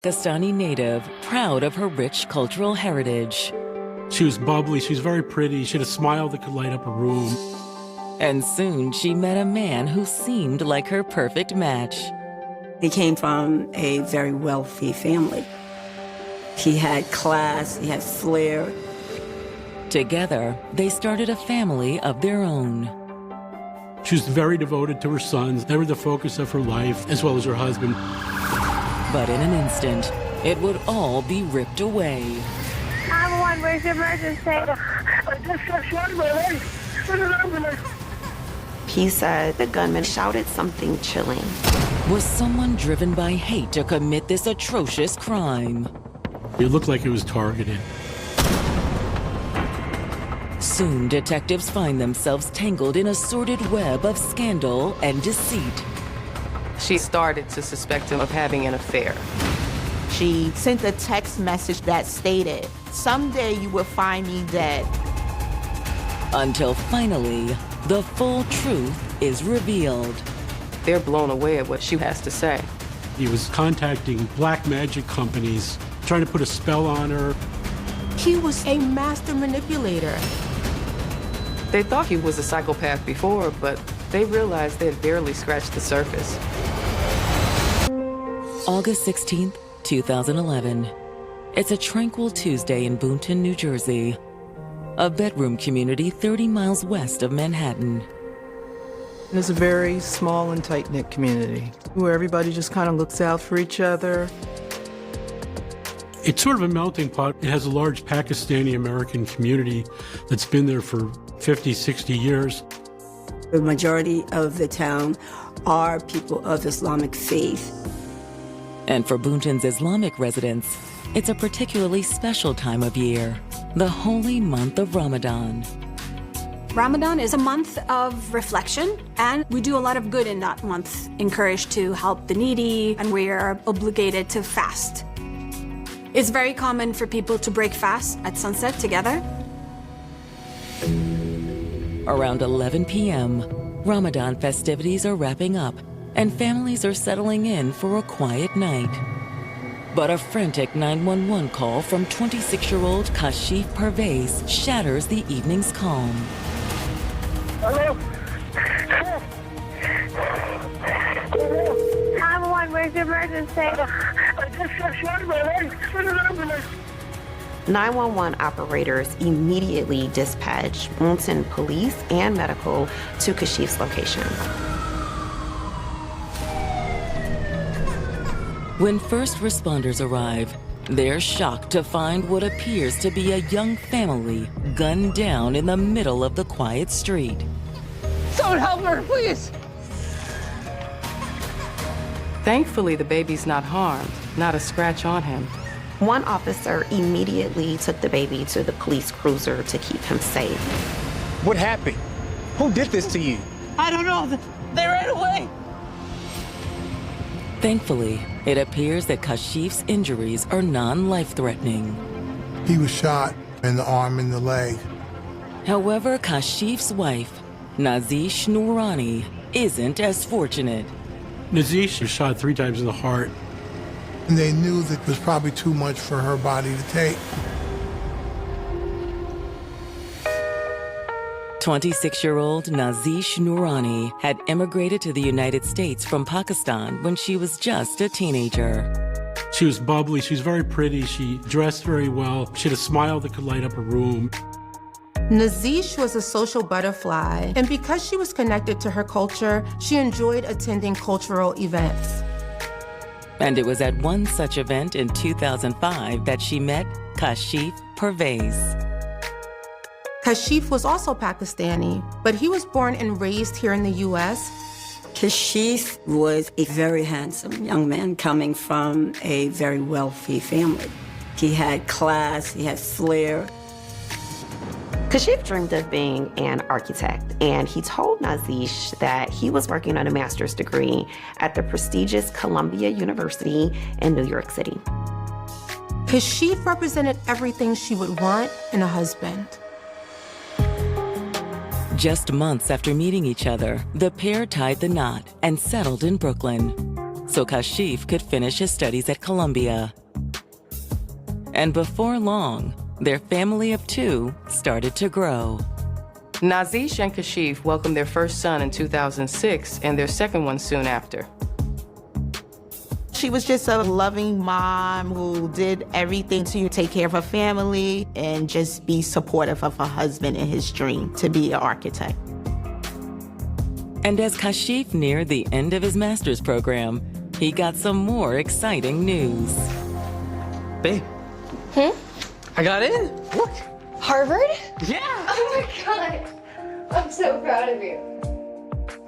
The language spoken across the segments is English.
Pakistani native, proud of her rich cultural heritage. She was bubbly, she was very pretty, she had a smile that could light up a room. And soon she met a man who seemed like her perfect match. He came from a very wealthy family. He had class, he had flair. Together, they started a family of their own. She was very devoted to her sons. They were the focus of her life, as well as her husband. But in an instant, it would all be ripped away. 911, where's your emergency? I just got shot in my leg. Send an ambulance. He said the gunman shouted something chilling. Was someone driven by hate to commit this atrocious crime? It looked like it was targeted. Soon, detectives find themselves tangled in a sordid web of scandal and deceit. She started to suspect him of having an affair. She sent a text message that stated, "Someday you will find me dead." Until finally, the full truth is revealed. They're blown away at what she has to say. He was contacting black magic companies, trying to put a spell on her. He was a master manipulator. They thought he was a psychopath before, but they realized they had barely scratched the surface. August 16th, 2011. It's a tranquil Tuesday in Boonton, New Jersey, a bedroom community 30 miles west of Manhattan. It's a very small and tight-knit community where everybody just kind of looks out for each other. It's sort of a melting pot. It has a large Pakistani-American community that's been there for 50, 60 years. The majority of the town are people of Islamic faith. And for Boonton's Islamic residents, it's a particularly special time of year, the holy month of Ramadan. Ramadan is a month of reflection, and we do a lot of good in that month, encouraged to help the needy, and we are obligated to fast. It's very common for people to break fast at sunset together. Around 11 p.m., Ramadan festivities are wrapping up, and families are settling in for a quiet night. But a frantic 911 call from 26-year-old Kashif Pervez shatters the evening's calm. Hello? 911, where's your emergency? I just got shot in my leg. Send an ambulance. 911 operators immediately dispatched Boonton police and medical to Kashif's location. When first responders arrive, they're shocked to find what appears to be a young family gunned down in the middle of the quiet street. Someone help her, please. Thankfully, the baby's not harmed, not a scratch on him. One officer immediately took the baby to the police cruiser to keep him safe. What happened? Who did this to you? I don't know. They ran away. Thankfully, it appears that Kashif's injuries are non-life-threatening. He was shot in the arm and the leg. However, Kashif's wife, Nazish Noorani, isn't as fortunate. Nazish was shot 3 times in the heart. And they knew that it was probably too much for her body to take. 26-year-old Nazish Noorani had immigrated to the United States from Pakistan when she was just a teenager. She was bubbly, she was very pretty, she dressed very well, she had a smile that could light up a room. Nazish was a social butterfly, and because she was connected to her culture, she enjoyed attending cultural events. And it was at one such event in 2005 that she met Kashif Pervez. Kashif was also Pakistani, but he was born and raised here in the U.S. Kashif was a very handsome young man coming from a very wealthy family. He had class, he had flair. Kashif dreamed of being an architect, and he told Nazish that he was working on a master's degree at the prestigious Columbia University in New York City. Kashif represented everything she would want in a husband. Just months after meeting each other, the pair tied the knot and settled in Brooklyn. so Kashif could finish his studies at Columbia. And before long, their family of 2 started to grow. Nazish and Kashif welcomed their first son in 2006 and their second one soon after. She was just a loving mom who did everything to take care of her family and just be supportive of her husband and his dream to be an architect. And as Kashif neared the end of his master's program, he got some more exciting news. Babe. I got in. Look. Harvard? Yeah. Oh my God. I'm so proud of you.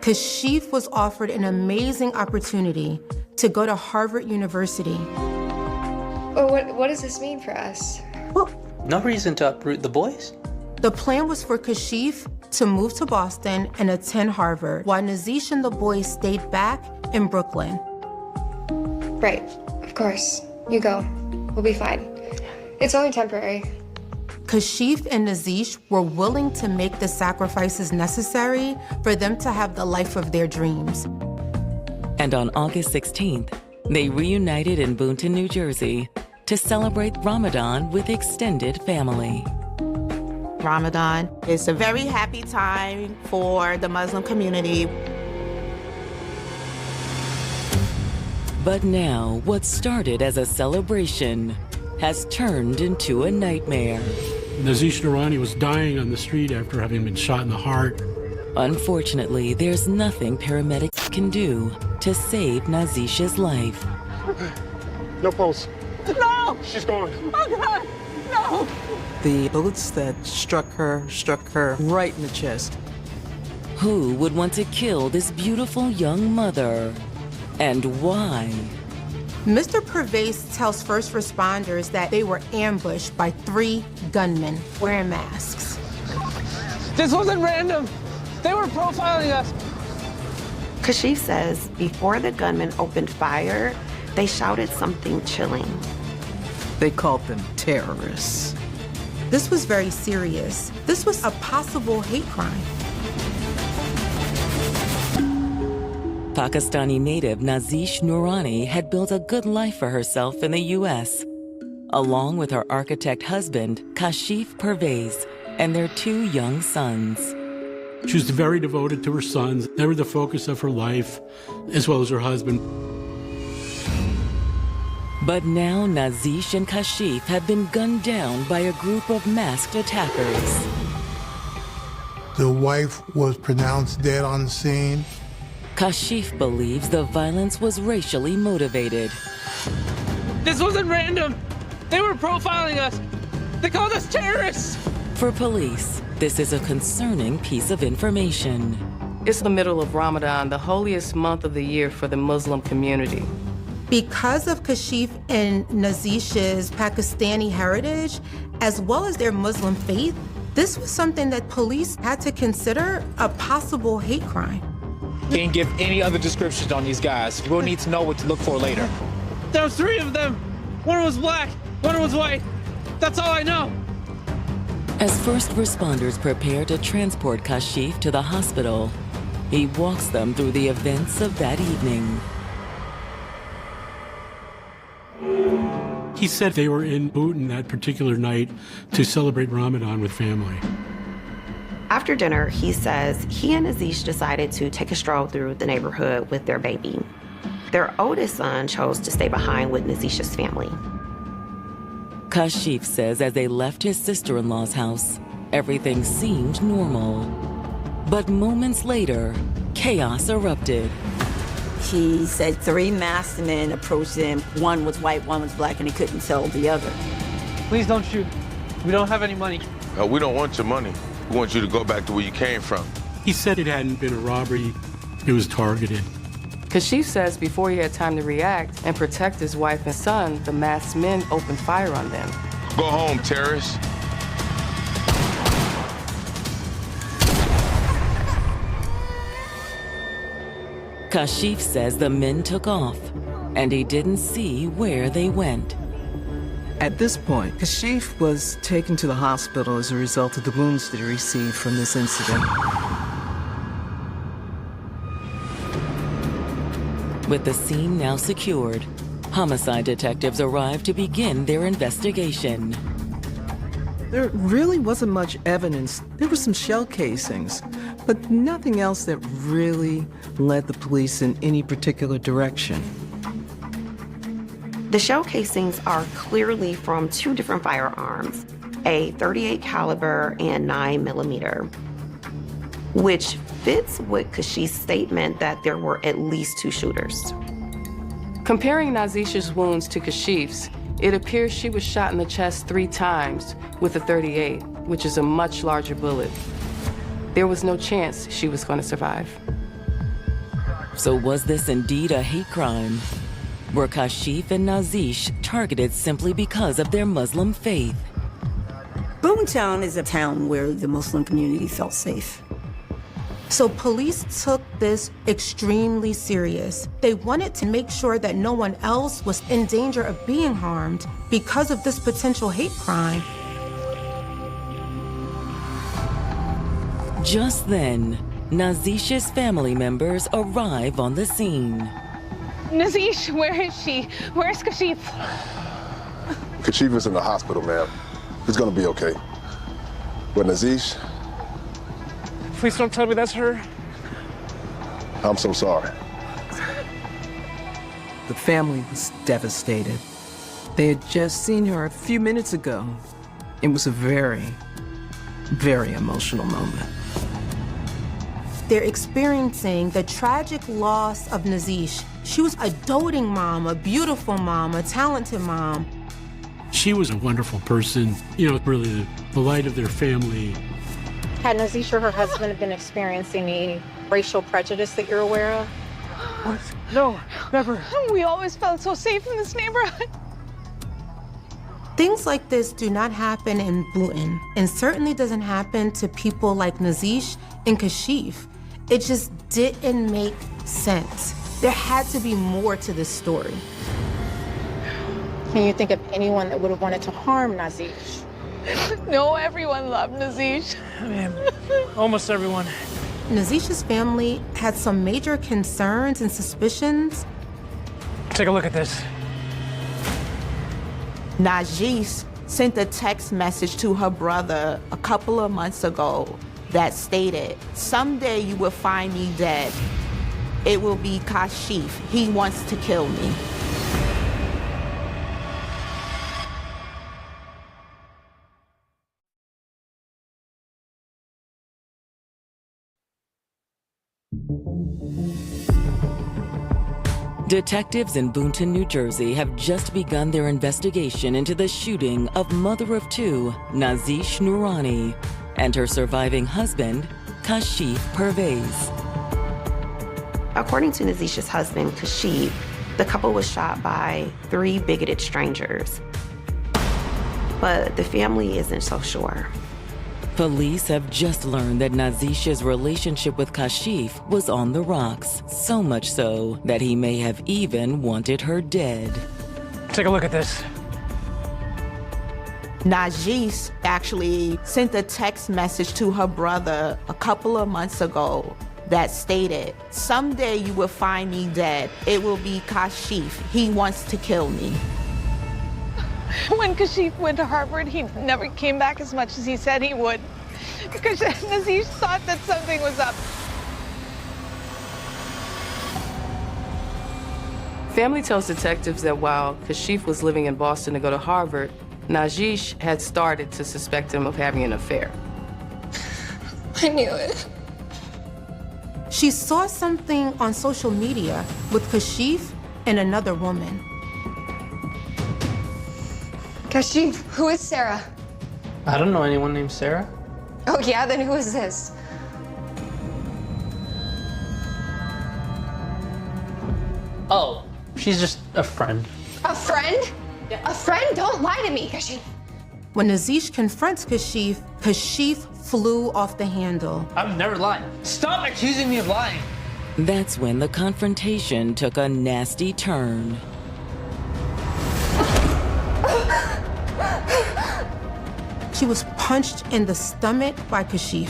Kashif was offered an amazing opportunity to go to Harvard University. Oh, what does this mean for us? Well, no reason to uproot the boys. The plan was for Kashif to move to Boston and attend Harvard, while Nazish and the boys stayed back in Brooklyn. Right, of course. You go. We'll be fine. It's only temporary. Kashif and Nazish were willing to make the sacrifices necessary for them to have the life of their dreams. And on August 16th, they reunited in Boonton, New Jersey to celebrate Ramadan with extended family. Ramadan is a very happy time for the Muslim community. But now, what started as a celebration has turned into a nightmare. Nazish Noorani was dying on the street after having been shot in the heart. Unfortunately, there's nothing paramedics can do to save Nazish's life. No pulse. No! She's gone. Oh God, no! The bullets that struck her right in the chest. Who would want to kill this beautiful young mother? And why? Mr. Pervez tells first responders that they were ambushed by 3 gunmen wearing masks. This wasn't random. They were profiling us. Kashif says before the gunmen opened fire, they shouted something chilling. They called them terrorists. This was very serious. This was a possible hate crime. Pakistani native Nazish Noorani had built a good life for herself in the U.S., along with her architect husband, Kashif Pervez, and their 2 young sons. She was very devoted to her sons. They were the focus of her life, as well as her husband. But now Nazish and Kashif have been gunned down by a group of masked attackers. The wife was pronounced dead on the scene. Kashif believes the violence was racially motivated. This wasn't random. They were profiling us. They called us terrorists. For police, this is a concerning piece of information. It's the middle of Ramadan, the holiest month of the year for the Muslim community. Because of Kashif and Nazish's Pakistani heritage, as well as their Muslim faith, this was something that police had to consider a possible hate crime. Can't give any other descriptions on these guys. We'll need to know what to look for later. There was 3 of them. One was black, one was white. That's all I know. As first responders prepare to transport Kashif to the hospital, he walks them through the events of that evening. He said they were in Boonton that particular night to celebrate Ramadan with family. After dinner, he says he and Nazish decided to take a stroll through the neighborhood with their baby. Their oldest son chose to stay behind with Nazish's family. Kashif says as they left his sister-in-law's house, everything seemed normal. But moments later, chaos erupted. He said 3 masked men approached him. One was white, one was black, and he couldn't tell the other. Please don't shoot. We don't have any money. We don't want your money. We want you to go back to where you came from. He said it hadn't been a robbery. It was targeted. Kashif says before he had time to react and protect his wife and son, the masked men opened fire on them. Go home, terrorists. Kashif says the men took off, and he didn't see where they went. At this point, Kashif was taken to the hospital as a result of the wounds that he received from this incident. With the scene now secured, homicide detectives arrive to begin their investigation. There really wasn't much evidence. There were some shell casings, but nothing else that really led the police in any particular direction. The shell casings are clearly from two different firearms, a .38 caliber and 9mm, which fits with Kashif's statement that there were at least two shooters. Comparing Nazish's wounds to Kashif's, it appears she was shot in the chest 3 times with a .38, which is a much larger bullet. There was no chance she was going to survive. So was this indeed a hate crime? Were Kashif and Nazish targeted simply because of their Muslim faith? Boomtown is a town where the Muslim community felt safe. So police took this extremely serious. They wanted to make sure that no one else was in danger of being harmed because of this potential hate crime. Just then, Nazish's family members arrive on the scene. Nazish, where is she? Where's Kashif? Kashif is in the hospital, ma'am. He's gonna be okay. But Nazish, Please don't tell me that's her. I'm so sorry. The family was devastated. They had just seen her a few minutes ago. It was a very, very emotional moment. They're experiencing the tragic loss of Nazish. She was a doting mom, a beautiful mom, a talented mom. She was a wonderful person, really the light of their family. Had Nazish or her husband been experiencing any racial prejudice that you're aware of? What? No, never. We always felt so safe in this neighborhood. Things like this do not happen in Bhutan, and certainly doesn't happen to people like Nazish and Kashif. It just didn't make sense. There had to be more to this story. Can you think of anyone that would have wanted to harm Nazish? No, everyone loved Nazish. I mean, almost everyone. Nazish's family had some major concerns and suspicions. Take a look at this. Nazish sent a text message to her brother a couple of months ago that stated, "Someday you will find me dead. It will be Kashif. He wants to kill me." Detectives in Boonton, New Jersey have just begun their investigation into the shooting of mother of 2, Nazish Noorani, and her surviving husband, Kashif Pervez. According to Nazish's husband, Kashif, the couple was shot by 3 bigoted strangers. But the family isn't so sure. Police have just learned that Nazish's relationship with Kashif was on the rocks, so much so that he may have even wanted her dead. Take a look at this. Nazish actually sent a text message to her brother a couple of months ago that stated, "Someday you will find me dead. It will be Kashif. He wants to kill me." When Kashif went to Harvard, he never came back as much as he said he would. Because Nazish thought that something was up. Family tells detectives that while Kashif was living in Boston to go to Harvard, Nazish had started to suspect him of having an affair. I knew it. She saw something on social media with Kashif and another woman. Kashif, who is Sarah? I don't know anyone named Sarah. Oh yeah, then who is this? Oh, she's just a friend. A friend? A friend? Don't lie to me, Kashif. When Nazish confronts Kashif, Kashif flew off the handle. I've never lied. Stop accusing me of lying. That's when the confrontation took a nasty turn. She was punched in the stomach by Kashif.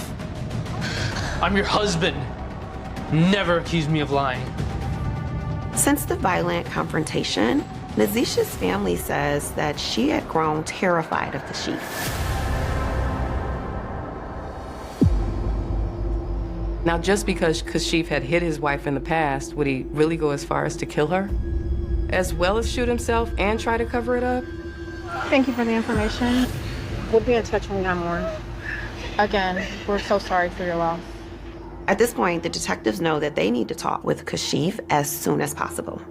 I'm your husband. Never accuse me of lying. Since the violent confrontation, Nazish's family says that she had grown terrified of Kashif. Now, just because Kashif had hit his wife in the past, would he really go as far as to kill her? As well as shoot himself and try to cover it up? Thank you for the information. We'll be in touch when we have more. Again, we're so sorry for your loss. At this point, the detectives know that they need to talk with Kashif as soon as possible.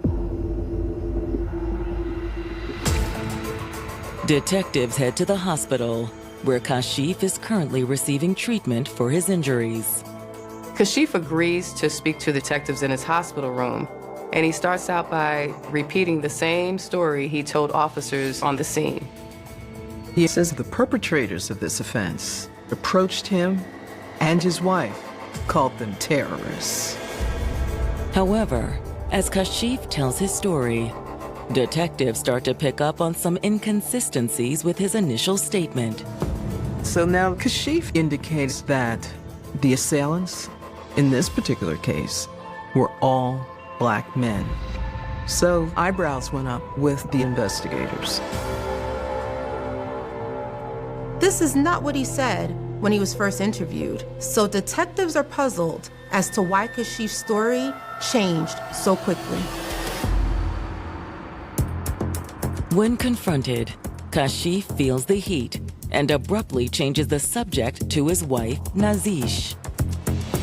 Detectives head to the hospital, where Kashif is currently receiving treatment for his injuries. Kashif agrees to speak to detectives in his hospital room, and he starts out by repeating the same story he told officers on the scene. He says the perpetrators of this offense approached him and his wife, called them terrorists. However, as Kashif tells his story, detectives start to pick up on some inconsistencies with his initial statement. So now Kashif indicates that the assailants, in this particular case, were all black men. So eyebrows went up with the investigators. This is not what he said when he was first interviewed, so detectives are puzzled as to why Kashif's story changed so quickly. When confronted, Kashif feels the heat and abruptly changes the subject to his wife, Nazish.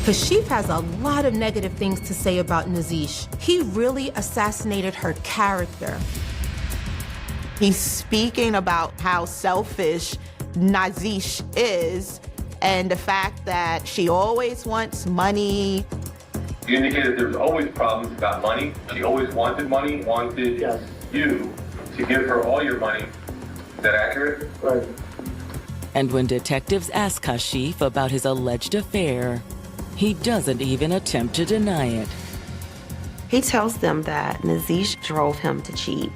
Kashif has a lot of negative things to say about Nazish. He really assassinated her character. He's speaking about how selfish Nazish is and the fact that she always wants money. You indicated there was always problems about money. She always wanted money, wanted you to give her all your money. Is that accurate? Right. And when detectives ask Kashif about his alleged affair, he doesn't even attempt to deny it. He tells them that Nazish drove him to cheat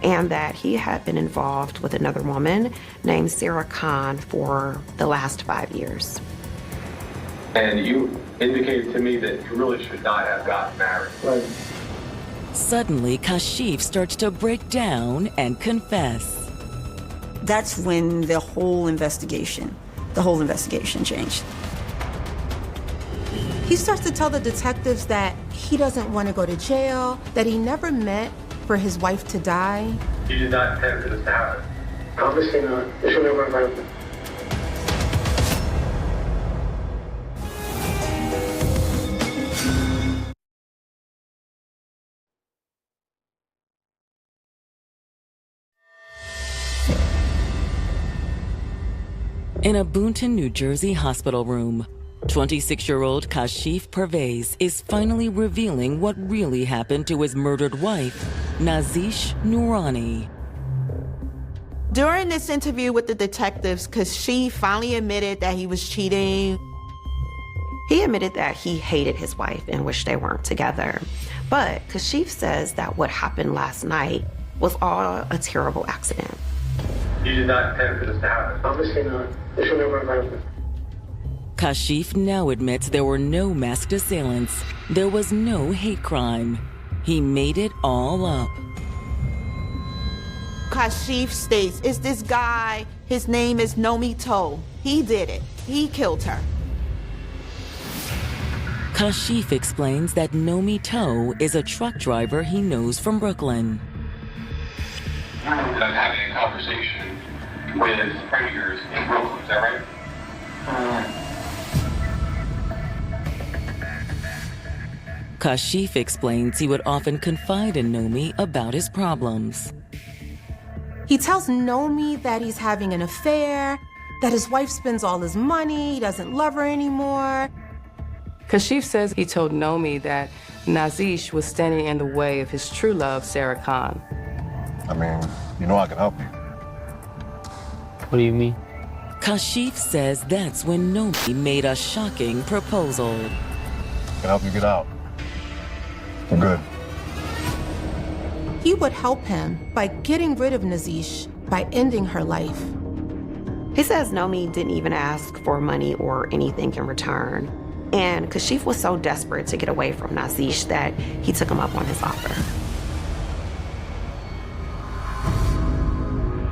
and that he had been involved with another woman named Sarah Khan for the last 5 years. And you indicated to me that you really should not have gotten married. Right. Suddenly, Kashif starts to break down and confess. That's when the whole investigation changed. He starts to tell the detectives that he doesn't want to go to jail, that he never meant for his wife to die. You did not intend for this to happen. Obviously not. This will never happen. In a Boonton, New Jersey hospital room, 26-year-old Kashif Pervez is finally revealing what really happened to his murdered wife, Nazish Noorani. During this interview with the detectives, Kashif finally admitted that he was cheating. He admitted that he hated his wife and wished they weren't together. But Kashif says that what happened last night was all a terrible accident. You did not intend for this to happen. Obviously not. This will never happen. Kashif now admits there were no masked assailants. There was no hate crime. He made it all up. Kashif states, it's this guy, his name is Nomi To. He did it. He killed her. Kashif explains that Nomi To is a truck driver he knows from Brooklyn. I'm having a conversation with a friend of yours in Brooklyn, is that right? Kashif explains he would often confide in Nomi about his problems. He tells Nomi that he's having an affair, that his wife spends all his money, he doesn't love her anymore. Kashif says he told Nomi that Nazish was standing in the way of his true love, Sarah Khan. I mean, you know I can help you. What do you mean? Kashif says that's when Nomi made a shocking proposal. I can help you get out. I'm good. He would help him by getting rid of Nazish, by ending her life. He says Nomi didn't even ask for money or anything in return. And Kashif was so desperate to get away from Nazish that he took him up on his offer.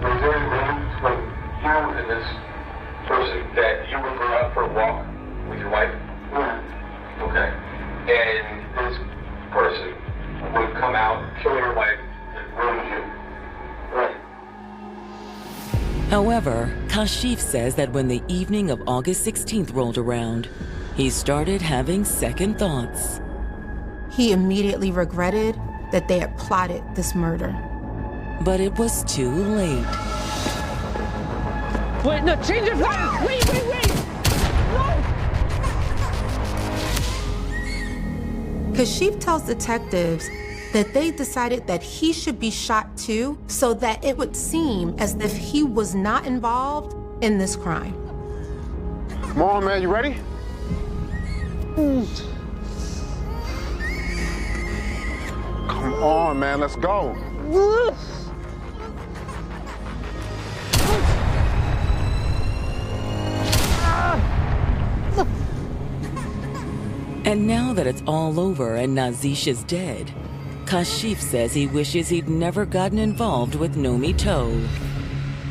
Was there any rumors from you and this person that you would go out for a walk with your wife? Yeah. Okay. And this person would come out, kill your wife, and ruin you? Right. However, Kashif says that when the evening of August 16th rolled around, he started having second thoughts. He immediately regretted that they had plotted this murder. But it was too late. Wait, no, change your plans! Wait! No! Kashif tells detectives that they decided that he should be shot too, so that it would seem as if he was not involved in this crime. Come on, man, you ready? Come on, man, let's go. And now that it's all over and Nazish is dead, Kashif says he wishes he'd never gotten involved with Nomi To.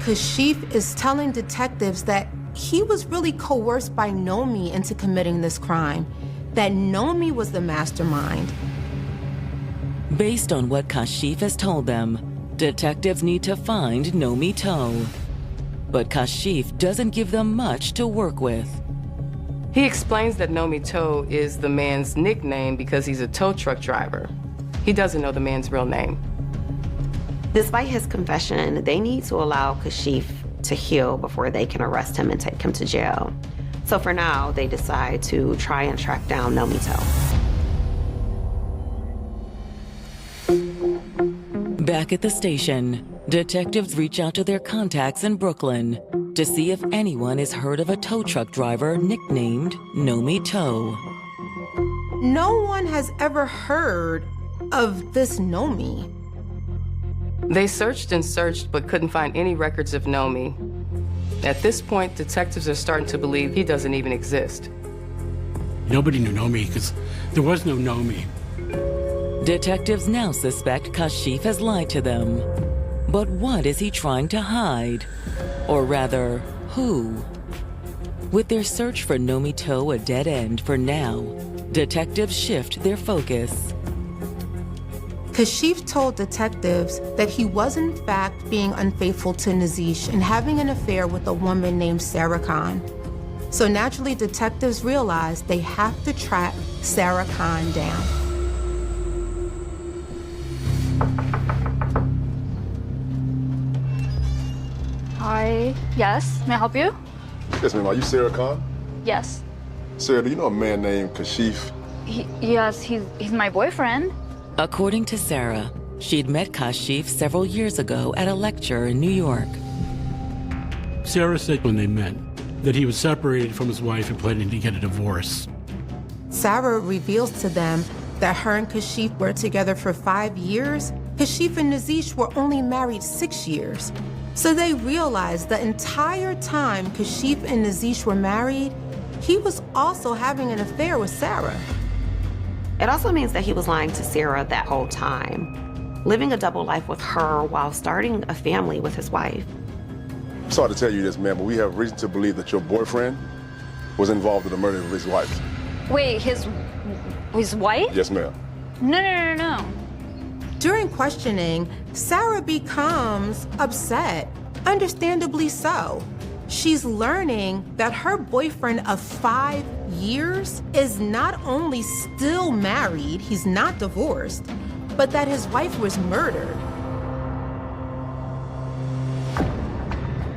Kashif is telling detectives that he was really coerced by Nomi into committing this crime, that Nomi was the mastermind. Based on what Kashif has told them, detectives need to find Nomi To. But Kashif doesn't give them much to work with. He explains that Nomi To is the man's nickname because he's a tow truck driver. He doesn't know the man's real name. Despite his confession, they need to allow Kashif to heal before they can arrest him and take him to jail. So for now, they decide to try and track down Nomi To. Back at the station, detectives reach out to their contacts in Brooklyn to see if anyone has heard of a tow truck driver nicknamed Nomi To. No one has ever heard of this Nomi. They searched and searched but couldn't find any records of Nomi. At this point, detectives are starting to believe he doesn't even exist. Nobody knew Nomi because there was no Nomi. Detectives now suspect Kashif has lied to them. But what is he trying to hide? Or rather, who? With their search for Nomi To a dead end for now, detectives shift their focus. Kashif told detectives that he was in fact being unfaithful to Nazish and having an affair with a woman named Sarah Khan. So naturally, detectives realized they have to track Sarah Khan down. Hi, yes, may I help you? Yes, ma'am. Are you Sarah Khan? Yes. Sarah, do you know a man named Kashif? Yes, he's my boyfriend. According to Sarah, she'd met Kashif several years ago at a lecture in New York. Sarah said when they met that he was separated from his wife and planning to get a divorce. Sarah reveals to them that her and Kashif were together for 5 years. Kashif and Nazish were only married 6 years. So they realized the entire time Kashif and Nazish were married, he was also having an affair with Sarah. It also means that he was lying to Sarah that whole time, living a double life with her while starting a family with his wife. I'm sorry to tell you this, ma'am, but we have reason to believe that your boyfriend was involved in the murder of his wife. Wait, his wife? Yes, ma'am. No. During questioning, Sarah becomes upset, understandably so. She's learning that her boyfriend of 5 years is not only still married, he's not divorced, but that his wife was murdered.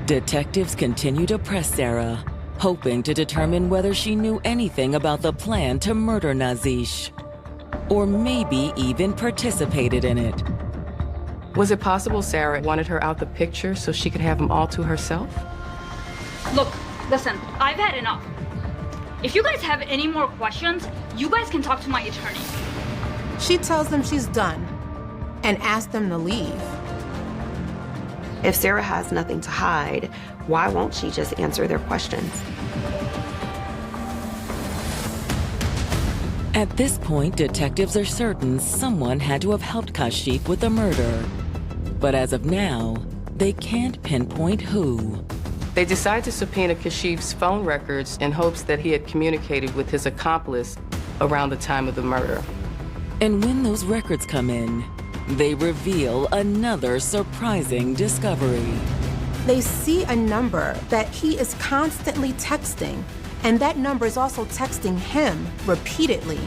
Detectives continue to press Sarah, hoping to determine whether she knew anything about the plan to murder Nazish, or maybe even participated in it. Was it possible Sarah wanted her out the picture so she could have him all to herself? Look, listen, I've had enough. If you guys have any more questions, you guys can talk to my attorney. She tells them she's done and asks them to leave. If Sarah has nothing to hide, why won't she just answer their questions? At this point, detectives are certain someone had to have helped Kashif with the murder. But as of now, they can't pinpoint who. They decide to subpoena Kashif's phone records in hopes that he had communicated with his accomplice around the time of the murder. And when those records come in, they reveal another surprising discovery. They see a number that he is constantly texting, and that number is also texting him repeatedly.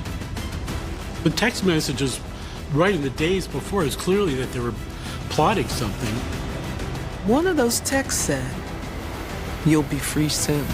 The text messages right in the days before is clearly that they were plotting something. One of those texts said, "You'll be free soon."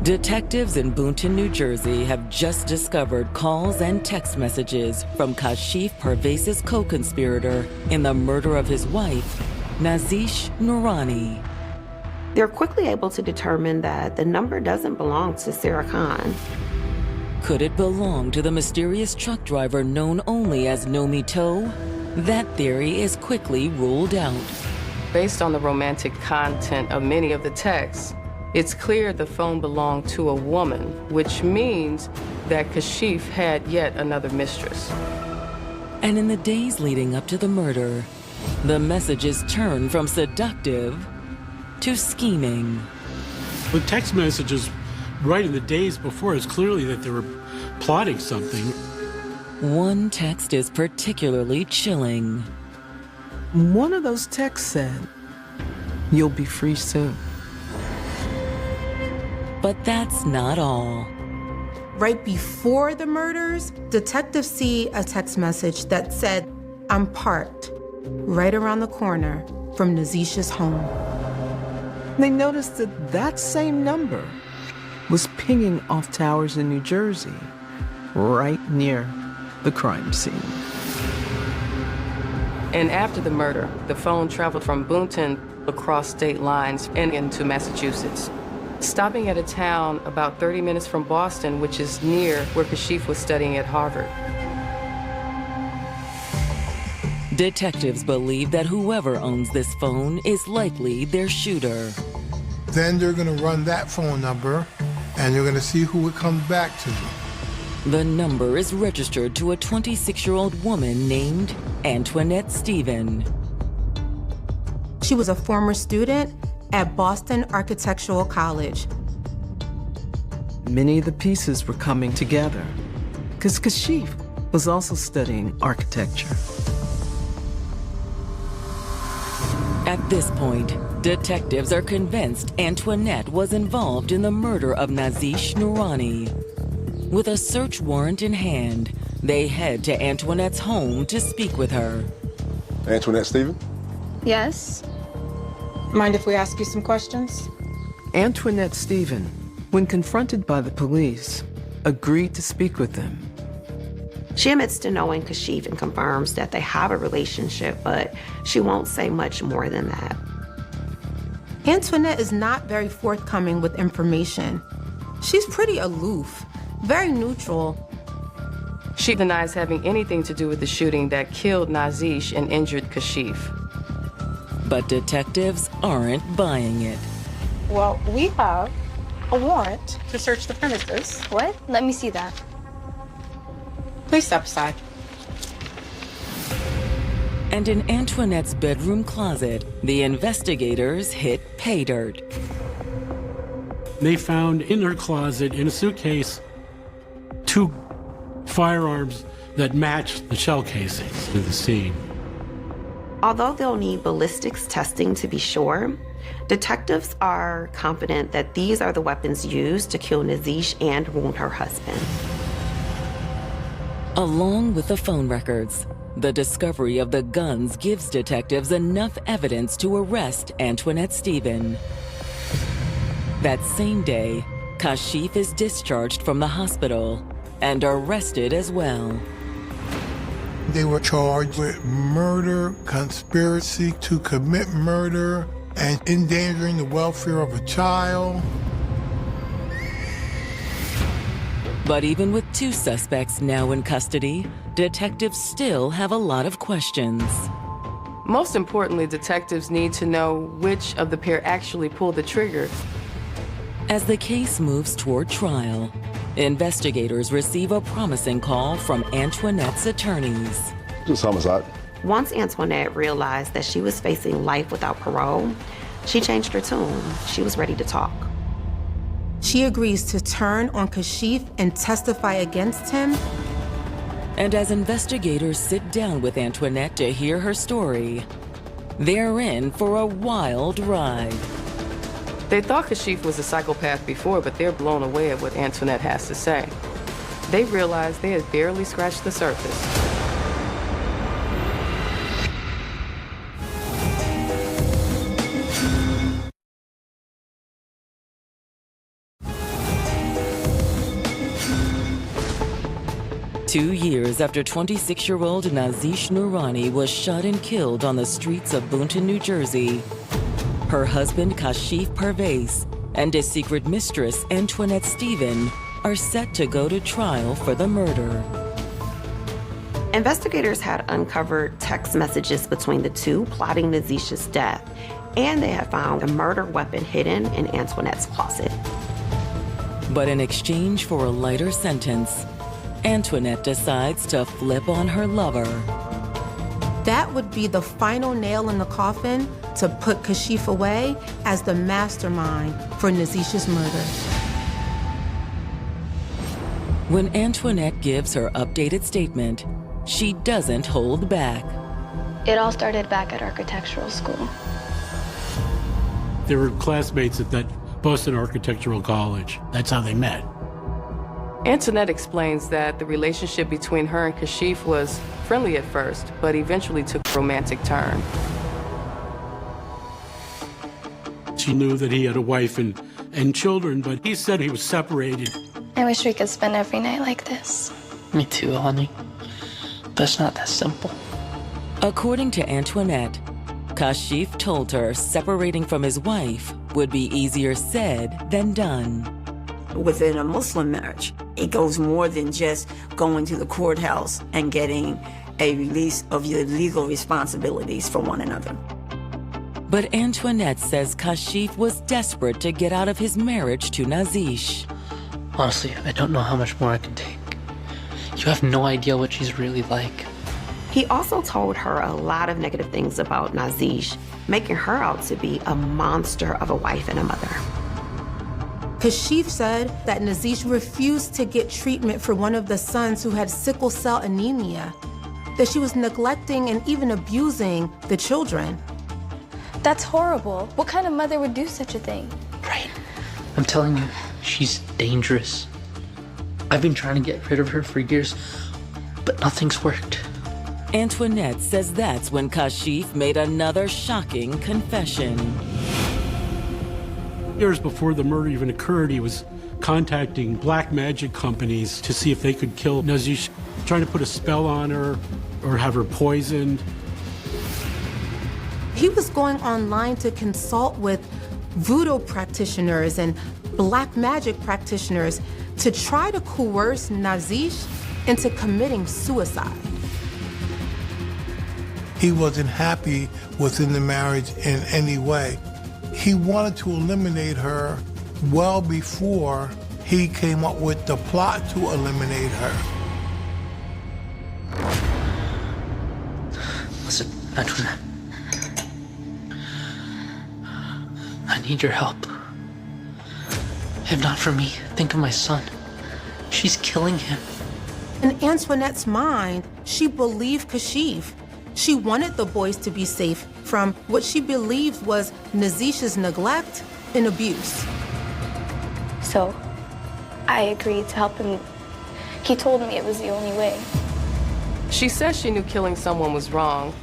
Detectives in Boonton, New Jersey have just discovered calls and text messages from Kashif Parvez's co-conspirator in the murder of his wife, Nazish Noorani. They're quickly able to determine that the number doesn't belong to Sarah Khan. Could it belong to the mysterious truck driver known only as Nomi Toe? That theory is quickly ruled out. Based on the romantic content of many of the texts, it's clear the phone belonged to a woman, which means that Kashif had yet another mistress. And in the days leading up to the murder, the messages turn from seductive to scheming. The text messages right in the days before is clearly that they were plotting something. One text is particularly chilling. One of those texts said, "You'll be free soon." But that's not all. Right before the murders, detectives see a text message that said, "I'm parked right around the corner from Nazish's home." They noticed that that same number was pinging off towers in New Jersey, right near the crime scene. And after the murder, the phone traveled from Boonton across state lines and into Massachusetts, stopping at a town about 30 minutes from Boston, which is near where Kashif was studying at Harvard. Detectives believe that whoever owns this phone is likely their shooter. Then they're going to run that phone number, and they're going to see who it comes back to. The number is registered to a 26-year-old woman named Antoinette Stephen. She was a former student at Boston Architectural College. Many of the pieces were coming together because Kashif was also studying architecture. At this point, detectives are convinced Antoinette was involved in the murder of Nazish Noorani. With a search warrant in hand, they head to Antoinette's home to speak with her. Antoinette Stephen? Yes? Mind if we ask you some questions? Antoinette Stephen, when confronted by the police, agreed to speak with them. She admits to knowing Kashif and confirms that they have a relationship, but she won't say much more than that. Antoinette is not very forthcoming with information. She's pretty aloof, very neutral. She denies having anything to do with the shooting that killed Nazish and injured Kashif. But detectives aren't buying it. Well, we have a warrant to search the premises. What? Let me see that. Please step aside. And in Antoinette's bedroom closet, the investigators hit pay dirt. They found in her closet, in a suitcase, 2 firearms that matched the shell casings in the scene. Although they'll need ballistics testing to be sure, detectives are confident that these are the weapons used to kill Nazish and wound her husband. Along with the phone records, the discovery of the guns gives detectives enough evidence to arrest Antoinette Stephen. That same day, Kashif is discharged from the hospital and arrested as well. They were charged with murder, conspiracy to commit murder, and endangering the welfare of a child. But even with 2 suspects now in custody, detectives still have a lot of questions. Most importantly, detectives need to know which of the pair actually pulled the trigger. As the case moves toward trial, investigators receive a promising call from Antoinette's attorneys. Just homicide. Once Antoinette realized that she was facing life without parole, she changed her tune. She was ready to talk. She agrees to turn on Kashif and testify against him. And as investigators sit down with Antoinette to hear her story, they're in for a wild ride. They thought Kashif was a psychopath before, but they're blown away at what Antoinette has to say. They realize they had barely scratched the surface. 2 years after 26-year-old Nazish Noorani was shot and killed on the streets of Boonton, New Jersey, her husband Kashif Pervez and his secret mistress Antoinette Stephen are set to go to trial for the murder. Investigators had uncovered text messages between the two plotting Nazish's death, and they had found a murder weapon hidden in Antoinette's closet. But in exchange for a lighter sentence, Antoinette decides to flip on her lover. That would be the final nail in the coffin to put Kashif away as the mastermind for Nazish's murder. When Antoinette gives her updated statement, she doesn't hold back. It all started back at architectural school. They were classmates at that Boston Architectural College. That's how they met. Antoinette explains that the relationship between her and Kashif was friendly at first, but eventually took a romantic turn. She knew that he had a wife and children, but he said he was separated. I wish we could spend every night like this. Me too, honey. But it's not that simple. According to Antoinette, Kashif told her separating from his wife would be easier said than done. Within a Muslim marriage, it goes more than just going to the courthouse and getting a release of your legal responsibilities for one another. But Antoinette says Kashif was desperate to get out of his marriage to Nazish. Honestly, I don't know how much more I can take. You have no idea what she's really like. He also told her a lot of negative things about Nazish, making her out to be a monster of a wife and a mother. Kashif said that Nazish refused to get treatment for one of the sons who had sickle cell anemia, that she was neglecting and even abusing the children. That's horrible. What kind of mother would do such a thing? Right. I'm telling you, she's dangerous. I've been trying to get rid of her for years, but nothing's worked. Antoinette says that's when Kashif made another shocking confession. Years before the murder even occurred, he was contacting black magic companies to see if they could kill Nazish, trying to put a spell on her or have her poisoned. He was going online to consult with voodoo practitioners and black magic practitioners to try to coerce Nazish into committing suicide. He wasn't happy within the marriage in any way. He wanted to eliminate her well before he came up with the plot to eliminate her. Listen, Antoinette. I need your help. If not for me, think of my son. She's killing him. In Antoinette's mind, she believed Kashif. She wanted the boys to be safe from what she believed was Nazish's neglect and abuse. So, I agreed to help him. He told me it was the only way. She says she knew killing someone was wrong,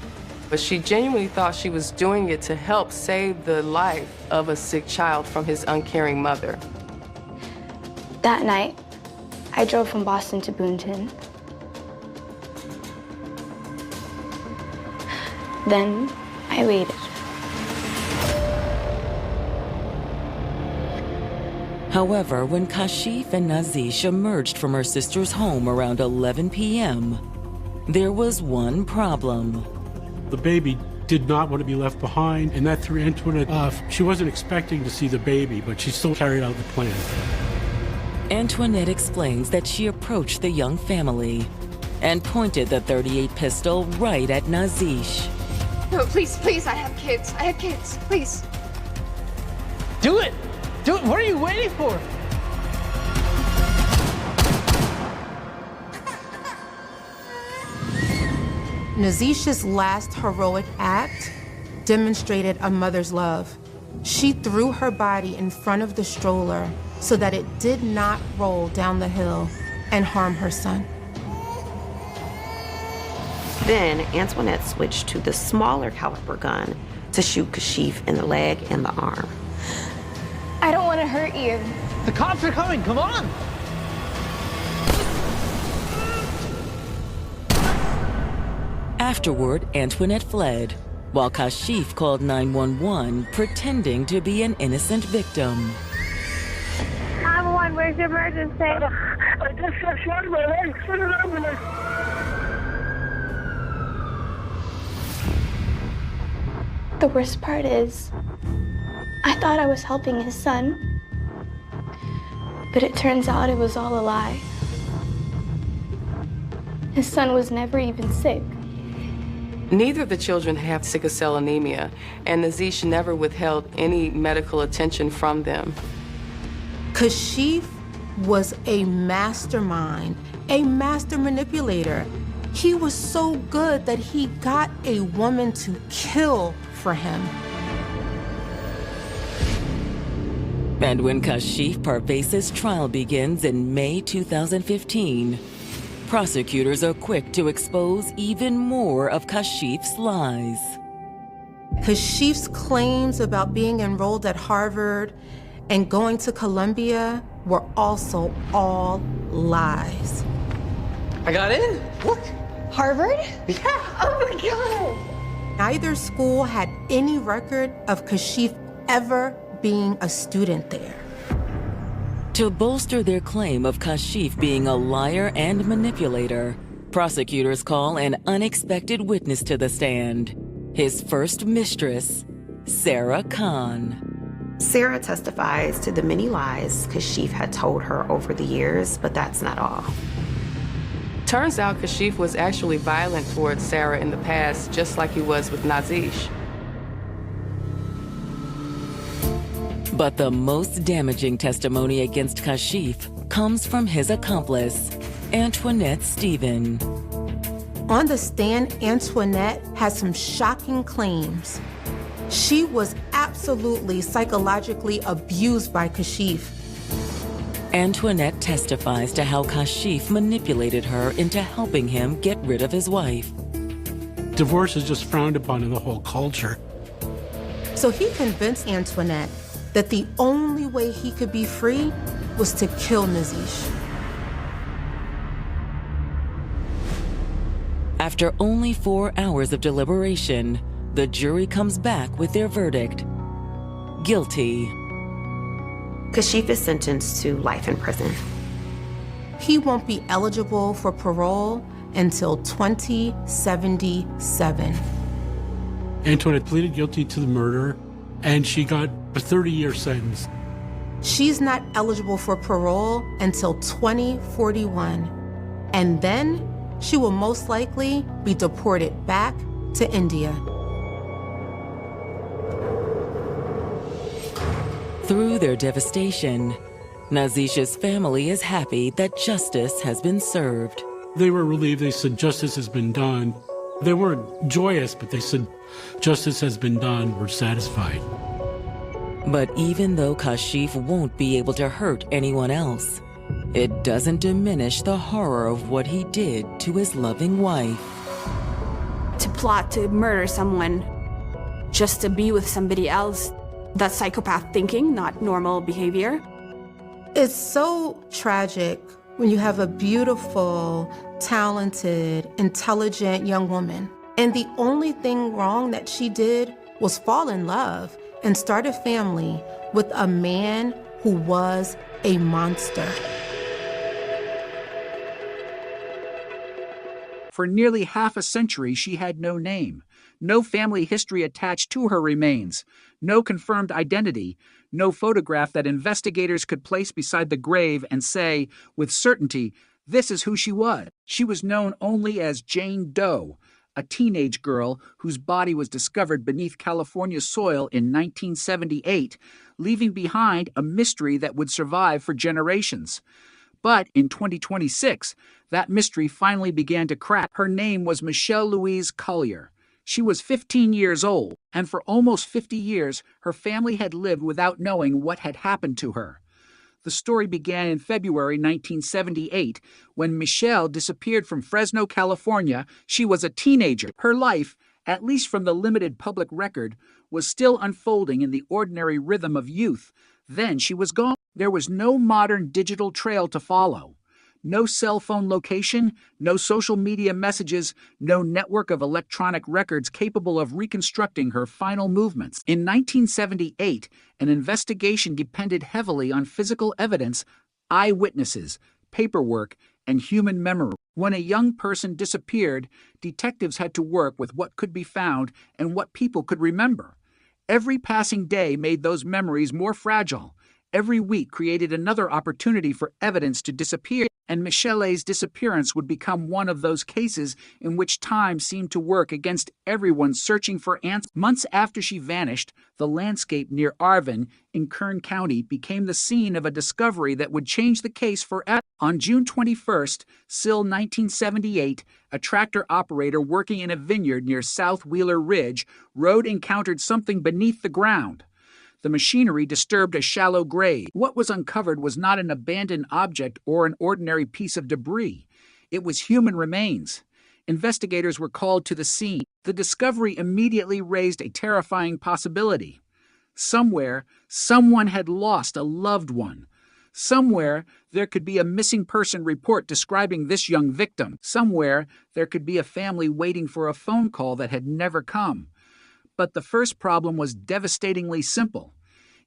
but she genuinely thought she was doing it to help save the life of a sick child from his uncaring mother. That night, I drove from Boston to Boonton. Then I waited. However, when Kashif and Nazish emerged from her sister's home around 11 p.m., there was one problem. The baby did not want to be left behind, and that threw Antoinette off. She wasn't expecting to see the baby, but she still carried out the plan. Antoinette explains that she approached the young family and pointed the .38 pistol right at Nazish. No, please, please, I have kids. I have kids, please. Do it! Do it! What are you waiting for? Nazish's last heroic act demonstrated a mother's love. She threw her body in front of the stroller so that it did not roll down the hill and harm her son. Then Antoinette switched to the smaller caliber gun to shoot Kashif in the leg and the arm. I don't want to hurt you. The cops are coming, come on! Afterward, Antoinette fled, while Kashif called 911, pretending to be an innocent victim. 911, where's your emergency? I just got shot in my leg. Send an ambulance. The worst part is, I thought I was helping his son, but it turns out it was all a lie. His son was never even sick. Neither of the children have sickle cell anemia, and Nazish never withheld any medical attention from them. Kashif was a mastermind, a master manipulator. He was so good that he got a woman to kill for him. And when Kashif Parvez's trial begins in May 2015, prosecutors are quick to expose even more of Kashif's lies. Kashif's claims about being enrolled at Harvard and going to Columbia were also all lies. I got in? Look. Harvard? Yeah. Oh my God. Neither school had any record of Kashif ever being a student there. To bolster their claim of Kashif being a liar and manipulator, prosecutors call an unexpected witness to the stand, his first mistress, Sarah Khan. Sarah testifies to the many lies Kashif had told her over the years, but that's not all. Turns out Kashif was actually violent towards Sarah in the past, just like he was with Nazish. But the most damaging testimony against Kashif comes from his accomplice, Antoinette Stephen. On the stand, Antoinette has some shocking claims. She was absolutely psychologically abused by Kashif. Antoinette testifies to how Kashif manipulated her into helping him get rid of his wife. Divorce is just frowned upon in the whole culture. So he convinced Antoinette that the only way he could be free was to kill Nazish. After only 4 hours of deliberation, the jury comes back with their verdict: guilty. Kashif is sentenced to life in prison. He won't be eligible for parole until 2077. Antoinette pleaded guilty to the murder, and she got a 30-year sentence. She's not eligible for parole until 2041. And then she will most likely be deported back to India. Through their devastation, Nazish's family is happy that justice has been served. They were relieved. They said justice has been done. They weren't joyous, but they said justice has been done. We're satisfied. But even though Kashif won't be able to hurt anyone else, it doesn't diminish the horror of what he did to his loving wife. To plot to murder someone just to be with somebody else, that's psychopath thinking, not normal behavior. It's so tragic when you have a beautiful, talented, intelligent young woman, and the only thing wrong that she did was fall in love and start a family with a man who was a monster. For nearly half a century, she had no name, no family history attached to her remains, no confirmed identity, no photograph that investigators could place beside the grave and say, with certainty, this is who she was. She was known only as Jane Doe, a teenage girl whose body was discovered beneath California soil in 1978, leaving behind a mystery that would survive for generations. But in 2026, that mystery finally began to crack. Her name was Michelle Louise Collier. She was 15 years old, and for almost 50 years, her family had lived without knowing what had happened to her. The story began in February 1978 when Michelle disappeared from Fresno, California. She was a teenager. Her life, at least from the limited public record, was still unfolding in the ordinary rhythm of youth. Then she was gone. There was no modern digital trail to follow. No cell phone location, no social media messages, no network of electronic records capable of reconstructing her final movements. In 1978, an investigation depended heavily on physical evidence, eyewitnesses, paperwork, and human memory. When a young person disappeared, detectives had to work with what could be found and what people could remember. Every passing day made those memories more fragile. Every week created another opportunity for evidence to disappear, and Michelle's disappearance would become one of those cases in which time seemed to work against everyone searching for answers. Months after she vanished, the landscape near Arvin in Kern County became the scene of a discovery that would change the case forever. On June 21st, Sill 1978, a tractor operator working in a vineyard near South Wheeler Ridge Road encountered something beneath the ground. The machinery disturbed a shallow grave. What was uncovered was not an abandoned object or an ordinary piece of debris. It was human remains. Investigators were called to the scene. The discovery immediately raised a terrifying possibility. Somewhere, someone had lost a loved one. Somewhere, there could be a missing person report describing this young victim. Somewhere, there could be a family waiting for a phone call that had never come. But the first problem was devastatingly simple.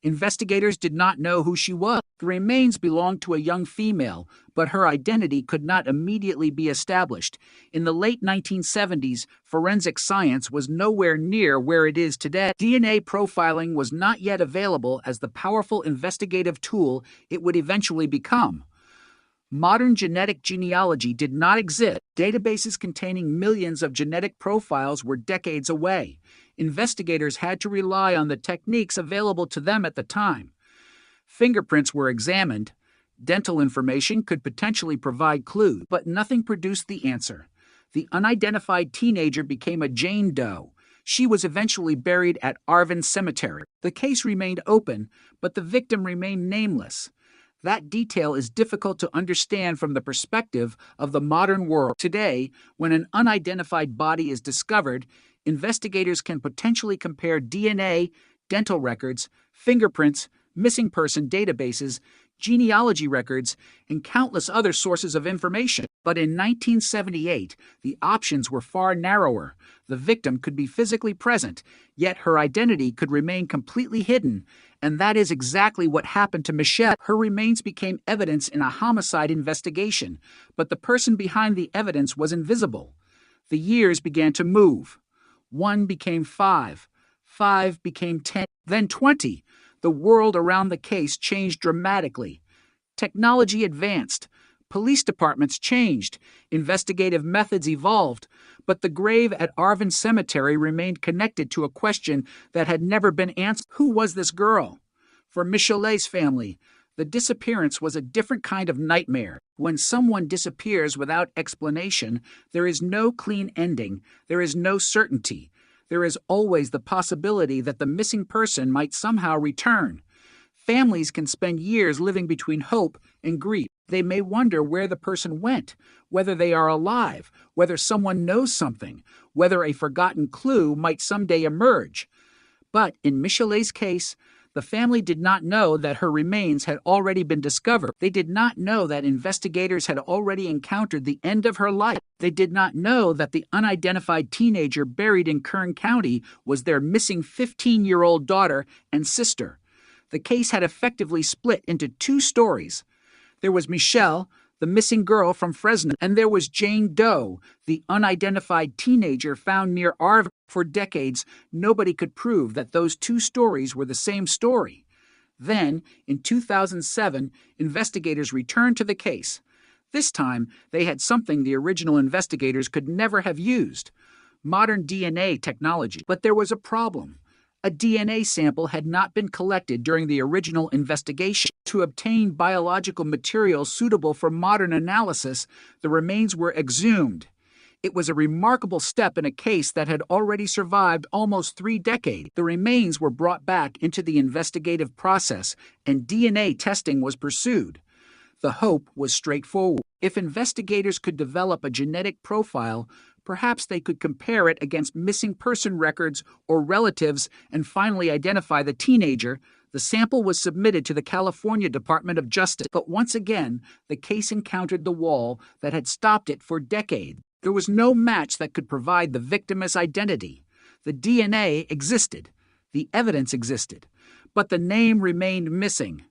Investigators did not know who she was. The remains belonged to a young female, but her identity could not immediately be established. In the late 1970s, forensic science was nowhere near where it is today. DNA profiling was not yet available as the powerful investigative tool it would eventually become. Modern genetic genealogy did not exist. Databases containing millions of genetic profiles were decades away. Investigators had to rely on the techniques available to them at the time. Fingerprints were examined. Dental information could potentially provide clues, but nothing produced the answer. The unidentified teenager became a Jane Doe. She was eventually buried at Arvin Cemetery. The case remained open, but the victim remained nameless. That detail is difficult to understand from the perspective of the modern world. Today, when an unidentified body is discovered, investigators can potentially compare DNA, dental records, fingerprints, missing person databases, genealogy records, and countless other sources of information. But in 1978, the options were far narrower. The victim could be physically present, yet her identity could remain completely hidden. And that is exactly what happened to Michelle. Her remains became evidence in a homicide investigation, but the person behind the evidence was invisible. The years began to move. 1 became 5. 5 became 10, then 20. The world around the case changed dramatically. Technology advanced. Police departments changed. Investigative methods evolved. But the grave at Arvin Cemetery remained connected to a question that had never been answered. Who was this girl? For Michelle's family, the disappearance was a different kind of nightmare. When someone disappears without explanation, there is no clean ending. There is no certainty. There is always the possibility that the missing person might somehow return. Families can spend years living between hope and grief. They may wonder where the person went, whether they are alive, whether someone knows something, whether a forgotten clue might someday emerge. But in Michelle's case, the family did not know that her remains had already been discovered. They did not know that investigators had already encountered the end of her life. They did not know that the unidentified teenager buried in Kern County was their missing 15-year-old daughter and sister. The case had effectively split into two stories. There was Michelle, the missing girl from Fresno, and there was Jane Doe, the unidentified teenager found near Arvin. For decades, nobody could prove that those two stories were the same story. Then, in 2007, investigators returned to the case. This time, they had something the original investigators could never have used: modern DNA technology. But there was a problem. A DNA sample had not been collected during the original investigation. To obtain biological material suitable for modern analysis, the remains were exhumed. It was a remarkable step in a case that had already survived almost 3 decades. The remains were brought back into the investigative process, and DNA testing was pursued. The hope was straightforward. If investigators could develop a genetic profile, perhaps they could compare it against missing person records or relatives and finally identify the teenager. The sample was submitted to the California Department of Justice. But once again, the case encountered the wall that had stopped it for decades. There was no match that could provide the victim's identity. The DNA existed. The evidence existed. But the name remained missing.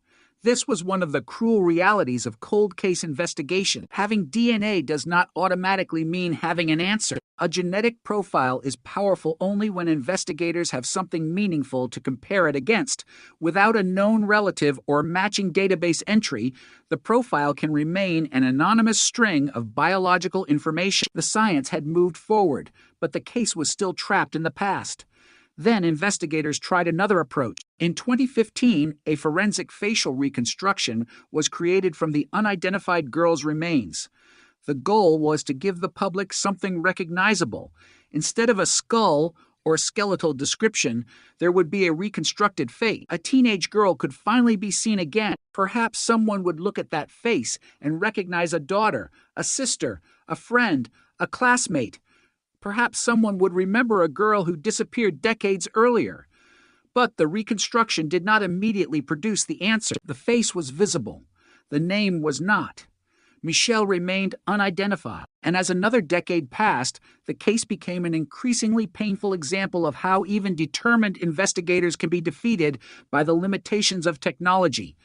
This was one of the cruel realities of cold case investigation. Having DNA does not automatically mean having an answer. A genetic profile is powerful only when investigators have something meaningful to compare it against. Without a known relative or matching database entry, the profile can remain an anonymous string of biological information. The science had moved forward, but the case was still trapped in the past. Then investigators tried another approach. In 2015, a forensic facial reconstruction was created from the unidentified girl's remains. The goal was to give the public something recognizable. Instead of a skull or skeletal description, there would be a reconstructed face. A teenage girl could finally be seen again. Perhaps someone would look at that face and recognize a daughter, a sister, a friend, a classmate. Perhaps someone would remember a girl who disappeared decades earlier. But the reconstruction did not immediately produce the answer. The face was visible. The name was not. Michelle remained unidentified. And as another decade passed, the case became an increasingly painful example of how even determined investigators can be defeated by the limitations of technology.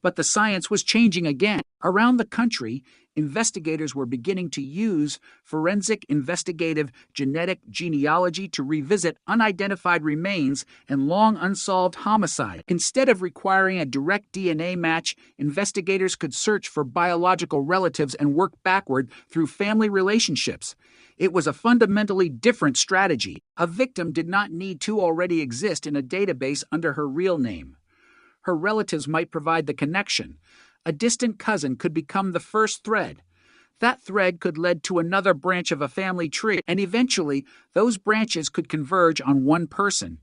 But the science was changing again. Around the country, investigators were beginning to use forensic investigative genetic genealogy to revisit unidentified remains and long unsolved homicides. Instead of requiring a direct DNA match, investigators could search for biological relatives and work backward through family relationships. It was a fundamentally different strategy. A victim did not need to already exist in a database under her real name. Her relatives might provide the connection. A distant cousin could become the first thread. That thread could lead to another branch of a family tree, and eventually those branches could converge on one person.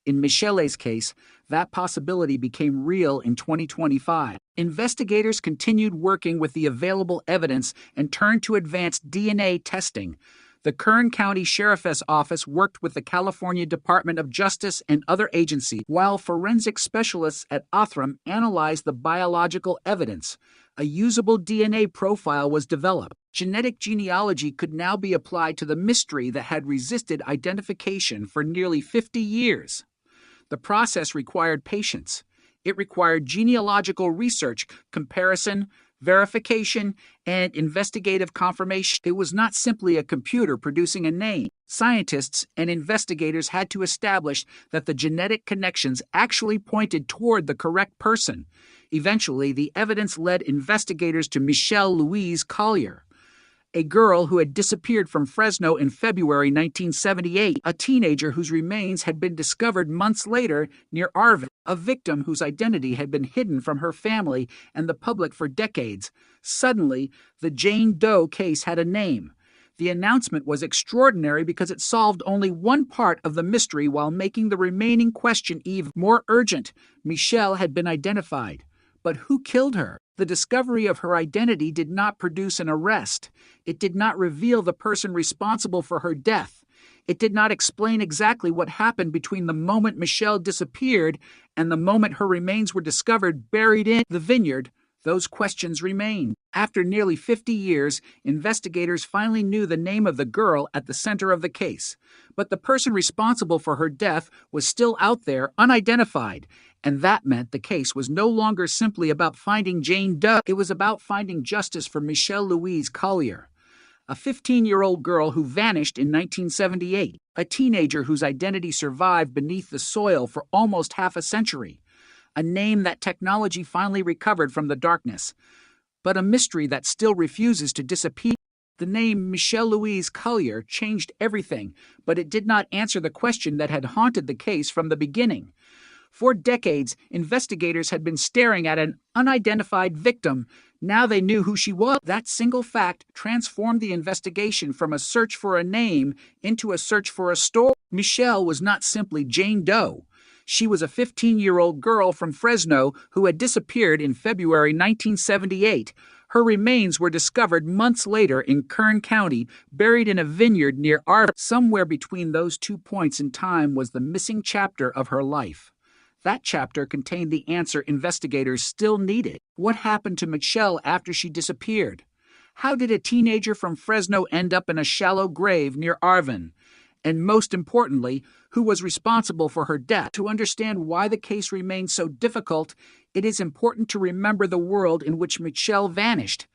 In Michelle's case, that possibility became real in 2025. Investigators continued working with the available evidence and turned to advanced DNA testing. The Kern County Sheriff's Office worked with the California Department of Justice and other agencies, while forensic specialists at Othram analyzed the biological evidence. A usable DNA profile was developed. Genetic genealogy could now be applied to the mystery that had resisted identification for nearly 50 years. The process required patience. It required genealogical research, comparison, verification, and investigative confirmation. It was not simply a computer producing a name. Scientists and investigators had to establish that the genetic connections actually pointed toward the correct person. Eventually, the evidence led investigators to Michelle Louise Collier, a girl who had disappeared from Fresno in February 1978, a teenager whose remains had been discovered months later near Arvin, a victim whose identity had been hidden from her family and the public for decades. Suddenly, the Jane Doe case had a name. The announcement was extraordinary because it solved only one part of the mystery while making the remaining question even more urgent. Michelle had been identified. But who killed her? The discovery of her identity did not produce an arrest. It did not reveal the person responsible for her death. It did not explain exactly what happened between the moment Michelle disappeared and the moment her remains were discovered buried in the vineyard. Those questions remain. After nearly 50 years, investigators finally knew the name of the girl at the center of the case. But the person responsible for her death was still out there, unidentified. And that meant the case was no longer simply about finding Jane Doe. It was about finding justice for Michelle Louise Collier, a 15-year-old girl who vanished in 1978, a teenager whose identity survived beneath the soil for almost half a century, a name that technology finally recovered from the darkness, but a mystery that still refuses to disappear. The name Michelle Louise Collier changed everything, but it did not answer the question that had haunted the case from the beginning. For decades, investigators had been staring at an unidentified victim. Now they knew who she was. That single fact transformed the investigation from a search for a name into a search for a story. Michelle was not simply Jane Doe. She was a 15-year-old girl from Fresno who had disappeared in February 1978. Her remains were discovered months later in Kern County, buried in a vineyard near Arvin. Somewhere between those 2 points in time was the missing chapter of her life. That chapter contained the answer investigators still needed. What happened to Michelle after she disappeared? How did a teenager from Fresno end up in a shallow grave near Arvin? And most importantly, who was responsible for her death? To understand why the case remains so difficult, it is important to remember the world in which Michelle vanished.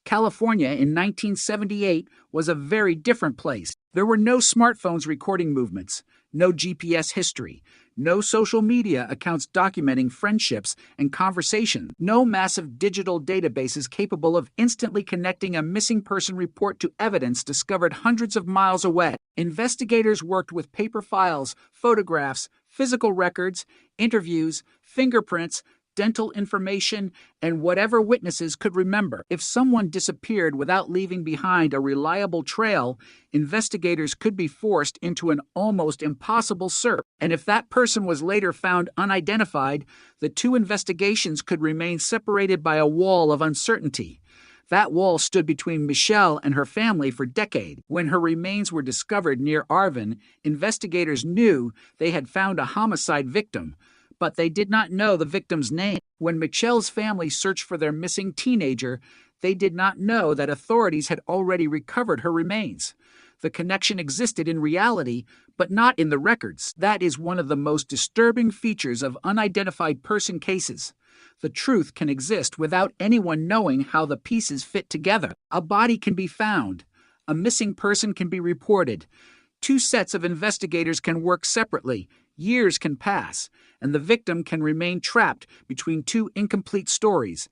California in 1978 was a very different place. There were no smartphones recording movements, no GPS history, no social media accounts documenting friendships and conversations, no massive digital databases capable of instantly connecting a missing person report to evidence discovered hundreds of miles away. Investigators worked with paper files, photographs, physical records, interviews, fingerprints, dental information, and whatever witnesses could remember. If someone disappeared without leaving behind a reliable trail, investigators could be forced into an almost impossible search. And if that person was later found unidentified, the two investigations could remain separated by a wall of uncertainty. That wall stood between Michelle and her family for decades. When her remains were discovered near Arvin, investigators knew they had found a homicide victim, but they did not know the victim's name. When Michelle's family searched for their missing teenager, they did not know that authorities had already recovered her remains. The connection existed in reality, but not in the records. That is one of the most disturbing features of unidentified person cases. The truth can exist without anyone knowing how the pieces fit together. A body can be found. A missing person can be reported. Two sets of investigators can work separately. Years can pass, and the victim can remain trapped between two incomplete stories.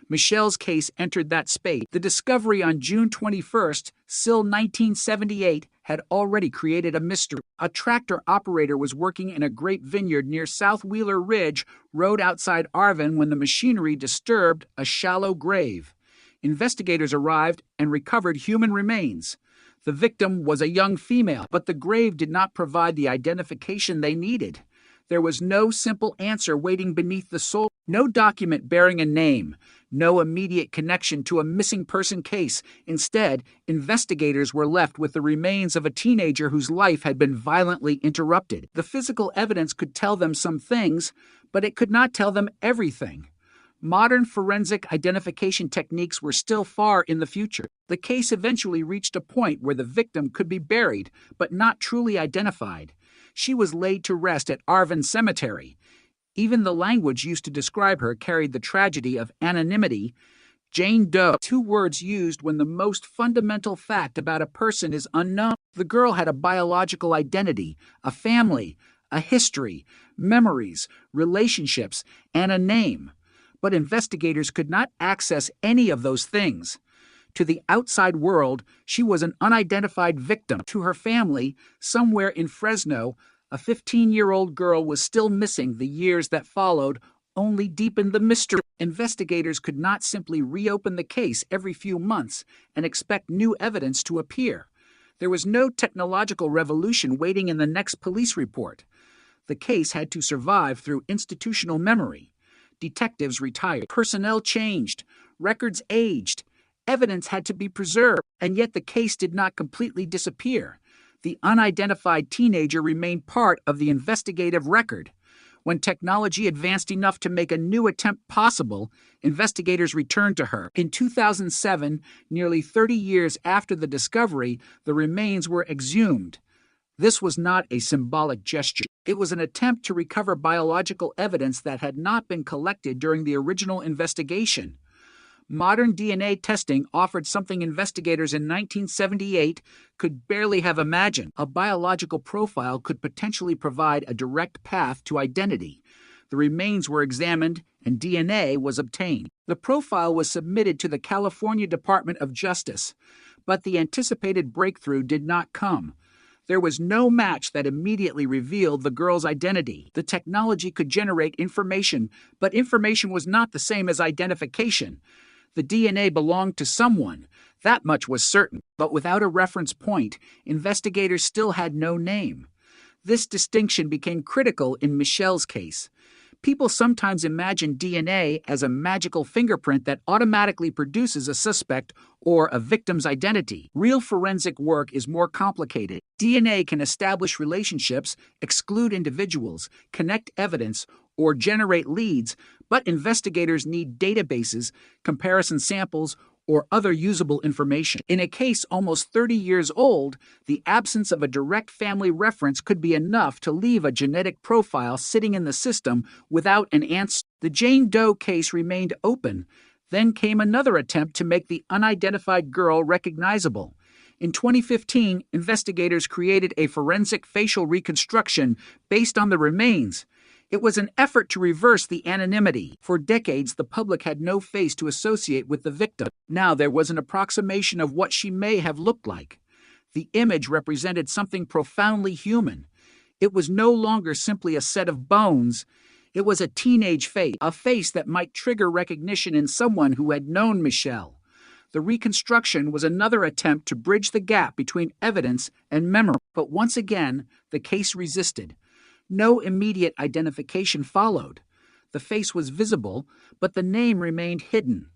Michelle's case entered that space. The discovery on June 21st, still 1978, had already created a mystery. A tractor operator was working in a grape vineyard near South Wheeler Ridge Road outside Arvin when the machinery disturbed a shallow grave. Investigators arrived and recovered human remains. The victim was a young female, but the grave did not provide the identification they needed. There was no simple answer waiting beneath the soil, no document bearing a name, no immediate connection to a missing person case. Instead, investigators were left with the remains of a teenager whose life had been violently interrupted. The physical evidence could tell them some things, but it could not tell them everything. Modern forensic identification techniques were still far in the future. The case eventually reached a point where the victim could be buried, but not truly identified. She was laid to rest at Arvin Cemetery. Even the language used to describe her carried the tragedy of anonymity. Jane Doe, two words used when the most fundamental fact about a person is unknown. The girl had a biological identity, a family, a history, memories, relationships, and a name. But investigators could not access any of those things. To the outside world, she was an unidentified victim. To her family, somewhere in Fresno, a 15-year-old girl was still missing. The years that followed only deepened the mystery. Investigators could not simply reopen the case every few months and expect new evidence to appear. There was no technological revolution waiting in the next police report. The case had to survive through institutional memory. Detectives retired. Personnel changed. Records aged. Evidence had to be preserved. And yet the case did not completely disappear. The unidentified teenager remained part of the investigative record. When technology advanced enough to make a new attempt possible, investigators returned to her. In 2007, nearly 30 years after the discovery, the remains were exhumed. This was not a symbolic gesture. It was an attempt to recover biological evidence that had not been collected during the original investigation. Modern DNA testing offered something investigators in 1978 could barely have imagined. A biological profile could potentially provide a direct path to identity. The remains were examined and DNA was obtained. The profile was submitted to the California Department of Justice, but the anticipated breakthrough did not come. There was no match that immediately revealed the girl's identity. The technology could generate information, but information was not the same as identification. The DNA belonged to someone. That much was certain. But without a reference point, investigators still had no name. This distinction became critical in Michelle's case. People sometimes imagine DNA as a magical fingerprint that automatically produces a suspect or a victim's identity. Real forensic work is more complicated. DNA can establish relationships, exclude individuals, connect evidence, or generate leads, but investigators need databases, comparison samples, or other usable information. In a case almost 30 years old, the absence of a direct family reference could be enough to leave a genetic profile sitting in the system without an answer. The Jane Doe case remained open. Then came another attempt to make the unidentified girl recognizable. In 2015, investigators created a forensic facial reconstruction based on the remains. It was an effort to reverse the anonymity. For decades, the public had no face to associate with the victim. Now there was an approximation of what she may have looked like. The image represented something profoundly human. It was no longer simply a set of bones. It was a teenage face, a face that might trigger recognition in someone who had known Michelle. The reconstruction was another attempt to bridge the gap between evidence and memory. But once again, the case resisted. No immediate identification followed. The face was visible, but the name remained hidden.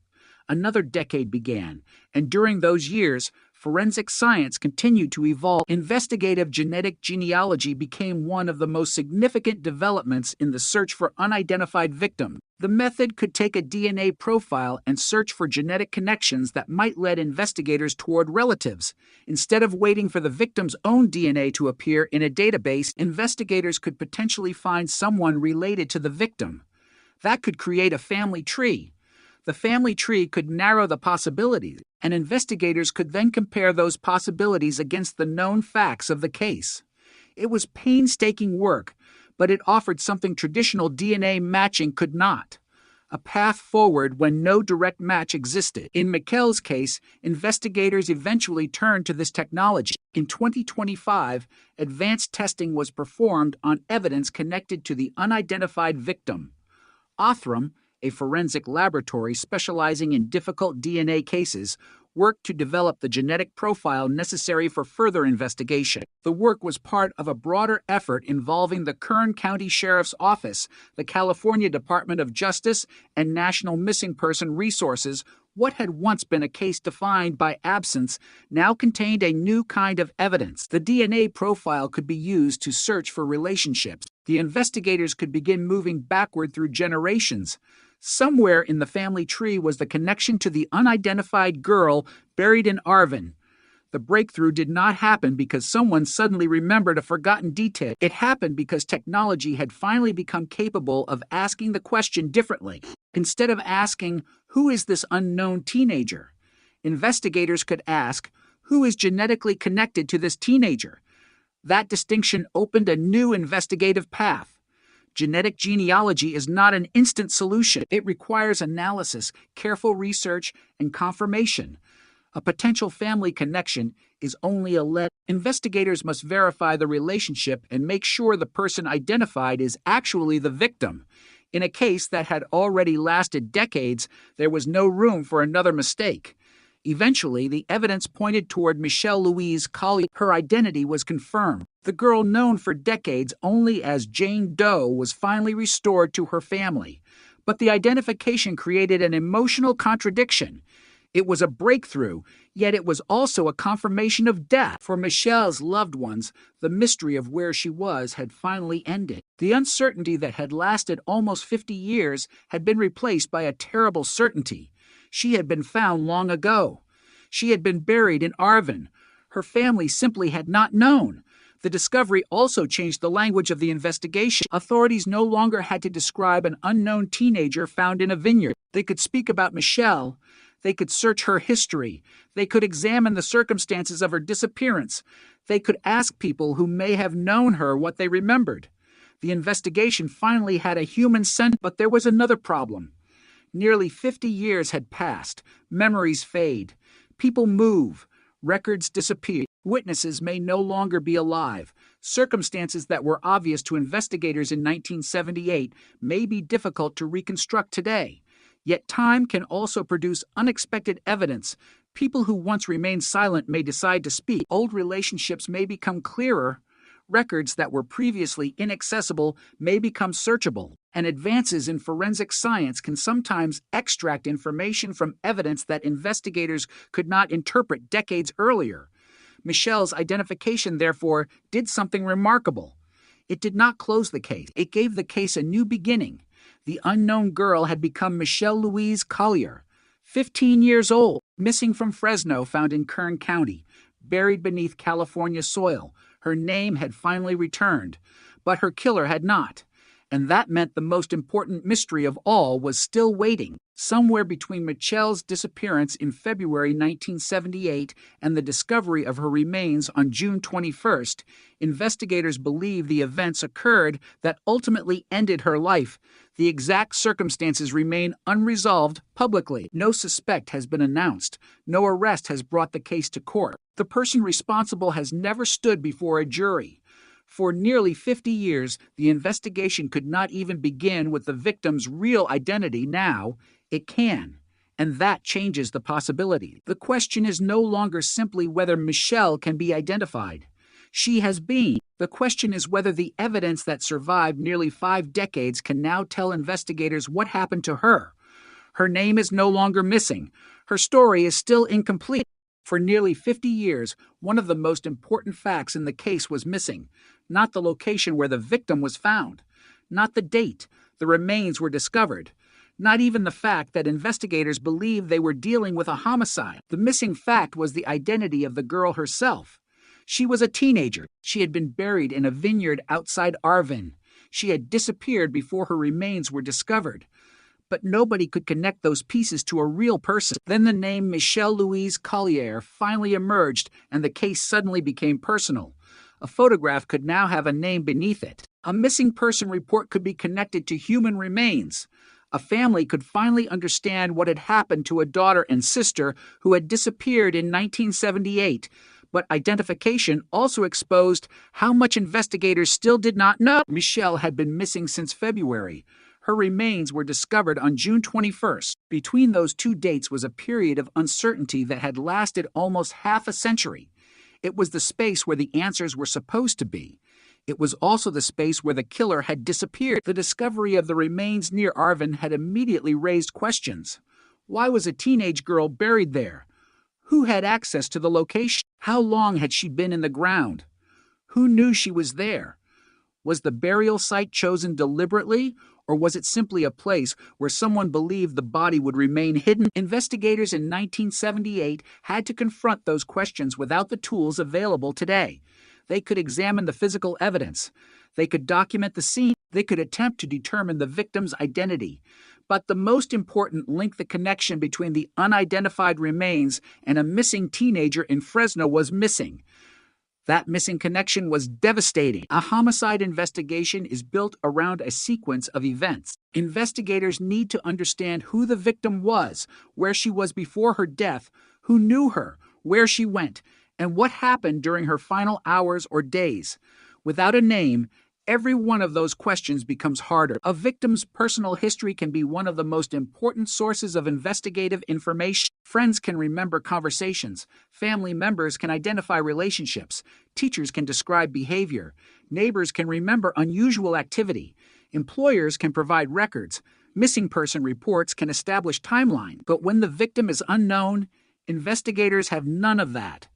Another decade began, and during those years, forensic science continued to evolve. Investigative genetic genealogy became one of the most significant developments in the search for unidentified victims. The method could take a DNA profile and search for genetic connections that might lead investigators toward relatives. Instead of waiting for the victim's own DNA to appear in a database, investigators could potentially find someone related to the victim. That could create a family tree. The family tree could narrow the possibilities, and investigators could then compare those possibilities against the known facts of the case. It was painstaking work, but it offered something traditional DNA matching could not: a path forward when no direct match existed. In Michelle's case, investigators eventually turned to this technology. In 2025, advanced testing was performed on evidence connected to the unidentified victim. Othram, a forensic laboratory specializing in difficult DNA cases, worked to develop the genetic profile necessary for further investigation. The work was part of a broader effort involving the Kern County Sheriff's Office, the California Department of Justice, and National Missing Person Resources. What had once been a case defined by absence now contained a new kind of evidence. The DNA profile could be used to search for relationships. The investigators could begin moving backward through generations. Somewhere in the family tree was the connection to the unidentified girl buried in Arvin. The breakthrough did not happen because someone suddenly remembered a forgotten detail. It happened because technology had finally become capable of asking the question differently. Instead of asking, "Who is this unknown teenager?" investigators could ask, "Who is genetically connected to this teenager?" That distinction opened a new investigative path. Genetic genealogy is not an instant solution. It requires analysis, careful research, and confirmation. A potential family connection is only a lead. Investigators must verify the relationship and make sure the person identified is actually the victim. In a case that had already lasted decades, there was no room for another mistake. Eventually, the evidence pointed toward Michelle Louise Collier. Her identity was confirmed. The girl known for decades only as Jane Doe was finally restored to her family. But the identification created an emotional contradiction. It was a breakthrough, yet it was also a confirmation of death. For Michelle's loved ones, the mystery of where she was had finally ended. The uncertainty that had lasted almost 50 years had been replaced by a terrible certainty. She had been found long ago. She had been buried in Arvin. Her family simply had not known. The discovery also changed the language of the investigation. Authorities no longer had to describe an unknown teenager found in a vineyard. They could speak about Michelle. They could search her history. They could examine the circumstances of her disappearance. They could ask people who may have known her what they remembered. The investigation finally had a human scent, but there was another problem. Nearly 50 years had passed. Memories fade. People move. Records disappear. Witnesses may no longer be alive. Circumstances that were obvious to investigators in 1978 may be difficult to reconstruct today. Yet time can also produce unexpected evidence. People who once remained silent may decide to speak. Old relationships may become clearer. Records that were previously inaccessible may become searchable. And advances in forensic science can sometimes extract information from evidence that investigators could not interpret decades earlier. Michelle's identification, therefore, did something remarkable. It did not close the case. It gave the case a new beginning. The unknown girl had become Michelle Louise Collier, 15 years old, missing from Fresno, found in Kern County, buried beneath California soil. Her name had finally returned, but her killer had not. And that meant the most important mystery of all was still waiting. Somewhere between Michelle's disappearance in February 1978 and the discovery of her remains on June 21st, investigators believe the events occurred that ultimately ended her life. The exact circumstances remain unresolved publicly. No suspect has been announced. No arrest has brought the case to court. The person responsible has never stood before a jury. For nearly 50 years, the investigation could not even begin with the victim's real identity. Now, it can. And that changes the possibility. The question is no longer simply whether Michelle can be identified. She has been. The question is whether the evidence that survived nearly 5 decades can now tell investigators what happened to her. Her name is no longer missing. Her story is still incomplete. For nearly 50 years, one of the most important facts in the case was missing. Not the location where the victim was found. Not the date the remains were discovered. Not even the fact that investigators believed they were dealing with a homicide. The missing fact was the identity of the girl herself. She was a teenager. She had been buried in a vineyard outside Arvin. She had disappeared before her remains were discovered. But nobody could connect those pieces to a real person. Then the name Michelle Louise Collier finally emerged, and the case suddenly became personal. A photograph could now have a name beneath it. A missing person report could be connected to human remains. A family could finally understand what had happened to a daughter and sister who had disappeared in 1978. But identification also exposed how much investigators still did not know. Michelle had been missing since February. Her remains were discovered on June 21st. Between those two dates was a period of uncertainty that had lasted almost half a century. It was the space where the answers were supposed to be. It was also the space where the killer had disappeared. The discovery of the remains near Arvin had immediately raised questions. Why was a teenage girl buried there? Who had access to the location? How long had she been in the ground? Who knew she was there? Was the burial site chosen deliberately, or was it simply a place where someone believed the body would remain hidden? Investigators in 1978 had to confront those questions without the tools available today. They could examine the physical evidence. They could document the scene. They could attempt to determine the victim's identity. But the most important link, the connection between the unidentified remains and a missing teenager in Fresno, was missing. That missing connection was devastating. A homicide investigation is built around a sequence of events. Investigators need to understand who the victim was, where she was before her death, who knew her, where she went, and what happened during her final hours or days. Without a name, every one of those questions becomes harder. A victim's personal history can be one of the most important sources of investigative information. Friends can remember conversations. Family members can identify relationships. Teachers can describe behavior. Neighbors can remember unusual activity. Employers can provide records. Missing person reports can establish timeline, but when the victim is unknown, investigators have none of that.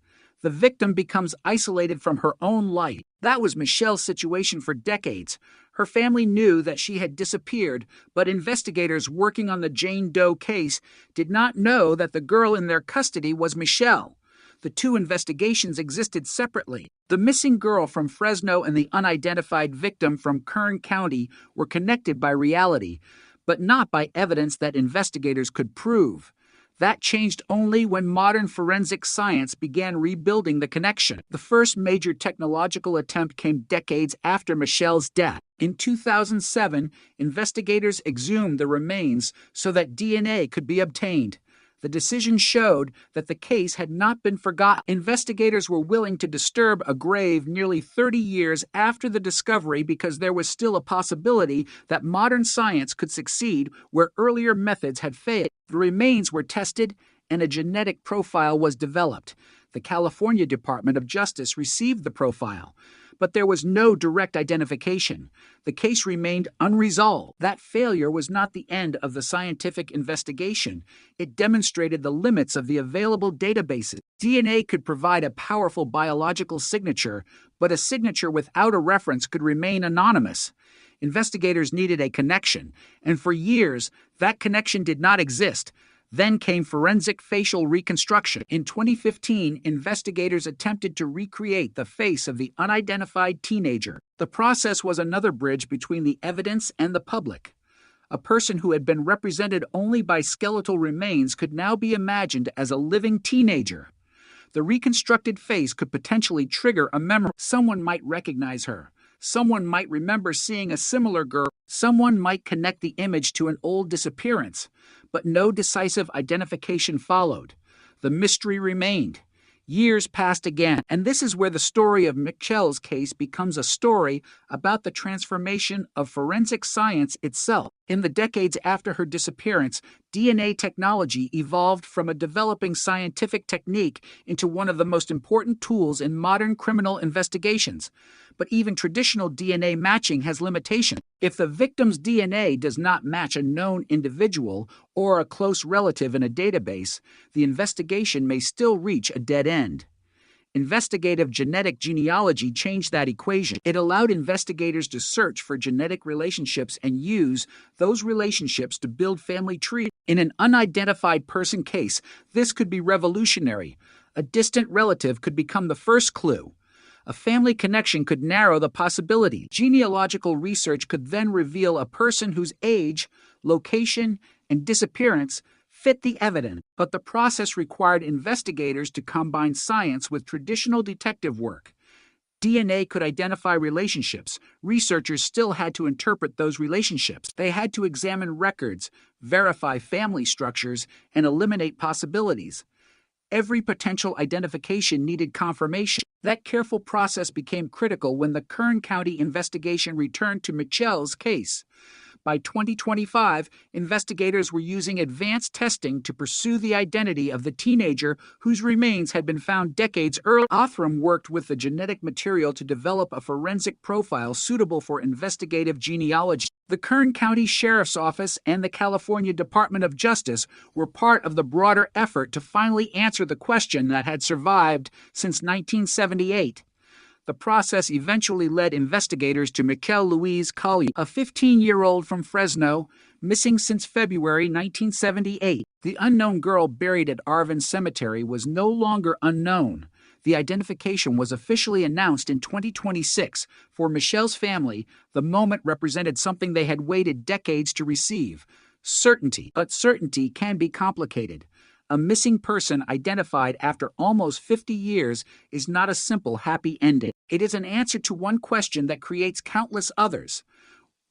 The victim becomes isolated from her own life. That was Michelle's situation for decades. Her family knew that she had disappeared, but investigators working on the Jane Doe case did not know that the girl in their custody was Michelle. The two investigations existed separately. The missing girl from Fresno and the unidentified victim from Kern County were connected by reality, but not by evidence that investigators could prove. That changed only when modern forensic science began rebuilding the connection. The first major technological attempt came decades after Michelle's death. In 2007, investigators exhumed the remains so that DNA could be obtained. The decision showed that the case had not been forgotten. Investigators were willing to disturb a grave nearly 30 years after the discovery because there was still a possibility that modern science could succeed where earlier methods had failed. The remains were tested and a genetic profile was developed. The California Department of Justice received the profile, but there was no direct identification. The case remained unresolved. That failure was not the end of the scientific investigation. It demonstrated the limits of the available databases. DNA could provide a powerful biological signature, but a signature without a reference could remain anonymous. Investigators needed a connection, and for years, that connection did not exist. Then came forensic facial reconstruction. In 2015, investigators attempted to recreate the face of the unidentified teenager. The process was another bridge between the evidence and the public. A person who had been represented only by skeletal remains could now be imagined as a living teenager. The reconstructed face could potentially trigger a memory. Someone might recognize her. Someone might remember seeing a similar girl. Someone might connect the image to an old disappearance, but no decisive identification followed. The mystery remained. Years passed again, and this is where the story of Michelle's case becomes a story about the transformation of forensic science itself. In the decades after her disappearance, DNA technology evolved from a developing scientific technique into one of the most important tools in modern criminal investigations. But even traditional DNA matching has limitations. If the victim's DNA does not match a known individual or a close relative in a database, the investigation may still reach a dead end. Investigative genetic genealogy changed that equation. It allowed investigators to search for genetic relationships and use those relationships to build family trees. In an unidentified person case, this could be revolutionary. A distant relative could become the first clue. A family connection could narrow the possibility. Genealogical research could then reveal a person whose age, location, and disappearance fit the evidence. But the process required investigators to combine science with traditional detective work. DNA could identify relationships. Researchers still had to interpret those relationships. They had to examine records, verify family structures, and eliminate possibilities. Every potential identification needed confirmation. That careful process became critical when the Kern County investigation returned to Michelle's case. By 2025, investigators were using advanced testing to pursue the identity of the teenager whose remains had been found decades earlier. Othram worked with the genetic material to develop a forensic profile suitable for investigative genealogy. The Kern County Sheriff's Office and the California Department of Justice were part of the broader effort to finally answer the question that had survived since 1978. The process eventually led investigators to Michelle Louise Collier, a 15-year-old from Fresno, missing since February 1978. The unknown girl buried at Arvin Cemetery was no longer unknown. The identification was officially announced in 2026. For Michelle's family, the moment represented something they had waited decades to receive: certainty. But certainty can be complicated. A missing person identified after almost 50 years is not a simple happy ending. It is an answer to one question that creates countless others.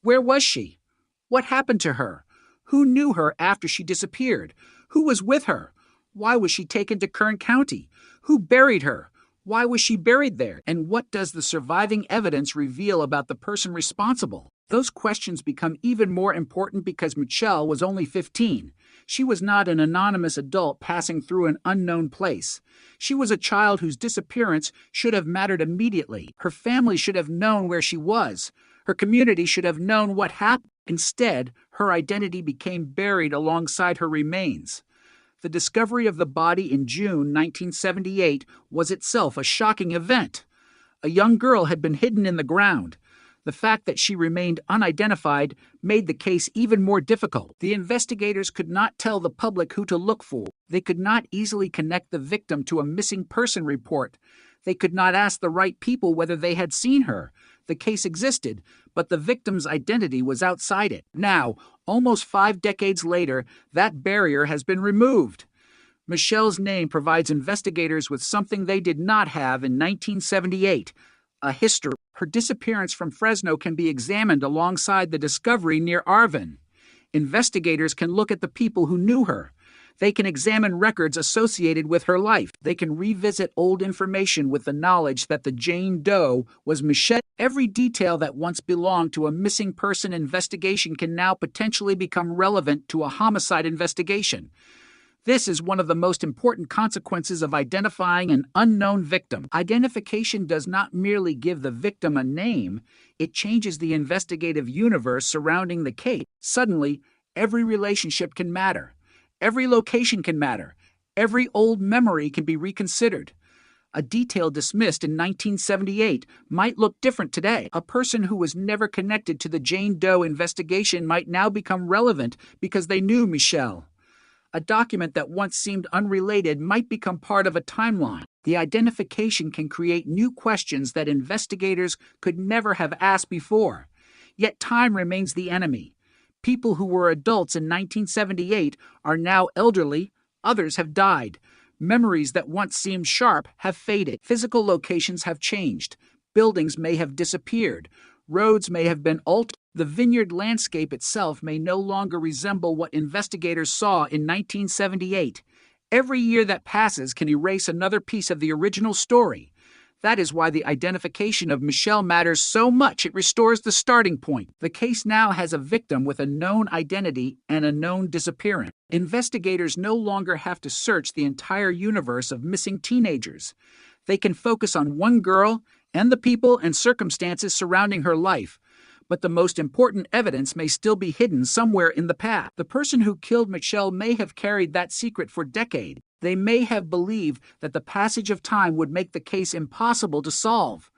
Where was she? What happened to her? Who knew her after she disappeared? Who was with her? Why was she taken to Kern County? Who buried her? Why was she buried there? And what does the surviving evidence reveal about the person responsible? Those questions become even more important because Michelle was only 15. She was not an anonymous adult passing through an unknown place. She was a child whose disappearance should have mattered immediately. Her family should have known where she was. Her community should have known what happened. Instead, her identity became buried alongside her remains. The discovery of the body in June 1978 was itself a shocking event. A young girl had been hidden in the ground. The fact that she remained unidentified made the case even more difficult. The investigators could not tell the public who to look for. They could not easily connect the victim to a missing person report. They could not ask the right people whether they had seen her. The case existed, but the victim's identity was outside it. Now, almost 5 decades later, that barrier has been removed. Michelle's name provides investigators with something they did not have in 1978, a history. Her disappearance from Fresno can be examined alongside the discovery near Arvin. Investigators can look at the people who knew her. They can examine records associated with her life. They can revisit old information with the knowledge that the Jane Doe was Michelle. Every detail that once belonged to a missing person investigation can now potentially become relevant to a homicide investigation. This is one of the most important consequences of identifying an unknown victim. Identification does not merely give the victim a name, it changes the investigative universe surrounding the case. Suddenly, every relationship can matter. Every location can matter. Every old memory can be reconsidered. A detail dismissed in 1978 might look different today. A person who was never connected to the Jane Doe investigation might now become relevant because they knew Michelle. A document that once seemed unrelated might become part of a timeline. The identification can create new questions that investigators could never have asked before. Yet time remains the enemy. People who were adults in 1978 are now elderly, others have died. Memories that once seemed sharp have faded. Physical locations have changed. Buildings may have disappeared. Roads may have been altered. The vineyard landscape itself may no longer resemble what investigators saw in 1978. Every year that passes can erase another piece of the original story. That is why the identification of Michelle matters so much. It restores the starting point. The case now has a victim with a known identity and a known disappearance. Investigators no longer have to search the entire universe of missing teenagers. They can focus on one girl and the people and circumstances surrounding her life. But the most important evidence may still be hidden somewhere in the past. The person who killed Michelle may have carried that secret for decades. They may have believed that the passage of time would make the case impossible to solve.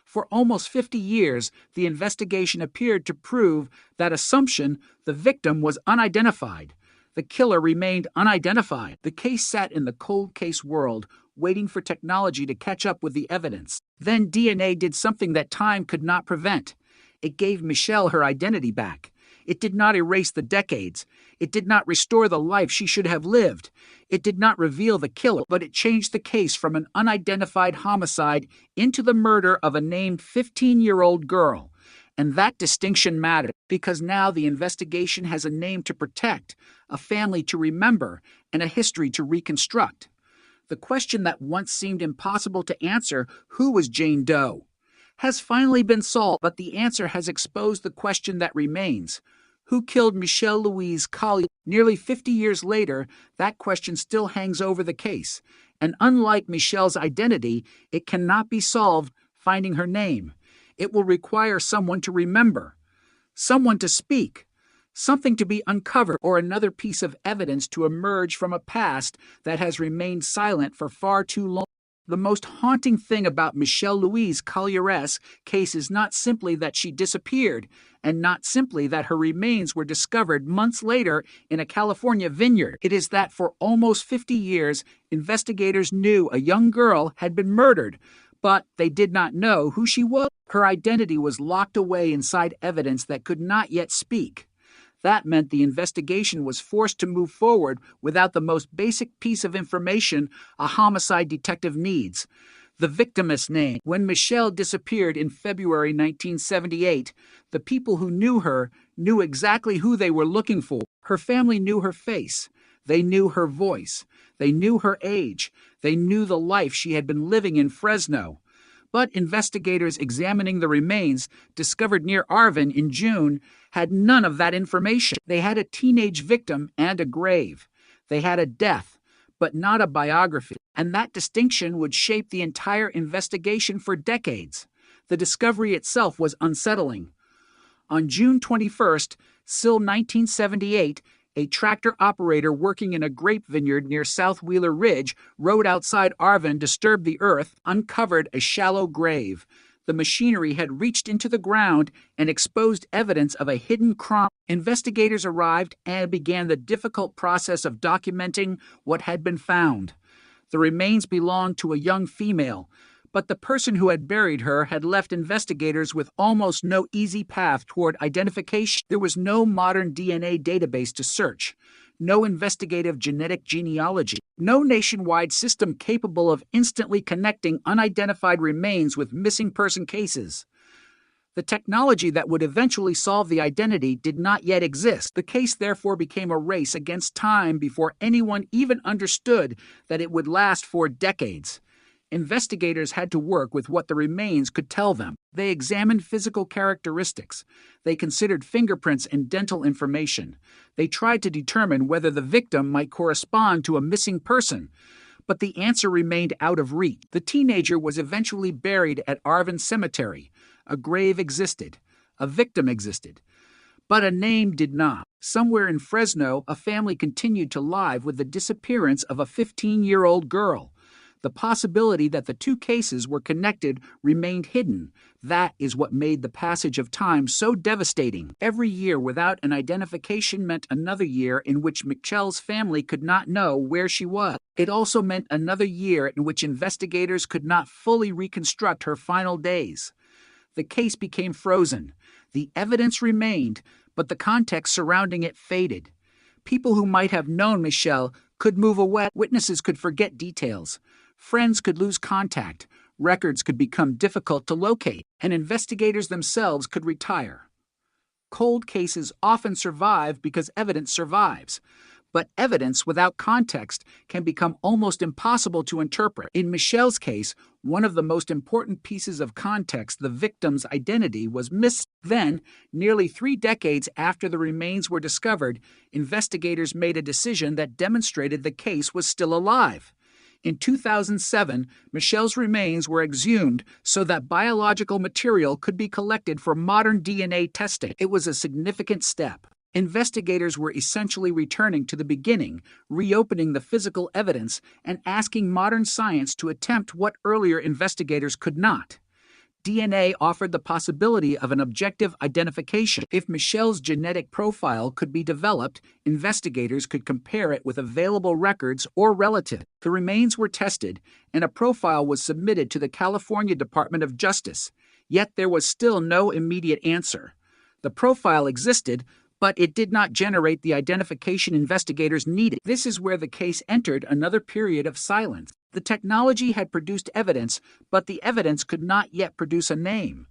For almost 50 years, the investigation appeared to prove that assumption: the victim was unidentified. The killer remained unidentified. The case sat in the cold case world, waiting for technology to catch up with the evidence. Then DNA did something that time could not prevent. It gave Michelle her identity back. It did not erase the decades. It did not restore the life she should have lived. It did not reveal the killer, but it changed the case from an unidentified homicide into the murder of a named 15-year-old girl. And that distinction mattered, because now the investigation has a name to protect, a family to remember, and a history to reconstruct. The question that once seemed impossible to answer, who was Jane Doe, has finally been solved, but the answer has exposed the question that remains. Who killed Michelle Louise Collier? Nearly 50 years later, that question still hangs over the case. And unlike Michelle's identity, it cannot be solved finding her name. It will require someone to remember, someone to speak, something to be uncovered, or another piece of evidence to emerge from a past that has remained silent for far too long. The most haunting thing about Michelle Louise Collier's case is not simply that she disappeared, and not simply that her remains were discovered months later in a California vineyard. It is that for almost 50 years, investigators knew a young girl had been murdered, but they did not know who she was. Her identity was locked away inside evidence that could not yet speak. That meant the investigation was forced to move forward without the most basic piece of information a homicide detective needs: the victim's name. When Michelle disappeared in February 1978, the people who knew her knew exactly who they were looking for. Her family knew her face. They knew her voice. They knew her age. They knew the life she had been living in Fresno. But investigators examining the remains discovered near Arvin in June had none of that information. They had a teenage victim and a grave. They had a death, but not a biography. And that distinction would shape the entire investigation for decades. The discovery itself was unsettling. On June 21st, still 1978, a tractor operator working in a grape vineyard near South Wheeler Ridge Road outside Arvin disturbed the earth, uncovered a shallow grave. The machinery had reached into the ground and exposed evidence of a hidden crime. Investigators arrived and began the difficult process of documenting what had been found. The remains belonged to a young female, but the person who had buried her had left investigators with almost no easy path toward identification. There was no modern DNA database to search, no investigative genetic genealogy, no nationwide system capable of instantly connecting unidentified remains with missing person cases. The technology that would eventually solve the identity did not yet exist. The case therefore became a race against time before anyone even understood that it would last for decades. Investigators had to work with what the remains could tell them. They examined physical characteristics. They considered fingerprints and dental information. They tried to determine whether the victim might correspond to a missing person. But the answer remained out of reach. The teenager was eventually buried at Arvin Cemetery. A grave existed. A victim existed. But a name did not. Somewhere in Fresno, a family continued to live with the disappearance of a 15-year-old girl. The possibility that the two cases were connected remained hidden. That is what made the passage of time so devastating. Every year without an identification meant another year in which Michelle's family could not know where she was. It also meant another year in which investigators could not fully reconstruct her final days. The case became frozen. The evidence remained, but the context surrounding it faded. People who might have known Michelle could move away. Witnesses could forget details. Friends could lose contact, records could become difficult to locate, and investigators themselves could retire. Cold cases often survive because evidence survives, but evidence without context can become almost impossible to interpret. In Michelle's case, one of the most important pieces of context, the victim's identity, was missing. Then, nearly 3 decades after the remains were discovered, investigators made a decision that demonstrated the case was still alive. In 2007, Michelle's remains were exhumed so that biological material could be collected for modern DNA testing. It was a significant step. Investigators were essentially returning to the beginning, reopening the physical evidence, and asking modern science to attempt what earlier investigators could not. DNA offered the possibility of an objective identification. If Michelle's genetic profile could be developed, investigators could compare it with available records or relatives. The remains were tested, and a profile was submitted to the California Department of Justice. Yet there was still no immediate answer. The profile existed, but it did not generate the identification investigators needed. This is where the case entered another period of silence. The technology had produced evidence, but the evidence could not yet produce a name.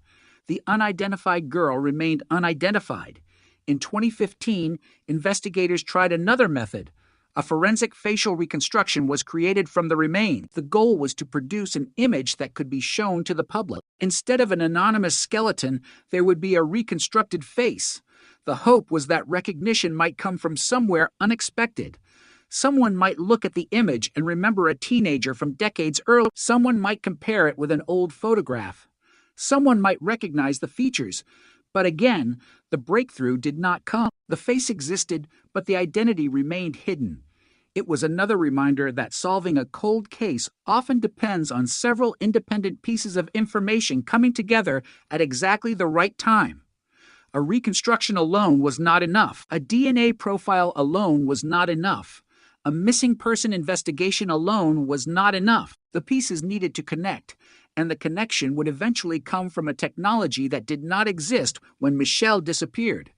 The unidentified girl remained unidentified. In 2015, investigators tried another method. A forensic facial reconstruction was created from the remains. The goal was to produce an image that could be shown to the public. Instead of an anonymous skeleton, there would be a reconstructed face. The hope was that recognition might come from somewhere unexpected. Someone might look at the image and remember a teenager from decades earlier. Someone might compare it with an old photograph. Someone might recognize the features. But again, the breakthrough did not come. The face existed, but the identity remained hidden. It was another reminder that solving a cold case often depends on several independent pieces of information coming together at exactly the right time. A reconstruction alone was not enough. A DNA profile alone was not enough. A missing person investigation alone was not enough. The pieces needed to connect, and the connection would eventually come from a technology that did not exist when Michelle disappeared.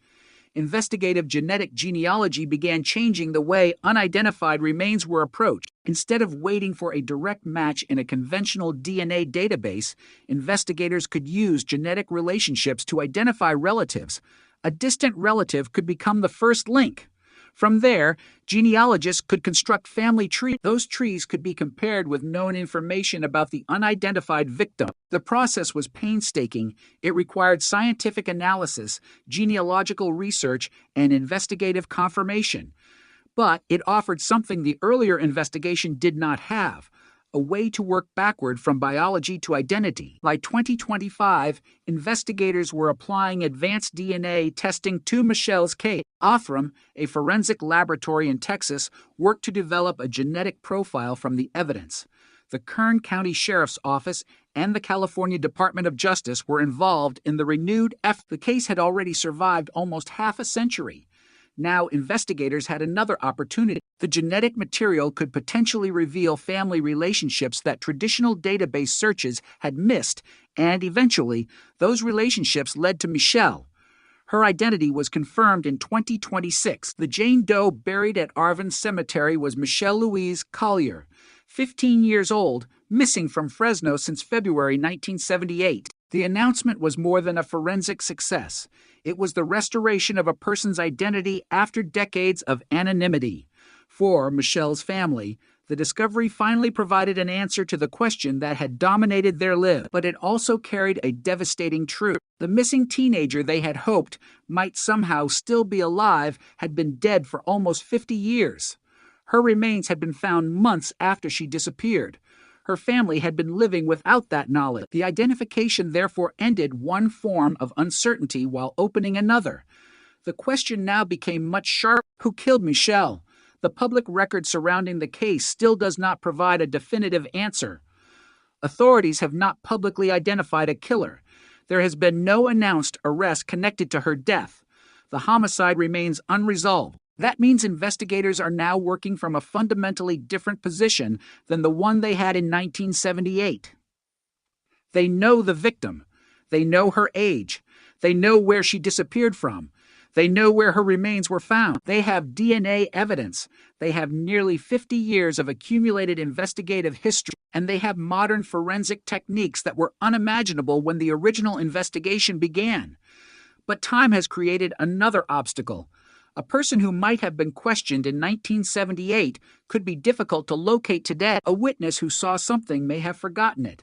Investigative genetic genealogy began changing the way unidentified remains were approached. Instead of waiting for a direct match in a conventional DNA database, investigators could use genetic relationships to identify relatives. A distant relative could become the first link. From there, genealogists could construct family trees. Those trees could be compared with known information about the unidentified victim. The process was painstaking. It required scientific analysis, genealogical research, and investigative confirmation. But it offered something the earlier investigation did not have: a way to work backward from biology to identity. By 2025, investigators were applying advanced DNA testing to Michelle's case. Othram, a forensic laboratory in Texas, worked to develop a genetic profile from the evidence. The Kern County Sheriff's Office and the California Department of Justice were involved in the renewed effort. The case had already survived almost half a century. Now investigators had another opportunity. The genetic material could potentially reveal family relationships that traditional database searches had missed, and eventually, those relationships led to Michelle. Her identity was confirmed in 2026. The Jane Doe buried at Arvin Cemetery was Michelle Louise Collier, 15 years old, missing from Fresno since February 1978. The announcement was more than a forensic success. It was the restoration of a person's identity after decades of anonymity. For Michelle's family, the discovery finally provided an answer to the question that had dominated their lives, but it also carried a devastating truth. The missing teenager they had hoped might somehow still be alive had been dead for almost 50 years. Her remains had been found months after she disappeared. Her family had been living without that knowledge. The identification therefore ended one form of uncertainty while opening another. The question now became much sharper. Who killed Michelle? The public record surrounding the case still does not provide a definitive answer. Authorities have not publicly identified a killer. There has been no announced arrest connected to her death. The homicide remains unresolved. That means investigators are now working from a fundamentally different position than the one they had in 1978. They know the victim. They know her age. They know where she disappeared from. They know where her remains were found. They have DNA evidence. They have nearly 50 years of accumulated investigative history, and they have modern forensic techniques that were unimaginable when the original investigation began. But time has created another obstacle. A person who might have been questioned in 1978 could be difficult to locate today. A witness who saw something may have forgotten it.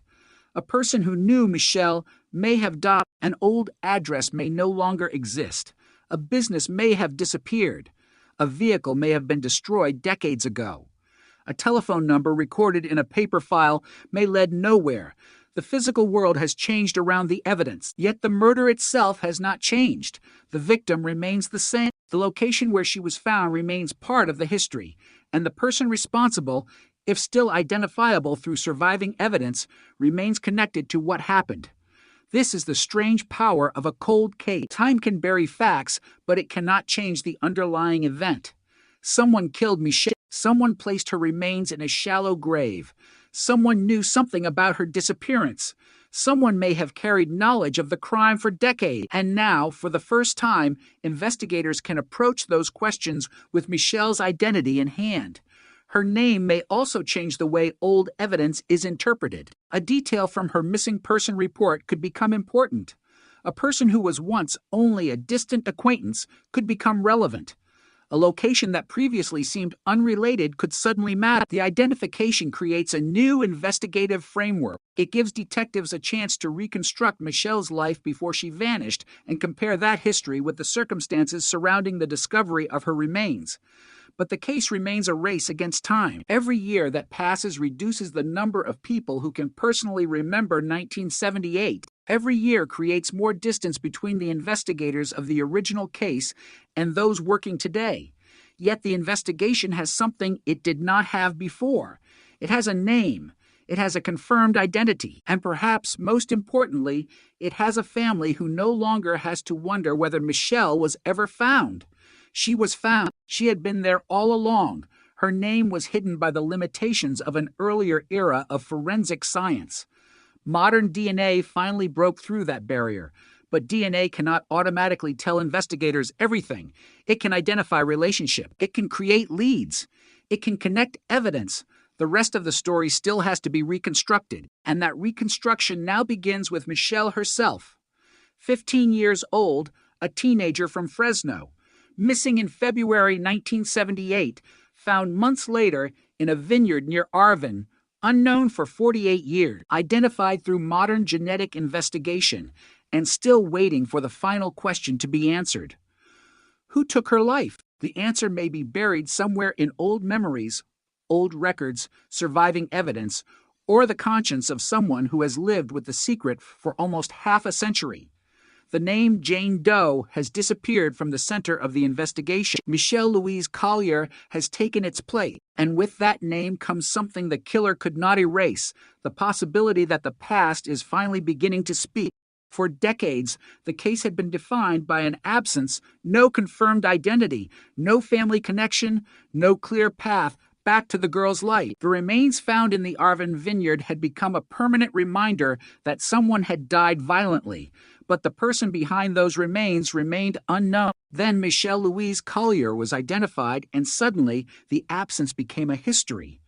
A person who knew Michelle may have died. An old address may no longer exist. A business may have disappeared. A vehicle may have been destroyed decades ago. A telephone number recorded in a paper file may lead nowhere. The physical world has changed around the evidence, yet the murder itself has not changed. The victim remains the same. The location where she was found remains part of the history, and the person responsible, if still identifiable through surviving evidence, remains connected to what happened. This is the strange power of a cold case. Time can bury facts, but it cannot change the underlying event. Someone killed Michelle. Someone placed her remains in a shallow grave. Someone knew something about her disappearance. Someone may have carried knowledge of the crime for decades. And now, for the first time, investigators can approach those questions with Michelle's identity in hand. Her name may also change the way old evidence is interpreted. A detail from her missing person report could become important. A person who was once only a distant acquaintance could become relevant. A location that previously seemed unrelated could suddenly matter. The identification creates a new investigative framework. It gives detectives a chance to reconstruct Michelle's life before she vanished and compare that history with the circumstances surrounding the discovery of her remains. But the case remains a race against time. Every year that passes reduces the number of people who can personally remember 1978. Every year creates more distance between the investigators of the original case and those working today. Yet the investigation has something it did not have before. It has a name. It has a confirmed identity. And perhaps most importantly, it has a family who no longer has to wonder whether Michelle was ever found. She was found. She had been there all along. Her name was hidden by the limitations of an earlier era of forensic science. Modern DNA finally broke through that barrier, but DNA cannot automatically tell investigators everything. It can identify relationship. It can create leads. It can connect evidence. The rest of the story still has to be reconstructed, and that reconstruction now begins with Michelle herself. 15 years old, a teenager from Fresno, missing in February 1978, found months later in a vineyard near Arvin, unknown for 48 years, identified through modern genetic investigation, and still waiting for the final question to be answered. Who took her life? The answer may be buried somewhere in old memories, old records, surviving evidence, or the conscience of someone who has lived with the secret for almost half a century. The name Jane Doe has disappeared from the center of the investigation. Michelle Louise Collier has taken its place, and with that name comes something the killer could not erase, the possibility that the past is finally beginning to speak. For decades, the case had been defined by an absence, no confirmed identity, no family connection, no clear path back to the girl's life. The remains found in the Arvin vineyard had become a permanent reminder that someone had died violently, but the person behind those remains remained unknown. Then Michelle Louise Collier was identified, and suddenly the absence became a history.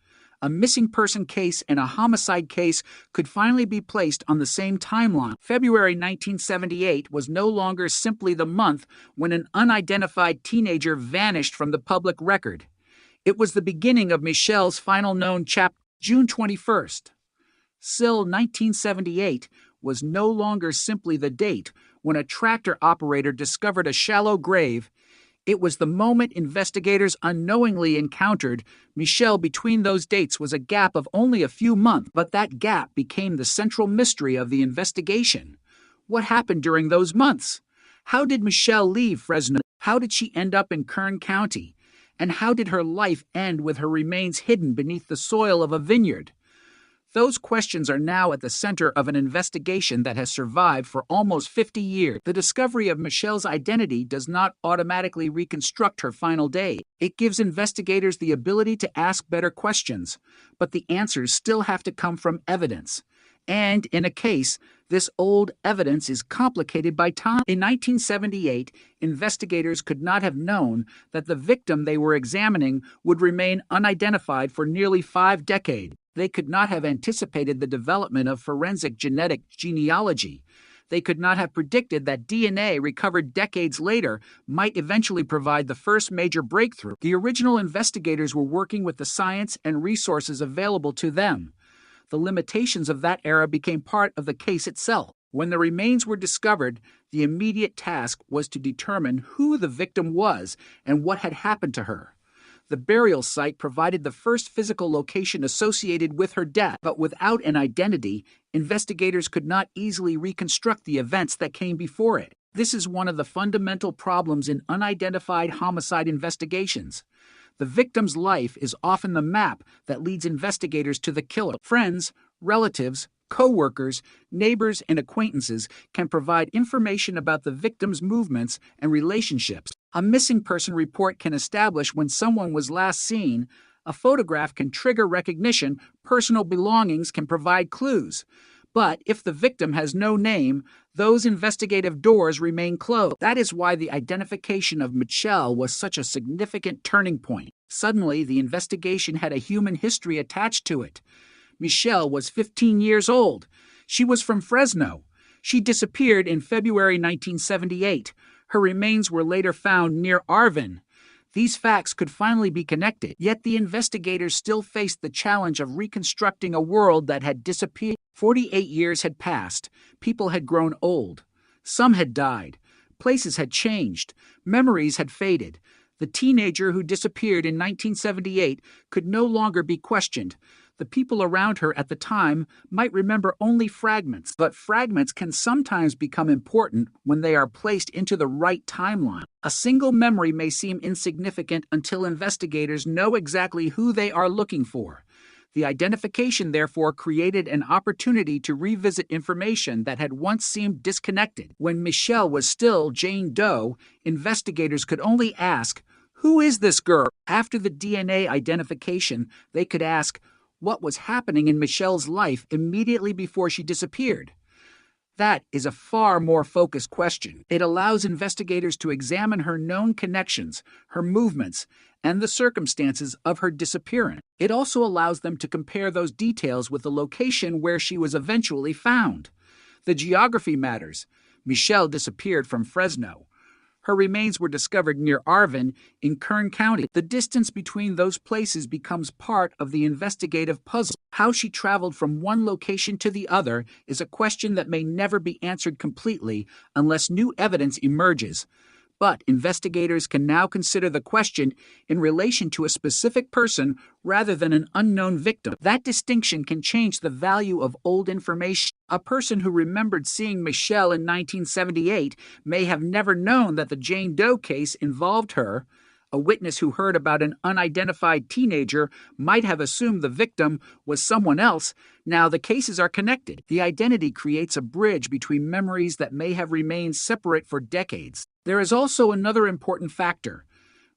A missing person case and a homicide case could finally be placed on the same timeline. February 1978 was no longer simply the month when an unidentified teenager vanished from the public record. It was the beginning of Michelle's final known chapter. June 21st. Still, 1978 was no longer simply the date when a tractor operator discovered a shallow grave. It was the moment investigators unknowingly encountered Michelle. Between those dates was a gap of only a few months, but that gap became the central mystery of the investigation. What happened during those months? How did Michelle leave Fresno? How did she end up in Kern County? And how did her life end with her remains hidden beneath the soil of a vineyard? Those questions are now at the center of an investigation that has survived for almost 50 years. The discovery of Michelle's identity does not automatically reconstruct her final day. It gives investigators the ability to ask better questions, but the answers still have to come from evidence. And in a case, this old evidence is complicated by time. In 1978, investigators could not have known that the victim they were examining would remain unidentified for nearly 5 decades. They could not have anticipated the development of forensic genetic genealogy. They could not have predicted that DNA recovered decades later might eventually provide the first major breakthrough. The original investigators were working with the science and resources available to them. The limitations of that era became part of the case itself. When the remains were discovered, the immediate task was to determine who the victim was and what had happened to her. The burial site provided the first physical location associated with her death, but without an identity, investigators could not easily reconstruct the events that came before it. This is one of the fundamental problems in unidentified homicide investigations. The victim's life is often the map that leads investigators to the killer. Friends, relatives, co-workers, neighbors, and acquaintances can provide information about the victim's movements and relationships. A missing person report can establish when someone was last seen. A photograph can trigger recognition. Personal belongings can provide clues. But if the victim has no name, those investigative doors remain closed. That is why the identification of Michelle was such a significant turning point. Suddenly, the investigation had a human history attached to it. Michelle was 15 years old. She was from Fresno. She disappeared in February 1978. Her remains were later found near Arvin. These facts could finally be connected, yet the investigators still faced the challenge of reconstructing a world that had disappeared. 48 years had passed. People had grown old. Some had died. Places had changed. Memories had faded. The teenager who disappeared in 1978 could no longer be questioned. The people around her at the time might remember only fragments, but fragments can sometimes become important when they are placed into the right timeline. A single memory may seem insignificant until investigators know exactly who they are looking for. The identification, therefore, created an opportunity to revisit information that had once seemed disconnected. When Michelle was still Jane Doe, investigators could only ask, "Who is this girl?" After the DNA identification, they could ask, what was happening in Michelle's life immediately before she disappeared? That is a far more focused question. It allows investigators to examine her known connections, her movements, and the circumstances of her disappearance. It also allows them to compare those details with the location where she was eventually found. The geography matters. Michelle disappeared from Fresno. Her remains were discovered near Arvin in Kern County. The distance between those places becomes part of the investigative puzzle. How she traveled from one location to the other is a question that may never be answered completely unless new evidence emerges. But investigators can now consider the question in relation to a specific person rather than an unknown victim. That distinction can change the value of old information. A person who remembered seeing Michelle in 1978 may have never known that the Jane Doe case involved her. A witness who heard about an unidentified teenager might have assumed the victim was someone else. Now the cases are connected. The identity creates a bridge between memories that may have remained separate for decades. There is also another important factor.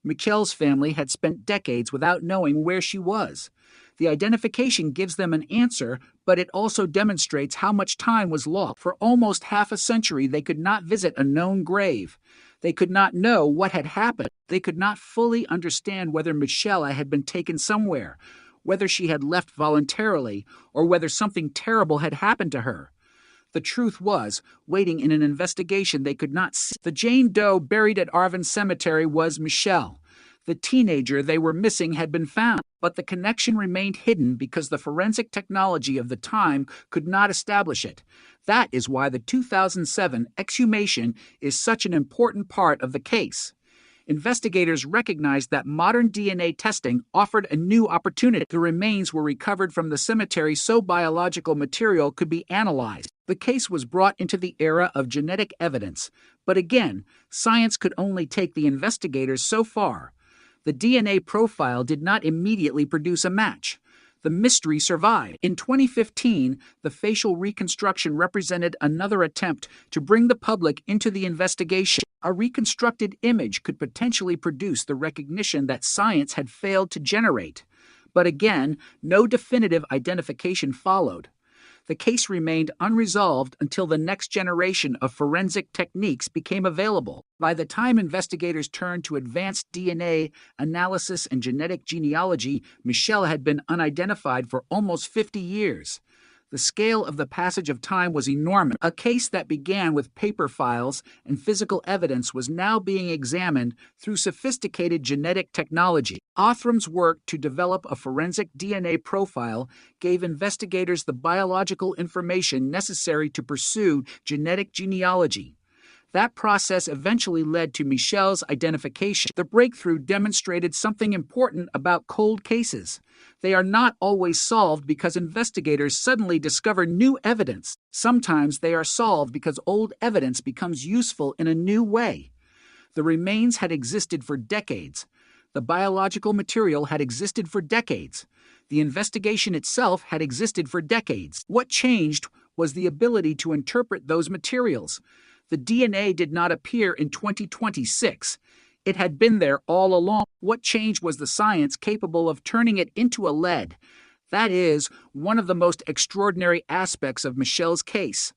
Michelle's family had spent decades without knowing where she was. The identification gives them an answer, but it also demonstrates how much time was lost. For almost half a century, they could not visit a known grave. They could not know what had happened. They could not fully understand whether Michelle had been taken somewhere, whether she had left voluntarily, or whether something terrible had happened to her. The truth was, waiting in an investigation they could not see. The Jane Doe buried at Arvin Cemetery was Michelle. The teenager they were missing had been found, but the connection remained hidden because the forensic technology of the time could not establish it. That is why the 2007 exhumation is such an important part of the case. Investigators recognized that modern DNA testing offered a new opportunity. The remains were recovered from the cemetery so biological material could be analyzed. The case was brought into the era of genetic evidence, but again, science could only take the investigators so far. The DNA profile did not immediately produce a match. The mystery survived. In 2015, the facial reconstruction represented another attempt to bring the public into the investigation. A reconstructed image could potentially produce the recognition that science had failed to generate. But again, no definitive identification followed. The case remained unresolved until the next generation of forensic techniques became available. By the time investigators turned to advanced DNA analysis and genetic genealogy, Michelle had been unidentified for almost 50 years. The scale of the passage of time was enormous. A case that began with paper files and physical evidence was now being examined through sophisticated genetic technology. Othram's work to develop a forensic DNA profile gave investigators the biological information necessary to pursue genetic genealogy. That process eventually led to Michelle's identification. The breakthrough demonstrated something important about cold cases. They are not always solved because investigators suddenly discover new evidence. Sometimes they are solved because old evidence becomes useful in a new way. The remains had existed for decades. The biological material had existed for decades. The investigation itself had existed for decades. What changed was the ability to interpret those materials. The DNA did not appear in 2026. It had been there all along. What changed was the science capable of turning it into a lead. That is one of the most extraordinary aspects of Michelle's case.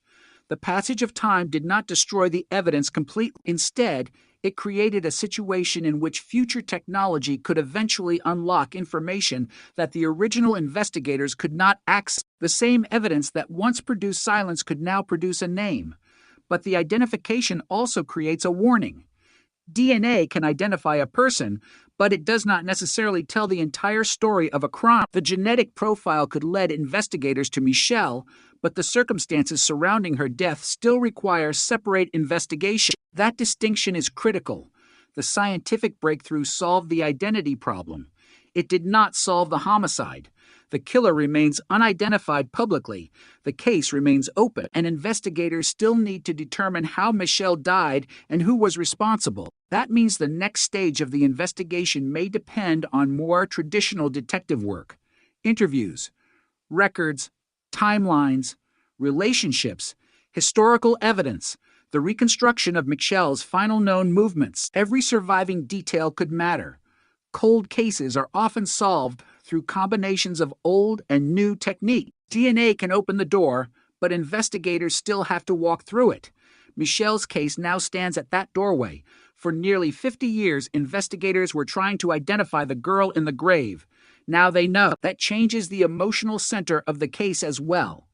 The passage of time did not destroy the evidence completely. Instead, it created a situation in which future technology could eventually unlock information that the original investigators could not access. The same evidence that once produced silence could now produce a name. But the identification also creates a warning. DNA can identify a person, but it does not necessarily tell the entire story of a crime. The genetic profile could lead investigators to Michelle, but the circumstances surrounding her death still require separate investigation. That distinction is critical. The scientific breakthrough solved the identity problem. It did not solve the homicide. The killer remains unidentified publicly. The case remains open, and investigators still need to determine how Michelle died and who was responsible. That means the next stage of the investigation may depend on more traditional detective work. Interviews, records, timelines, relationships, historical evidence, the reconstruction of Michelle's final known movements. Every surviving detail could matter. Cold cases are often solved through combinations of old and new technique. DNA can open the door, but investigators still have to walk through it. Michelle's case now stands at that doorway. For nearly 50 years, investigators were trying to identify the girl in the grave. Now they know. That changes the emotional center of the case as well.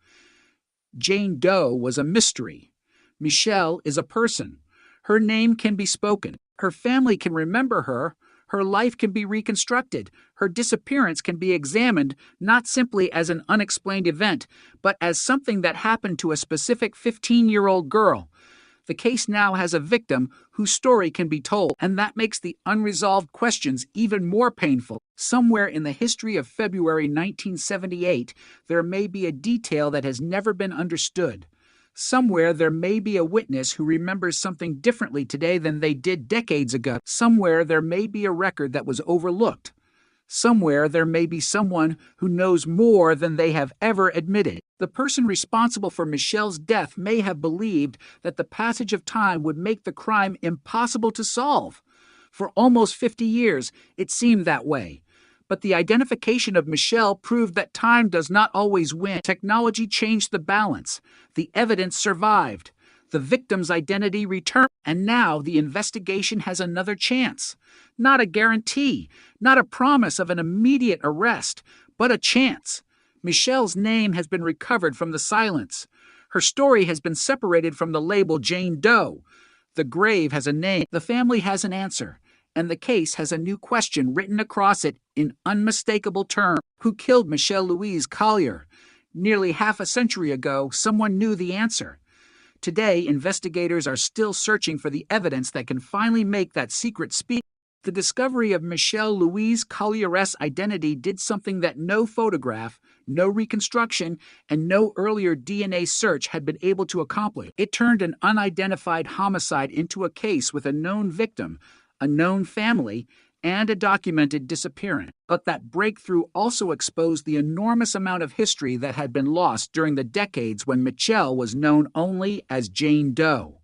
Jane Doe was a mystery. Michelle is a person. Her name can be spoken. Her family can remember her. Her life can be reconstructed. Her disappearance can be examined not simply as an unexplained event, but as something that happened to a specific 15-year-old girl. The case now has a victim whose story can be told, and that makes the unresolved questions even more painful. Somewhere in the history of February 1978, there may be a detail that has never been understood. Somewhere there may be a witness who remembers something differently today than they did decades ago. Somewhere there may be a record that was overlooked. Somewhere there may be someone who knows more than they have ever admitted. The person responsible for Michelle's death may have believed that the passage of time would make the crime impossible to solve. For almost 50 years, it seemed that way. But the identification of Michelle proved that time does not always win. Technology changed the balance. The evidence survived. The victim's identity returned, and now the investigation has another chance. Not a guarantee, not a promise of an immediate arrest, but a chance. Michelle's name has been recovered from the silence. Her story has been separated from the label Jane Doe. The grave has a name, the family has an answer, and the case has a new question written across it in unmistakable terms. Who killed Michelle Louise Collier? Nearly half a century ago, someone knew the answer. Today, investigators are still searching for the evidence that can finally make that secret speak. The discovery of Michelle Louise Collier's identity did something that no photograph, no reconstruction, and no earlier DNA search had been able to accomplish. It turned an unidentified homicide into a case with a known victim, a known family, and a documented disappearance. But that breakthrough also exposed the enormous amount of history that had been lost during the decades when Michelle was known only as Jane Doe.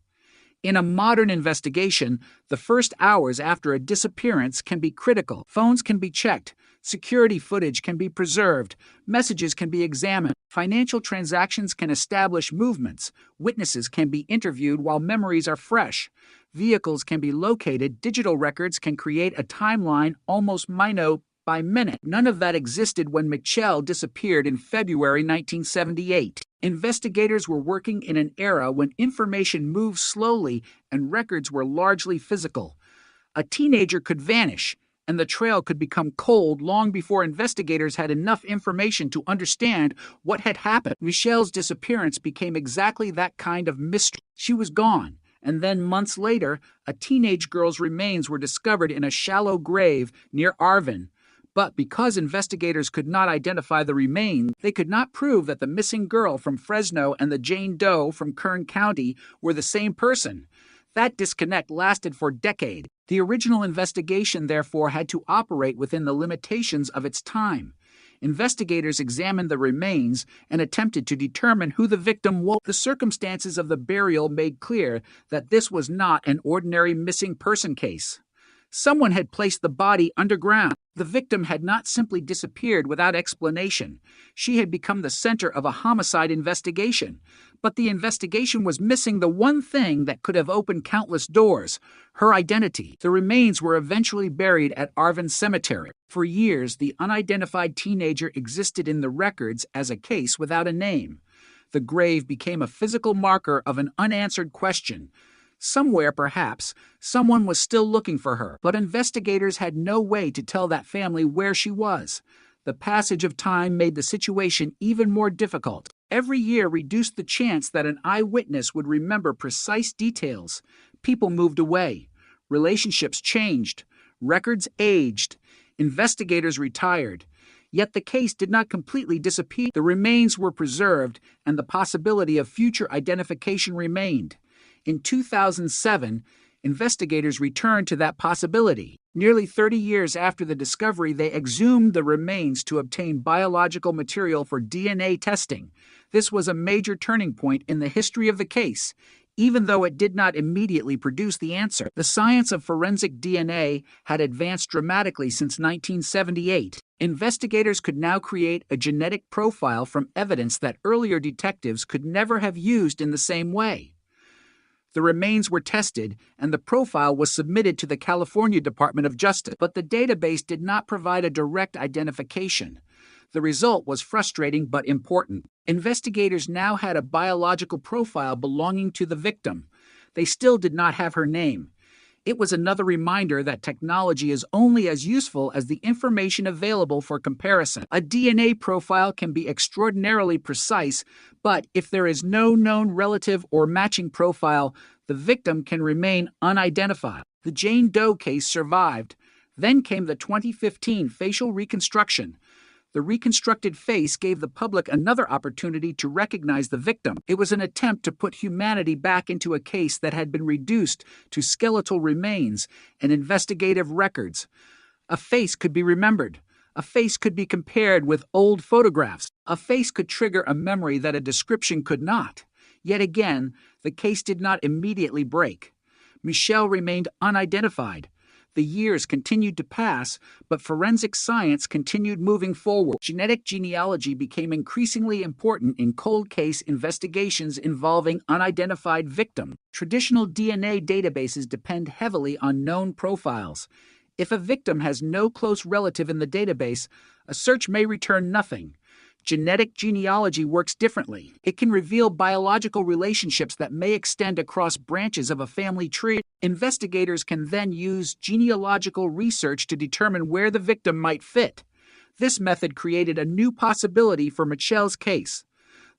In a modern investigation, the first hours after a disappearance can be critical. Phones can be checked, security footage can be preserved, messages can be examined, financial transactions can establish movements, witnesses can be interviewed while memories are fresh. Vehicles can be located, digital records can create a timeline almost minute by minute. None of that existed when Michelle disappeared in February 1978. Investigators were working in an era when information moved slowly and records were largely physical. A teenager could vanish, and the trail could become cold long before investigators had enough information to understand what had happened. Michelle's disappearance became exactly that kind of mystery. She was gone. And then months later, a teenage girl's remains were discovered in a shallow grave near Arvin. But because investigators could not identify the remains, they could not prove that the missing girl from Fresno and the Jane Doe from Kern County were the same person. That disconnect lasted for decades. The original investigation, therefore, had to operate within the limitations of its time. Investigators examined the remains and attempted to determine who the victim was. The circumstances of the burial made clear that this was not an ordinary missing person case. Someone had placed the body underground. The victim had not simply disappeared without explanation. She had become the center of a homicide investigation. But the investigation was missing the one thing that could have opened countless doors: her identity. The remains were eventually buried at Arvin Cemetery. For years, the unidentified teenager existed in the records as a case without a name. The grave became a physical marker of an unanswered question. Somewhere, perhaps, someone was still looking for her, but investigators had no way to tell that family where she was. The passage of time made the situation even more difficult. Every year reduced the chance that an eyewitness would remember precise details. People moved away. Relationships changed. Records aged. Investigators retired. Yet the case did not completely disappear. The remains were preserved, and the possibility of future identification remained. In 2007, investigators returned to that possibility. Nearly 30 years after the discovery, they exhumed the remains to obtain biological material for DNA testing. This was a major turning point in the history of the case. Even though it did not immediately produce the answer, the science of forensic DNA had advanced dramatically since 1978. Investigators could now create a genetic profile from evidence that earlier detectives could never have used in the same way. The remains were tested, and the profile was submitted to the California Department of Justice, but the database did not provide a direct identification. The result was frustrating but important. Investigators now had a biological profile belonging to the victim. They still did not have her name. It was another reminder that technology is only as useful as the information available for comparison. A DNA profile can be extraordinarily precise, but if there is no known relative or matching profile, the victim can remain unidentified. The Jane Doe case survived. Then came the 2015 facial reconstruction. The reconstructed face gave the public another opportunity to recognize the victim. It was an attempt to put humanity back into a case that had been reduced to skeletal remains and investigative records. A face could be remembered. A face could be compared with old photographs. A face could trigger a memory that a description could not. Yet again, the case did not immediately break. Michelle remained unidentified. The years continued to pass, but forensic science continued moving forward. Genetic genealogy became increasingly important in cold case investigations involving unidentified victims. Traditional DNA databases depend heavily on known profiles. If a victim has no close relative in the database, a search may return nothing. Genetic genealogy works differently. It can reveal biological relationships that may extend across branches of a family tree. Investigators can then use genealogical research to determine where the victim might fit. This method created a new possibility for Michelle's case.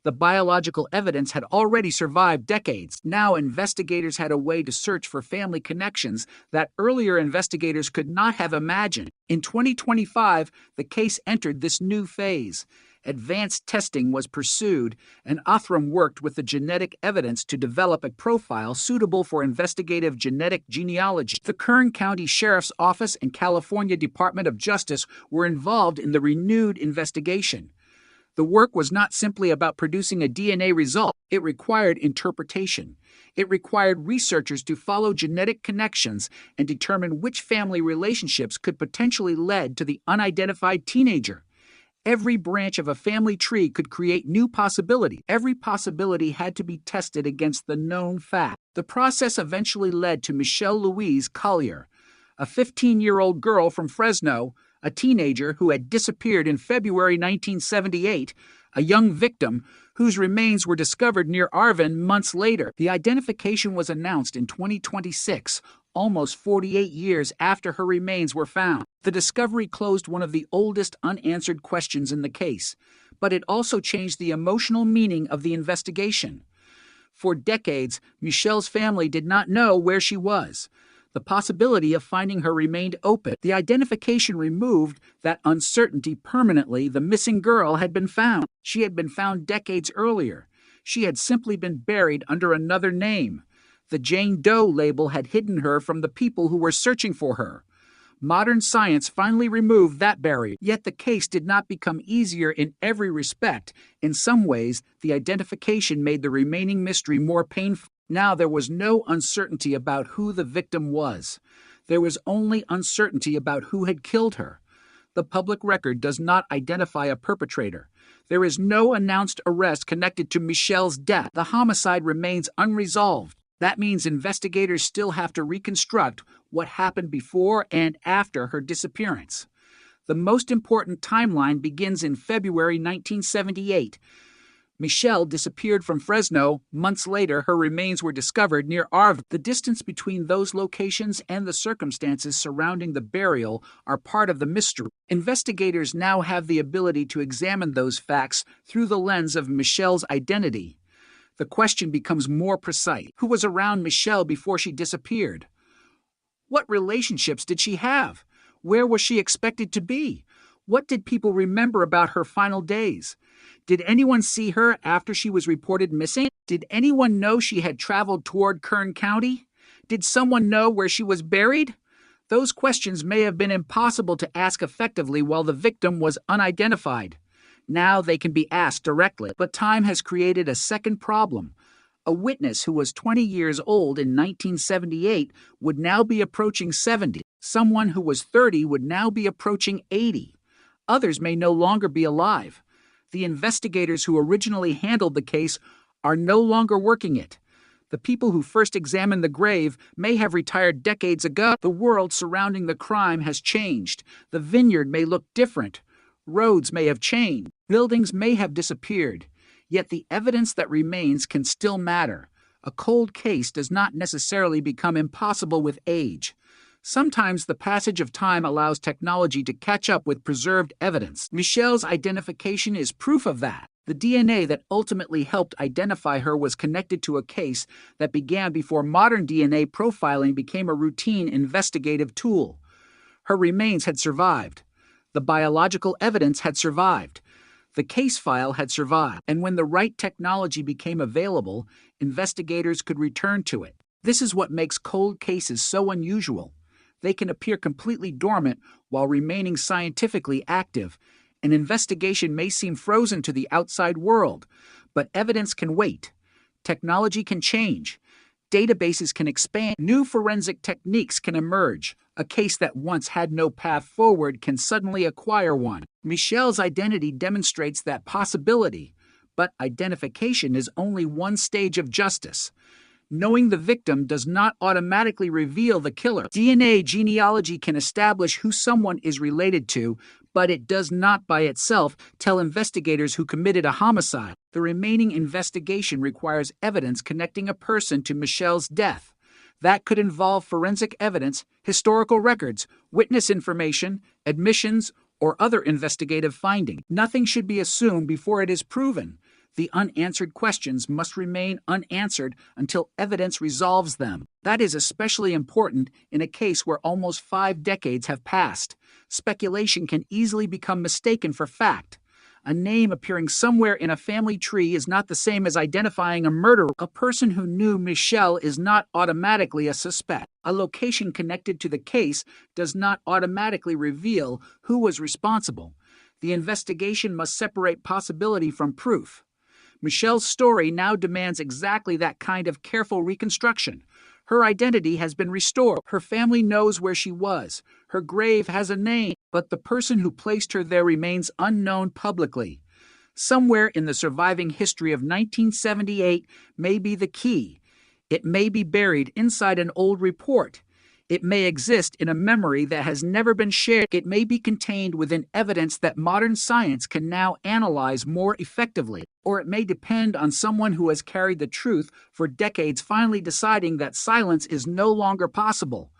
The biological evidence had already survived decades. Now investigators had a way to search for family connections that earlier investigators could not have imagined. In 2025, the case entered this new phase. Advanced testing was pursued, and Othram worked with the genetic evidence to develop a profile suitable for investigative genetic genealogy. The Kern County Sheriff's Office and California Department of Justice were involved in the renewed investigation. The work was not simply about producing a DNA result. It required interpretation. It required researchers to follow genetic connections and determine which family relationships could potentially lead to the unidentified teenager. Every branch of a family tree could create new possibilities. Every possibility had to be tested against the known fact. The process eventually led to Michelle Louise Collier, a 15-year-old girl from Fresno, a teenager who had disappeared in February 1978, a young victim whose remains were discovered near Arvin months later. The identification was announced in 2026, almost 48 years after her remains were found. The discovery closed one of the oldest unanswered questions in the case, but it also changed the emotional meaning of the investigation. For decades, Michelle's family did not know where she was. The possibility of finding her remained open. The identification removed that uncertainty permanently. The missing girl had been found. She had been found decades earlier. She had simply been buried under another name. The Jane Doe label had hidden her from the people who were searching for her. Modern science finally removed that barrier. Yet the case did not become easier in every respect. In some ways, the identification made the remaining mystery more painful. Now there was no uncertainty about who the victim was. There was only uncertainty about who had killed her. The public record does not identify a perpetrator. There is no announced arrest connected to Michelle's death. The homicide remains unresolved. That means investigators still have to reconstruct what happened before and after her disappearance. The most important timeline begins in February 1978. Michelle disappeared from Fresno. Months later, her remains were discovered near Arvin. The distance between those locations and the circumstances surrounding the burial are part of the mystery. Investigators now have the ability to examine those facts through the lens of Michelle's identity. The question becomes more precise. Who was around Michelle before she disappeared? What relationships did she have? Where was she expected to be? What did people remember about her final days? Did anyone see her after she was reported missing? Did anyone know she had traveled toward Kern County? Did someone know where she was buried? Those questions may have been impossible to ask effectively while the victim was unidentified. Now they can be asked directly. But time has created a second problem. A witness who was 20 years old in 1978 would now be approaching 70. Someone who was 30 would now be approaching 80. Others may no longer be alive. The investigators who originally handled the case are no longer working it. The people who first examined the grave may have retired decades ago. The world surrounding the crime has changed. The vineyard may look different. Roads may have changed. Buildings may have disappeared. Yet the evidence that remains can still matter. A cold case does not necessarily become impossible with age. Sometimes the passage of time allows technology to catch up with preserved evidence. Michelle's identification is proof of that. The DNA that ultimately helped identify her was connected to a case that began before modern DNA profiling became a routine investigative tool. Her remains had survived. The biological evidence had survived. The case file had survived. And when the right technology became available, investigators could return to it. This is what makes cold cases so unusual. They can appear completely dormant while remaining scientifically active. An investigation may seem frozen to the outside world, but evidence can wait. Technology can change. Databases can expand. New forensic techniques can emerge. A case that once had no path forward can suddenly acquire one. Michelle's identity demonstrates that possibility, but identification is only one stage of justice. Knowing the victim does not automatically reveal the killer. DNA genealogy can establish who someone is related to, but it does not by itself tell investigators who committed a homicide. The remaining investigation requires evidence connecting a person to Michelle's death. That could involve forensic evidence, historical records, witness information, admissions, or other investigative findings. Nothing should be assumed before it is proven. The unanswered questions must remain unanswered until evidence resolves them. That is especially important in a case where almost 5 decades have passed. Speculation can easily become mistaken for fact. A name appearing somewhere in a family tree is not the same as identifying a murderer. A person who knew Michelle is not automatically a suspect. A location connected to the case does not automatically reveal who was responsible. The investigation must separate possibility from proof. Michelle's story now demands exactly that kind of careful reconstruction. Her identity has been restored. Her family knows where she was. Her grave has a name, but the person who placed her there remains unknown publicly. Somewhere in the surviving history of 1978 may be the key. It may be buried inside an old report. It may exist in a memory that has never been shared. It may be contained within evidence that modern science can now analyze more effectively. Or it may depend on someone who has carried the truth for decades finally deciding that silence is no longer possible.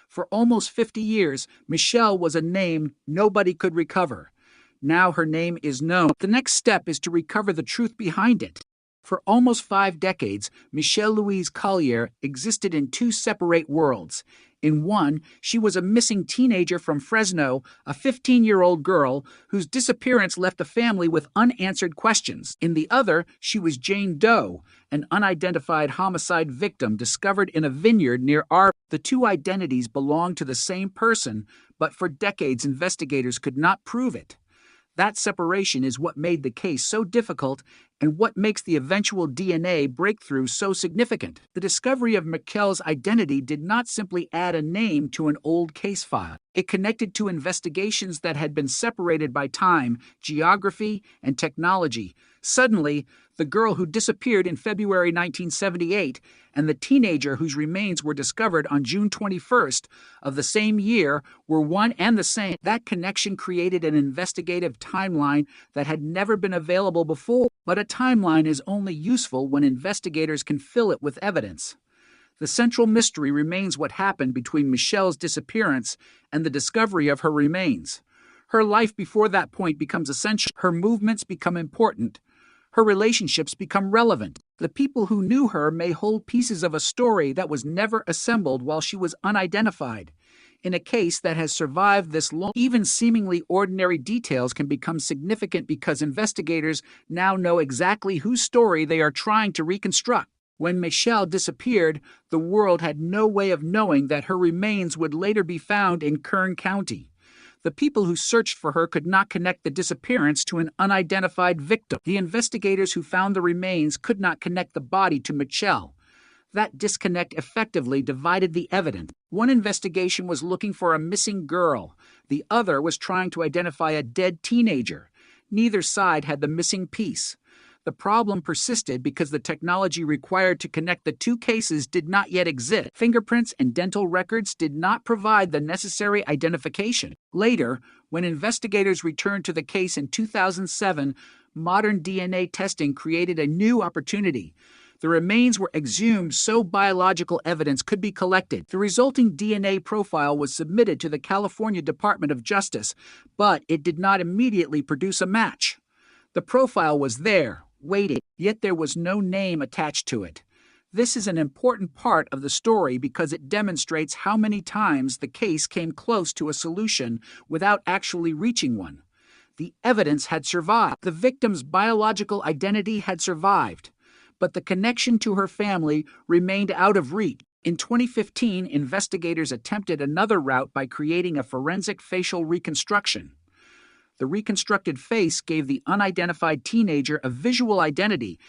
For almost 50 years, Michelle was a name nobody could recover. Now her name is known. The next step is to recover the truth behind it. For almost 5 decades, Michelle Louise Collier existed in 2 separate worlds. In one, she was a missing teenager from Fresno, a 15-year-old girl whose disappearance left the family with unanswered questions. In the other, she was Jane Doe, an unidentified homicide victim discovered in a vineyard near Arbor. The 2 identities belonged to the same person, but for decades investigators could not prove it. That separation is what made the case so difficult and what makes the eventual DNA breakthrough so significant. The discovery of Michelle's identity did not simply add a name to an old case file. It connected to investigations that had been separated by time, geography, and technology. Suddenly, the girl who disappeared in February 1978 and the teenager whose remains were discovered on June 21st of the same year were one and the same. That connection created an investigative timeline that had never been available before. But a timeline is only useful when investigators can fill it with evidence. The central mystery remains what happened between Michelle's disappearance and the discovery of her remains. Her life before that point becomes essential. Her movements become important. Her relationships become relevant. The people who knew her may hold pieces of a story that was never assembled while she was unidentified. In a case that has survived this long, even seemingly ordinary details can become significant because investigators now know exactly whose story they are trying to reconstruct. When Michelle disappeared, the world had no way of knowing that her remains would later be found in Kern County. The people who searched for her could not connect the disappearance to an unidentified victim. The investigators who found the remains could not connect the body to Michelle. That disconnect effectively divided the evidence. One investigation was looking for a missing girl. The other was trying to identify a dead teenager. Neither side had the missing piece. The problem persisted because the technology required to connect the 2 cases did not yet exist. Fingerprints and dental records did not provide the necessary identification. Later, when investigators returned to the case in 2007, modern DNA testing created a new opportunity. The remains were exhumed so biological evidence could be collected. The resulting DNA profile was submitted to the California Department of Justice, but it did not immediately produce a match. The profile was there, waiting, yet there was no name attached to it. This is an important part of the story because it demonstrates how many times the case came close to a solution without actually reaching one. The evidence had survived. The victim's biological identity had survived, but the connection to her family remained out of reach. In 2015, investigators attempted another route by creating a forensic facial reconstruction. The reconstructed face gave the unidentified teenager a visual identity.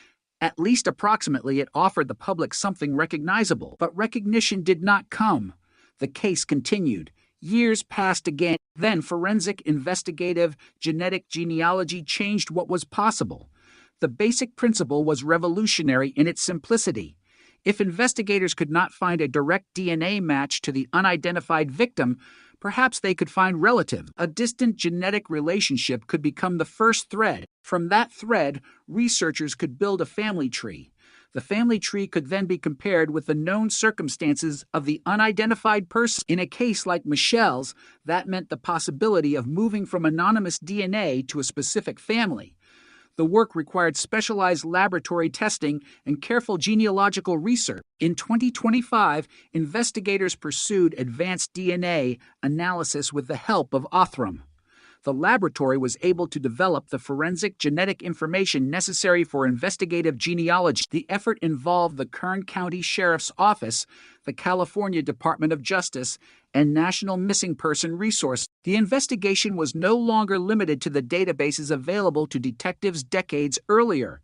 At least approximately, it offered the public something recognizable. But recognition did not come. The case continued. Years passed again. Then forensic investigative genetic genealogy changed what was possible. The basic principle was revolutionary in its simplicity. If investigators could not find a direct DNA match to the unidentified victim, perhaps they could find relatives. A distant genetic relationship could become the first thread. From that thread, researchers could build a family tree. The family tree could then be compared with the known circumstances of the unidentified person. In a case like Michelle's, that meant the possibility of moving from anonymous DNA to a specific family. The work required specialized laboratory testing and careful genealogical research. In 2025, investigators pursued advanced DNA analysis with the help of Othram. The laboratory was able to develop the forensic genetic information necessary for investigative genealogy. The effort involved the Kern County Sheriff's Office, the California Department of Justice, and National Missing Person Resource. The investigation was no longer limited to the databases available to detectives decades earlier.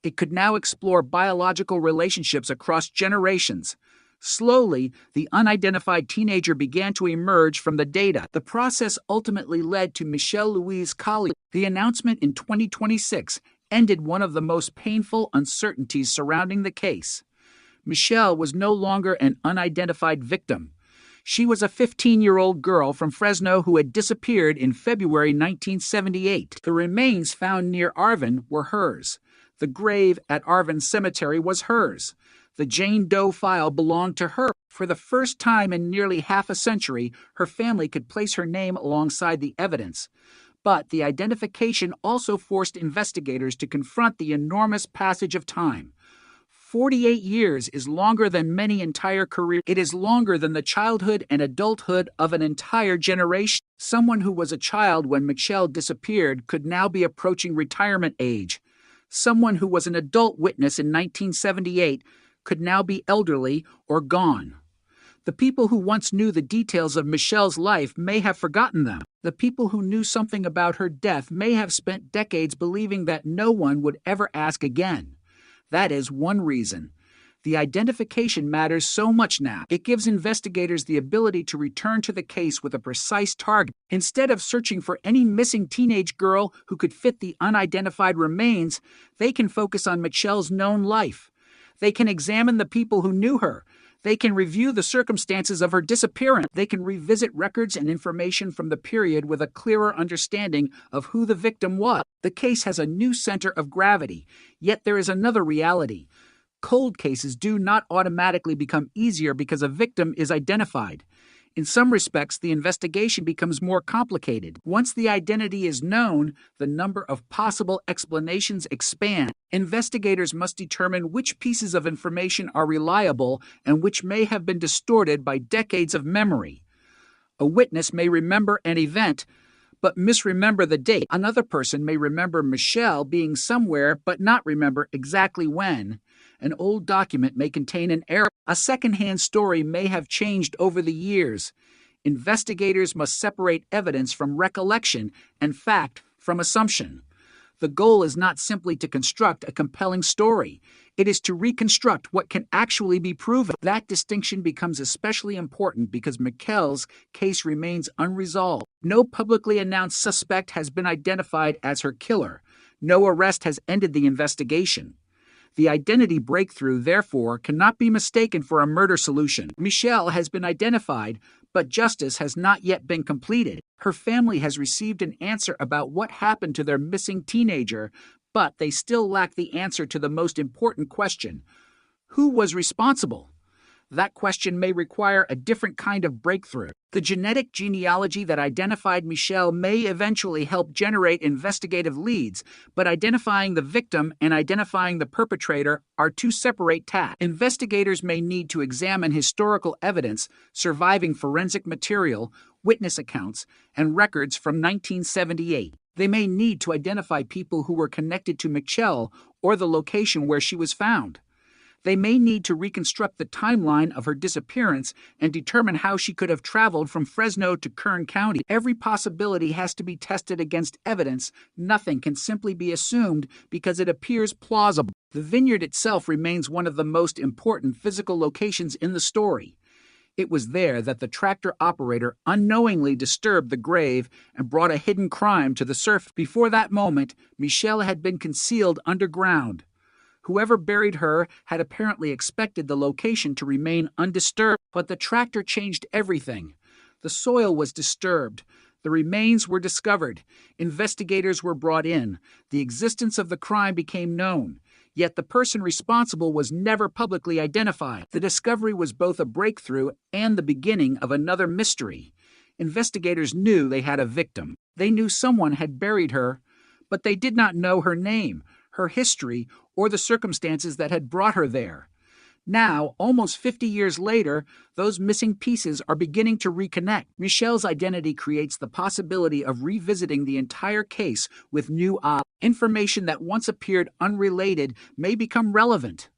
It could now explore biological relationships across generations. Slowly, the unidentified teenager began to emerge from the data. The process ultimately led to Michelle Louise Collier. The announcement in 2026 ended one of the most painful uncertainties surrounding the case. Michelle was no longer an unidentified victim. She was a 15-year-old girl from Fresno who had disappeared in February 1978. The remains found near Arvin were hers. The grave at Arvin Cemetery was hers. The Jane Doe file belonged to her. For the first time in nearly half a century, her family could place her name alongside the evidence. But the identification also forced investigators to confront the enormous passage of time. 48 years is longer than many entire careers. It is longer than the childhood and adulthood of an entire generation. Someone who was a child when Michelle disappeared could now be approaching retirement age. Someone who was an adult witness in 1978 could now be elderly or gone. The people who once knew the details of Michelle's life may have forgotten them. The people who knew something about her death may have spent decades believing that no one would ever ask again. That is one reason. The identification matters so much now. It gives investigators the ability to return to the case with a precise target. Instead of searching for any missing teenage girl who could fit the unidentified remains, they can focus on Michelle's known life. They can examine the people who knew her. They can review the circumstances of her disappearance. They can revisit records and information from the period with a clearer understanding of who the victim was. The case has a new center of gravity, yet there is another reality. Cold cases do not automatically become easier because a victim is identified. In some respects, the investigation becomes more complicated. Once the identity is known, the number of possible explanations expand. Investigators must determine which pieces of information are reliable and which may have been distorted by decades of memory. A witness may remember an event, but misremember the date. Another person may remember Michelle being somewhere but not remember exactly when. An old document may contain an error. A secondhand story may have changed over the years. Investigators must separate evidence from recollection and fact from assumption. The goal is not simply to construct a compelling story. It is to reconstruct what can actually be proven. That distinction becomes especially important because Michelle's case remains unresolved. No publicly announced suspect has been identified as her killer. No arrest has ended the investigation. The identity breakthrough, therefore, cannot be mistaken for a murder solution. Michelle has been identified, but justice has not yet been completed. Her family has received an answer about what happened to their missing teenager, but they still lack the answer to the most important question. Who was responsible? That question may require a different kind of breakthrough. The genetic genealogy that identified Michelle may eventually help generate investigative leads, but identifying the victim and identifying the perpetrator are two separate tasks. Investigators may need to examine historical evidence, surviving forensic material, witness accounts, and records from 1978. They may need to identify people who were connected to Michelle or the location where she was found. They may need to reconstruct the timeline of her disappearance and determine how she could have traveled from Fresno to Kern County. Every possibility has to be tested against evidence. Nothing can simply be assumed because it appears plausible. The vineyard itself remains one of the most important physical locations in the story. It was there that the tractor operator unknowingly disturbed the grave and brought a hidden crime to the surface. Before that moment, Michelle had been concealed underground. Whoever buried her had apparently expected the location to remain undisturbed, but the tractor changed everything. The soil was disturbed. The remains were discovered. Investigators were brought in. The existence of the crime became known. Yet the person responsible was never publicly identified. The discovery was both a breakthrough and the beginning of another mystery. Investigators knew they had a victim. They knew someone had buried her, but they did not know her name, her history, or the circumstances that had brought her there. Now, almost 50 years later, those missing pieces are beginning to reconnect. Michelle's identity creates the possibility of revisiting the entire case with new information that once appeared unrelated may become relevant.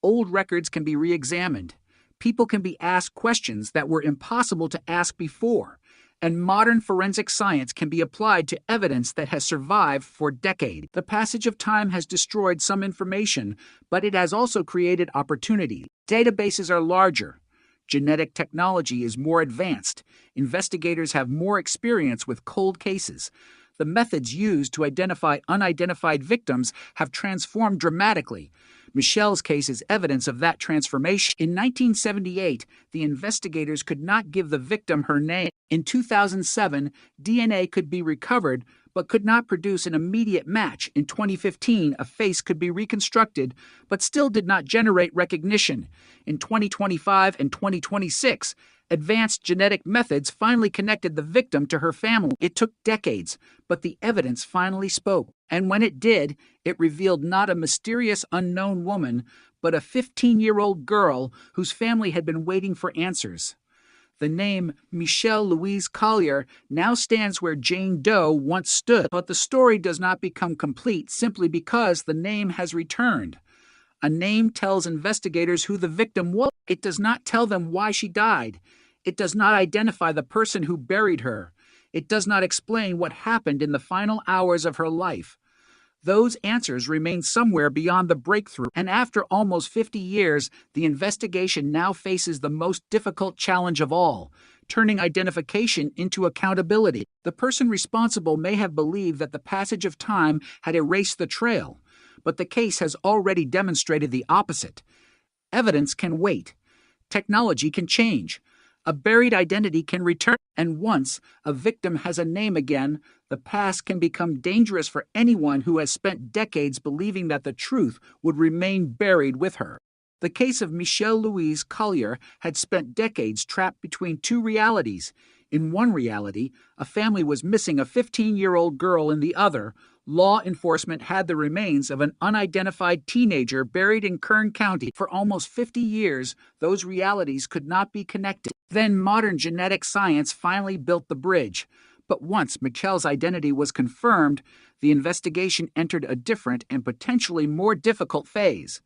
Old records can be re-examined. People can be asked questions that were impossible to ask before. And modern forensic science can be applied to evidence that has survived for decades. The passage of time has destroyed some information, but it has also created opportunity. Databases are larger. Genetic technology is more advanced. Investigators have more experience with cold cases. The methods used to identify unidentified victims have transformed dramatically. Michelle's case is evidence of that transformation. In 1978, the investigators could not give the victim her name. In 2007, DNA could be recovered but could not produce an immediate match. In 2015, a face could be reconstructed but still did not generate recognition. In 2025 and 2026, advanced genetic methods finally connected the victim to her family. It took decades, but the evidence finally spoke. And when it did, it revealed not a mysterious unknown woman, but a 15-year-old girl whose family had been waiting for answers. The name Michelle Louise Collier now stands where Jane Doe once stood, but the story does not become complete simply because the name has returned. A name tells investigators who the victim was. It does not tell them why she died. It does not identify the person who buried her. It does not explain what happened in the final hours of her life. Those answers remain somewhere beyond the breakthrough, and after almost 50 years, the investigation now faces the most difficult challenge of all, turning identification into accountability. The person responsible may have believed that the passage of time had erased the trail, but the case has already demonstrated the opposite. Evidence can wait. Technology can change. A buried identity can return, and once a victim has a name again, the past can become dangerous for anyone who has spent decades believing that the truth would remain buried with her. The case of Michelle Louise Collier had spent decades trapped between two realities. In one reality, a family was missing a 15-year-old girl. In the other, law enforcement had the remains of an unidentified teenager buried in Kern County. For almost 50 years, those realities could not be connected. Then modern genetic science finally built the bridge. But once Michelle's identity was confirmed, the investigation entered a different and potentially more difficult phase.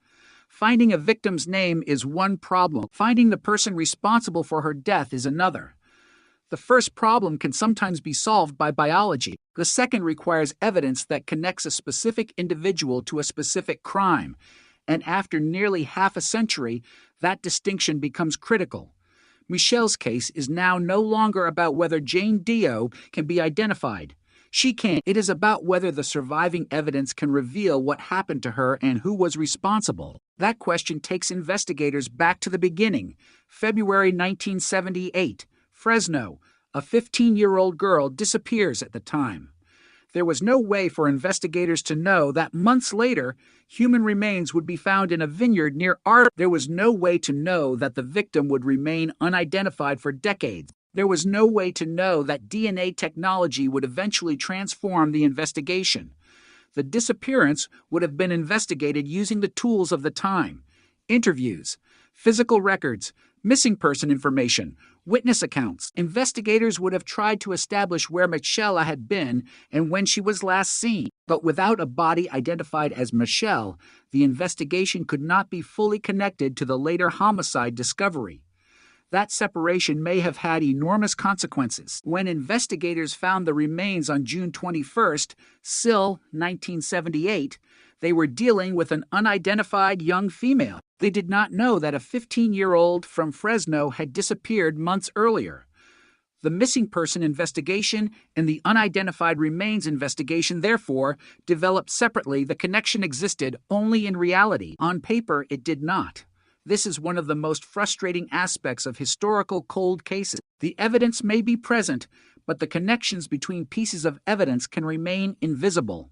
Finding a victim's name is one problem. Finding the person responsible for her death is another. The first problem can sometimes be solved by biology. The second requires evidence that connects a specific individual to a specific crime. And after nearly half a century, that distinction becomes critical. Michelle's case is now no longer about whether Jane Doe can be identified. She can't. It is about whether the surviving evidence can reveal what happened to her and who was responsible. That question takes investigators back to the beginning. February 1978. Fresno, a 15-year-old girl disappears at the time. There was no way for investigators to know that months later, human remains would be found in a vineyard near Arvin. There was no way to know that the victim would remain unidentified for decades. There was no way to know that DNA technology would eventually transform the investigation. The disappearance would have been investigated using the tools of the time: interviews, physical records, missing person information, witness accounts. Investigators would have tried to establish where Michelle had been and when she was last seen. But without a body identified as Michelle, the investigation could not be fully connected to the later homicide discovery. That separation may have had enormous consequences. When investigators found the remains on June 21st, SIL 1978, they were dealing with an unidentified young female. They did not know that a 15-year-old from Fresno had disappeared months earlier. The missing person investigation and the unidentified remains investigation, therefore, developed separately. The connection existed only in reality. On paper, it did not. This is one of the most frustrating aspects of historical cold cases. The evidence may be present, but the connections between pieces of evidence can remain invisible.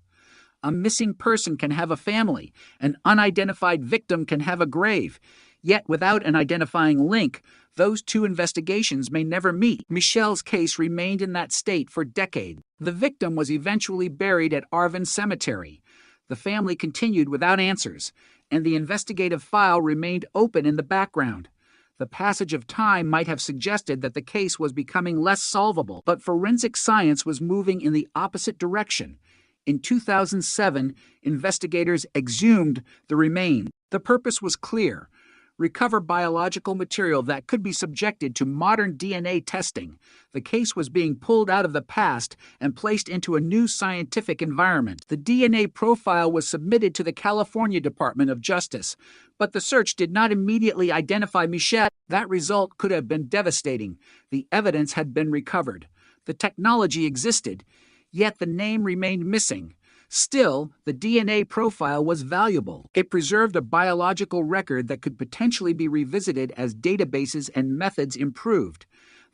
A missing person can have a family. An unidentified victim can have a grave. Yet, without an identifying link, those two investigations may never meet. Michelle's case remained in that state for decades. The victim was eventually buried at Arvin Cemetery. The family continued without answers, and the investigative file remained open in the background. The passage of time might have suggested that the case was becoming less solvable, but forensic science was moving in the opposite direction. In 2007, investigators exhumed the remains. The purpose was clear: recover biological material that could be subjected to modern DNA testing. The case was being pulled out of the past and placed into a new scientific environment. The DNA profile was submitted to the California Department of Justice, but the search did not immediately identify Michelle. That result could have been devastating. The evidence had been recovered. The technology existed, yet the name remained missing. Still, the DNA profile was valuable. It preserved a biological record that could potentially be revisited as databases and methods improved.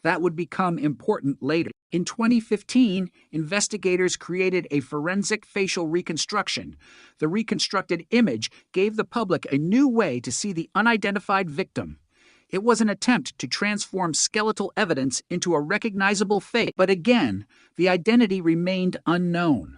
That would become important later. In 2015, investigators created a forensic facial reconstruction. The reconstructed image gave the public a new way to see the unidentified victim. It was an attempt to transform skeletal evidence into a recognizable face, but again, the identity remained unknown.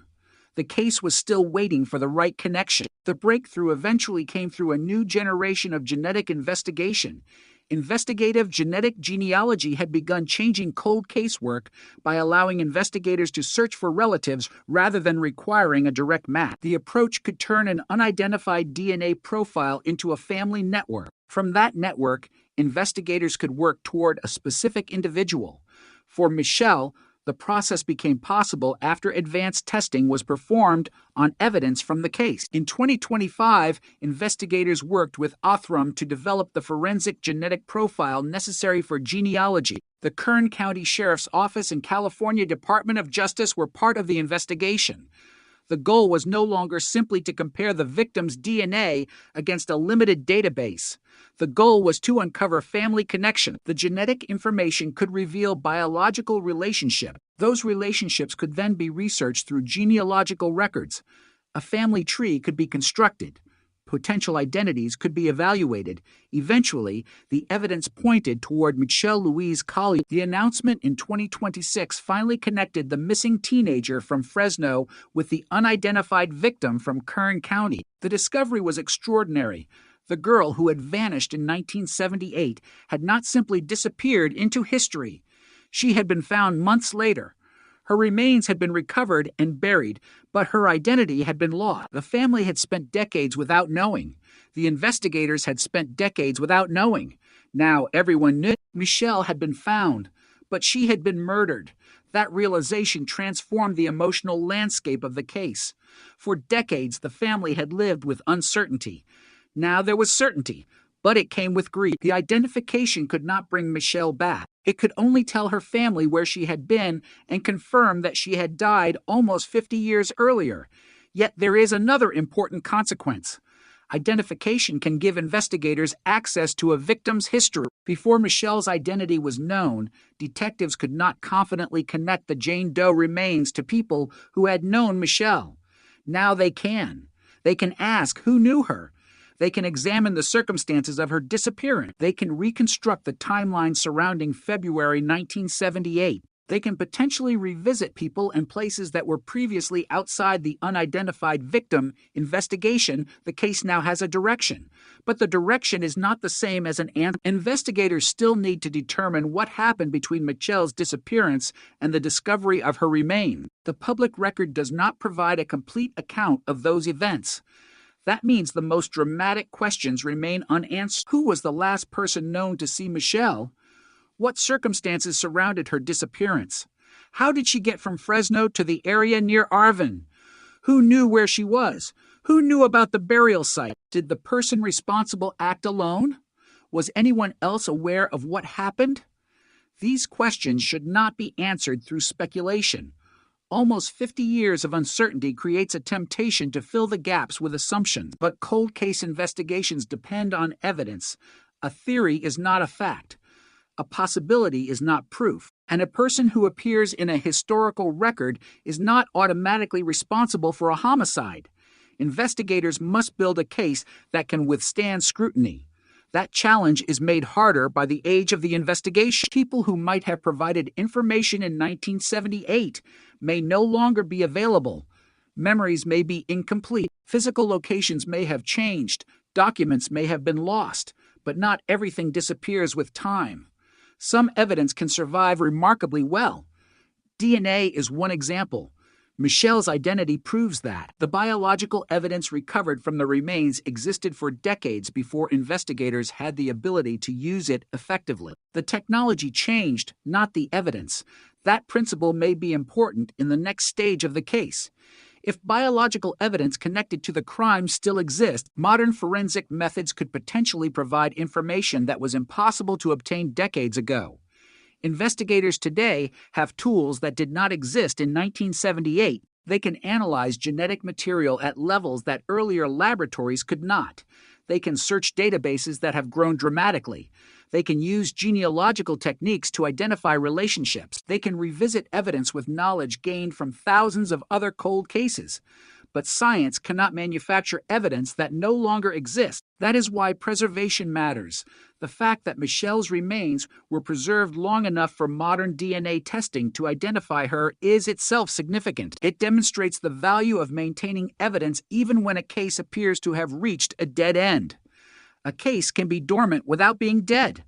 The case was still waiting for the right connection. The breakthrough eventually came through a new generation of genetic investigation. Investigative genetic genealogy had begun changing cold case work by allowing investigators to search for relatives rather than requiring a direct match. The approach could turn an unidentified DNA profile into a family network. From that network, investigators could work toward a specific individual. For Michelle, the process became possible after advanced testing was performed on evidence from the case. In 2025, investigators worked with Othram to develop the forensic genetic profile necessary for genealogy. The Kern County Sheriff's Office and California Department of Justice were part of the investigation. The goal was no longer simply to compare the victim's DNA against a limited database. The goal was to uncover family connection. The genetic information could reveal biological relationships. Those relationships could then be researched through genealogical records. A family tree could be constructed. Potential identities could be evaluated. Eventually, the evidence pointed toward Michelle Louise Collier. The announcement in 2026 finally connected the missing teenager from Fresno with the unidentified victim from Kern County. The discovery was extraordinary. The girl who had vanished in 1978 had not simply disappeared into history. She had been found months later. Her remains had been recovered and buried, but her identity had been lost. The family had spent decades without knowing. The investigators had spent decades without knowing. Now everyone knew. Michelle had been found, but she had been murdered. That realization transformed the emotional landscape of the case. For decades, the family had lived with uncertainty. Now there was certainty, but it came with grief. The identification could not bring Michelle back. It could only tell her family where she had been and confirm that she had died almost 50 years earlier. Yet there is another important consequence. Identification can give investigators access to a victim's history. Before Michelle's identity was known, detectives could not confidently connect the Jane Doe remains to people who had known Michelle. Now they can. They can ask who knew her. They can examine the circumstances of her disappearance. They can reconstruct the timeline surrounding February 1978. They can potentially revisit people and places that were previously outside the unidentified victim investigation. The case now has a direction, but the direction is not the same as an answer. Investigators still need to determine what happened between Michelle's disappearance and the discovery of her remains. The public record does not provide a complete account of those events. That means the most dramatic questions remain unanswered. Who was the last person known to see Michelle? What circumstances surrounded her disappearance? How did she get from Fresno to the area near Arvin? Who knew where she was? Who knew about the burial site? Did the person responsible act alone? Was anyone else aware of what happened? These questions should not be answered through speculation. Almost 50 years of uncertainty creates a temptation to fill the gaps with assumptions. But cold case investigations depend on evidence. A theory is not a fact. A possibility is not proof, and a person who appears in a historical record is not automatically responsible for a homicide. Investigators must build a case that can withstand scrutiny. That challenge is made harder by the age of the investigation. People who might have provided information in 1978 may no longer be available. Memories may be incomplete. Physical locations may have changed. Documents may have been lost, but not everything disappears with time. Some evidence can survive remarkably well. DNA is one example. Michelle's identity proves that. The biological evidence recovered from the remains existed for decades before investigators had the ability to use it effectively. The technology changed, not the evidence. That principle may be important in the next stage of the case. If biological evidence connected to the crime still exists, modern forensic methods could potentially provide information that was impossible to obtain decades ago. Investigators today have tools that did not exist in 1978. They can analyze genetic material at levels that earlier laboratories could not. They can search databases that have grown dramatically. They can use genealogical techniques to identify relationships. They can revisit evidence with knowledge gained from thousands of other cold cases. But science cannot manufacture evidence that no longer exists. That is why preservation matters. The fact that Michelle's remains were preserved long enough for modern DNA testing to identify her is itself significant. It demonstrates the value of maintaining evidence even when a case appears to have reached a dead end. A case can be dormant without being dead.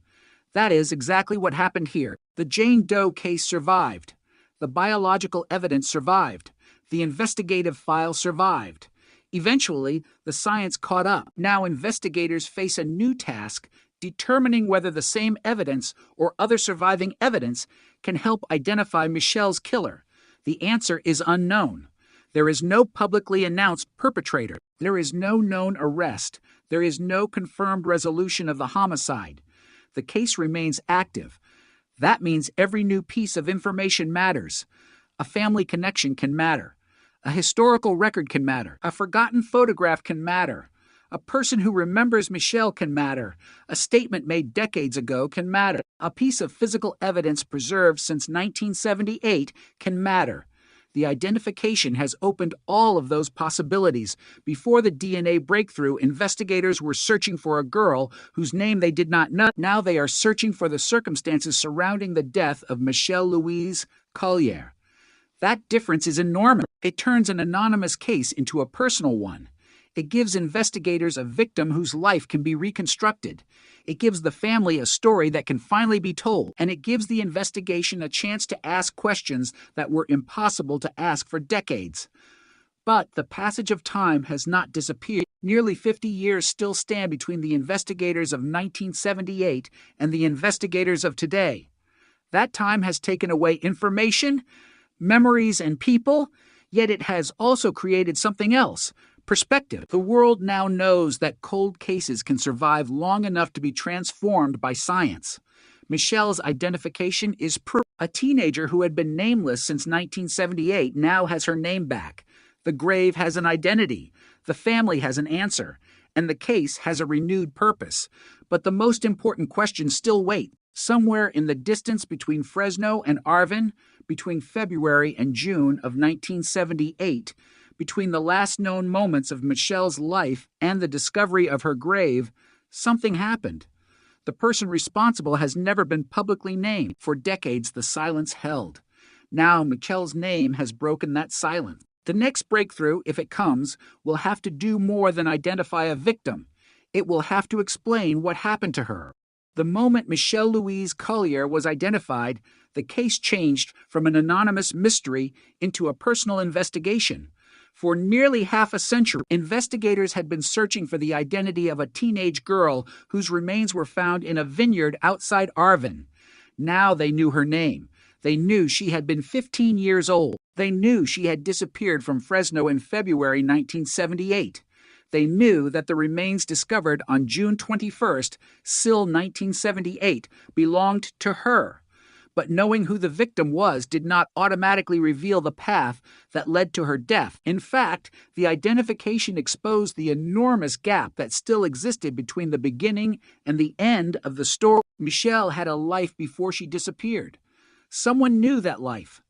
That is exactly what happened here. The Jane Doe case survived. The biological evidence survived. The investigative file survived. Eventually, the science caught up. Now investigators face a new task, determining whether the same evidence or other surviving evidence can help identify Michelle's killer. The answer is unknown. There is no publicly announced perpetrator. There is no known arrest. There is no confirmed resolution of the homicide. The case remains active. That means every new piece of information matters. A family connection can matter. A historical record can matter. A forgotten photograph can matter. A person who remembers Michelle can matter. A statement made decades ago can matter. A piece of physical evidence preserved since 1978 can matter. The identification has opened all of those possibilities. Before the DNA breakthrough, investigators were searching for a girl whose name they did not know. Now they are searching for the circumstances surrounding the death of Michelle Louise Collier. That difference is enormous. It turns an anonymous case into a personal one. It gives investigators a victim whose life can be reconstructed. It gives the family a story that can finally be told. And it gives the investigation a chance to ask questions that were impossible to ask for decades. But the passage of time has not disappeared. Nearly 50 years still stand between the investigators of 1978 and the investigators of today. That time has taken away information, memories, and people, yet it has also created something else. Perspective. The world now knows that cold cases can survive long enough to be transformed by science. Michelle's identification is proof. A teenager who had been nameless since 1978 now has her name back. The grave has an identity. The family has an answer. and the case has a renewed purpose. But the most important questions still wait. Somewhere in the distance between Fresno and Arvin, between February and June of 1978, between the last known moments of Michelle's life and the discovery of her grave, something happened. The person responsible has never been publicly named. For decades, the silence held. Now, Michelle's name has broken that silence. The next breakthrough, if it comes, will have to do more than identify a victim. It will have to explain what happened to her. The moment Michelle Louise Collier was identified, the case changed from an anonymous mystery into a personal investigation. For nearly half a century, investigators had been searching for the identity of a teenage girl whose remains were found in a vineyard outside Arvin. Now they knew her name. They knew she had been 15 years old. They knew she had disappeared from Fresno in February 1978. They knew that the remains discovered on June 21st, still 1978, belonged to her. But knowing who the victim was did not automatically reveal the path that led to her death. In fact, the identification exposed the enormous gap that still existed between the beginning and the end of the story. Michelle had a life before she disappeared. Someone knew that life.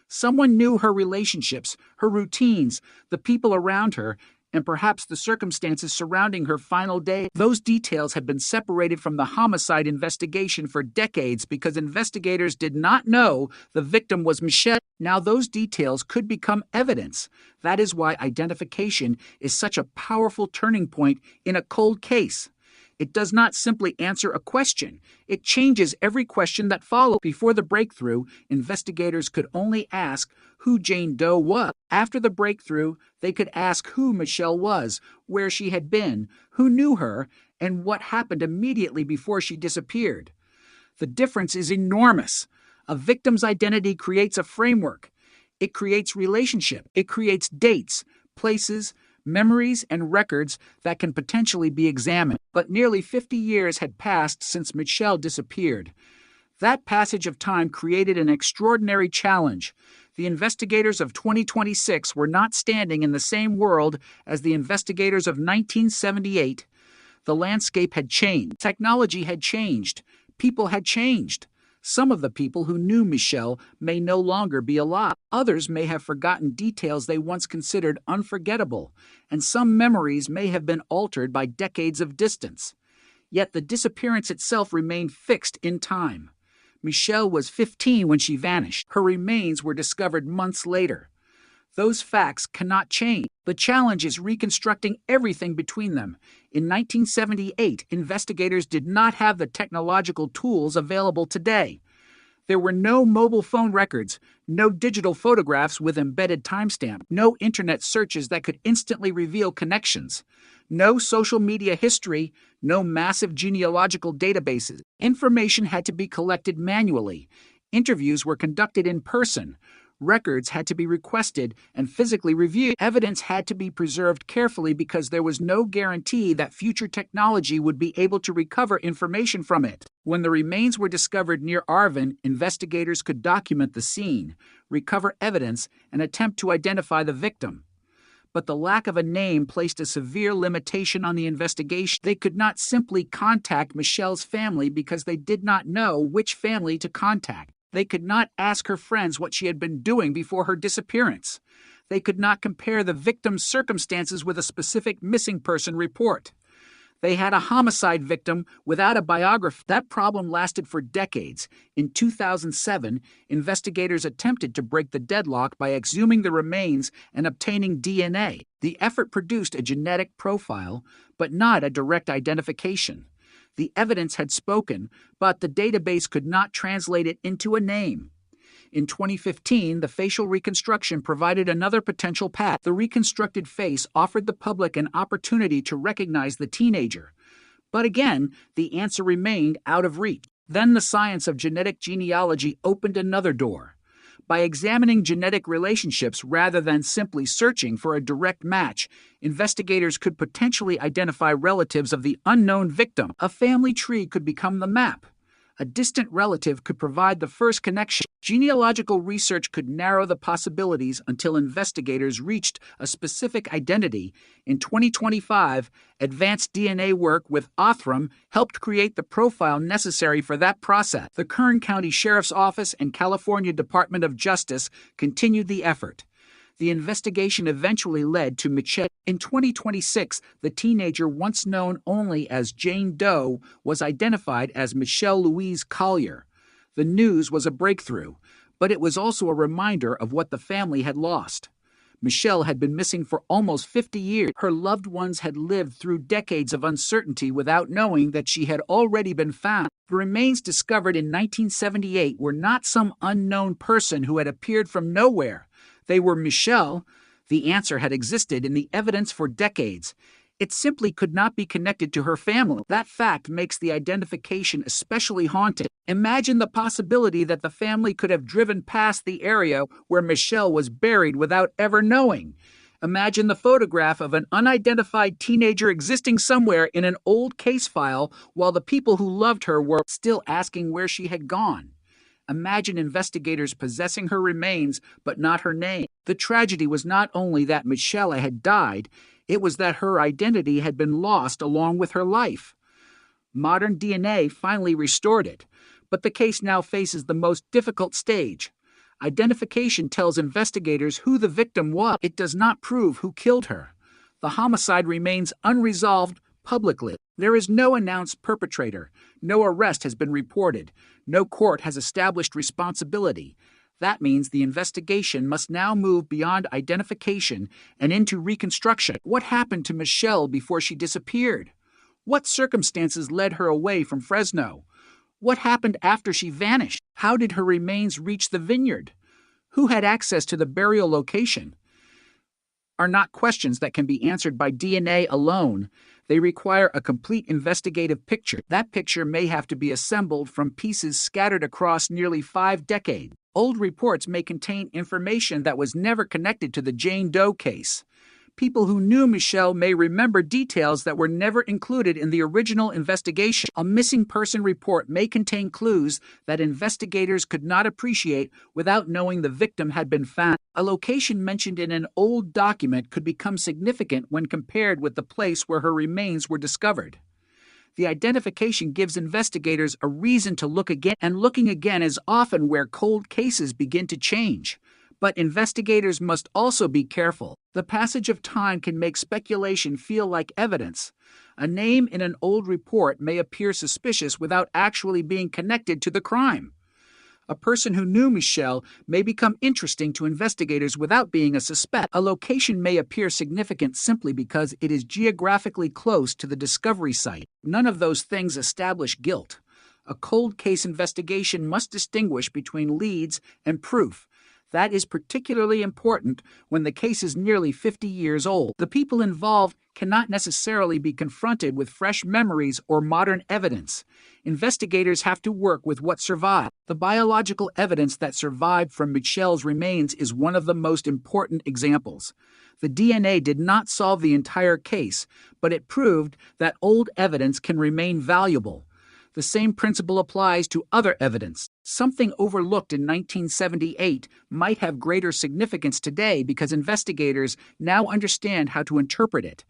Someone knew her relationships, her routines, the people around her, and perhaps the circumstances surrounding her final day. Those details had been separated from the homicide investigation for decades because investigators did not know the victim was Michelle. Now those details could become evidence. That is why identification is such a powerful turning point in a cold case. It does not simply answer a question. It changes every question that follows. Before the breakthrough, investigators could only ask who Jane Doe was. After the breakthrough, they could ask who Michelle was, where she had been, who knew her, and what happened immediately before she disappeared. The difference is enormous. A victim's identity creates a framework. It creates relationship. It creates dates, places, memories, and records that can potentially be examined. But nearly 50 years had passed since Michelle disappeared. That passage of time created an extraordinary challenge. The investigators of 2026 were not standing in the same world as the investigators of 1978. The landscape had changed. Technology had changed. People had changed. Some of the people who knew Michelle may no longer be alive. Others may have forgotten details they once considered unforgettable, and some memories may have been altered by decades of distance. Yet the disappearance itself remained fixed in time. Michelle was 15 when she vanished. Her remains were discovered months later. Those facts cannot change. The challenge is reconstructing everything between them. In 1978, investigators did not have the technological tools available today. There were no mobile phone records, no digital photographs with embedded timestamp, no internet searches that could instantly reveal connections, no social media history, no massive genealogical databases. Information had to be collected manually. Interviews were conducted in person. Records had to be requested and physically reviewed. Evidence had to be preserved carefully because there was no guarantee that future technology would be able to recover information from it. When the remains were discovered near Arvin, investigators could document the scene, recover evidence, and attempt to identify the victim. But the lack of a name placed a severe limitation on the investigation. They could not simply contact Michelle's family because they did not know which family to contact. They could not ask her friends what she had been doing before her disappearance. They could not compare the victim's circumstances with a specific missing person report. They had a homicide victim without a biography. That problem lasted for decades. In 2007, investigators attempted to break the deadlock by exhuming the remains and obtaining DNA. The effort produced a genetic profile, but not a direct identification. The evidence had spoken, but the database could not translate it into a name. In 2015, the facial reconstruction provided another potential path. The reconstructed face offered the public an opportunity to recognize the teenager. But again, the answer remained out of reach. Then the science of genetic genealogy opened another door. By examining genetic relationships rather than simply searching for a direct match, investigators could potentially identify relatives of the unknown victim. A family tree could become the map. A distant relative could provide the first connection. Genealogical research could narrow the possibilities until investigators reached a specific identity. In 2025, advanced DNA work with Othram helped create the profile necessary for that process. The Kern County Sheriff's Office and California Department of Justice continued the effort. The investigation eventually led to Michelle. In 2026, the teenager once known only as Jane Doe was identified as Michelle Louise Collier. The news was a breakthrough, but it was also a reminder of what the family had lost. Michelle had been missing for almost 50 years. Her loved ones had lived through decades of uncertainty without knowing that she had already been found. The remains discovered in 1978 were not some unknown person who had appeared from nowhere. They were Michelle. The answer had existed in the evidence for decades. It simply could not be connected to her family. That fact makes the identification especially haunting. Imagine the possibility that the family could have driven past the area where Michelle was buried without ever knowing. Imagine the photograph of an unidentified teenager existing somewhere in an old case file while the people who loved her were still asking where she had gone. Imagine investigators possessing her remains, but not her name. The tragedy was not only that Michelle had died, it was that her identity had been lost along with her life. Modern DNA finally restored it, but the case now faces the most difficult stage. Identification tells investigators who the victim was. It does not prove who killed her. The homicide remains unresolved publicly. There is no announced perpetrator. No arrest has been reported. No court has established responsibility. That means the investigation must now move beyond identification and into reconstruction. What happened to Michelle before she disappeared? What circumstances led her away from Fresno? What happened after she vanished? How did her remains reach the vineyard? Who had access to the burial location? Are not questions that can be answered by DNA alone. They require a complete investigative picture. That picture may have to be assembled from pieces scattered across nearly 5 decades. Old reports may contain information that was never connected to the Jane Doe case. People who knew Michelle may remember details that were never included in the original investigation. A missing person report may contain clues that investigators could not appreciate without knowing the victim had been found. A location mentioned in an old document could become significant when compared with the place where her remains were discovered. The identification gives investigators a reason to look again, and looking again is often where cold cases begin to change. But investigators must also be careful. The passage of time can make speculation feel like evidence. A name in an old report may appear suspicious without actually being connected to the crime. A person who knew Michelle may become interesting to investigators without being a suspect. A location may appear significant simply because it is geographically close to the discovery site. None of those things establish guilt. A cold case investigation must distinguish between leads and proof. That is particularly important when the case is nearly 50 years old. The people involved cannot necessarily be confronted with fresh memories or modern evidence. Investigators have to work with what survived. The biological evidence that survived from Michelle's remains is one of the most important examples. The DNA did not solve the entire case, but it proved that old evidence can remain valuable. The same principle applies to other evidence. Something overlooked in 1978 might have greater significance today because investigators now understand how to interpret it.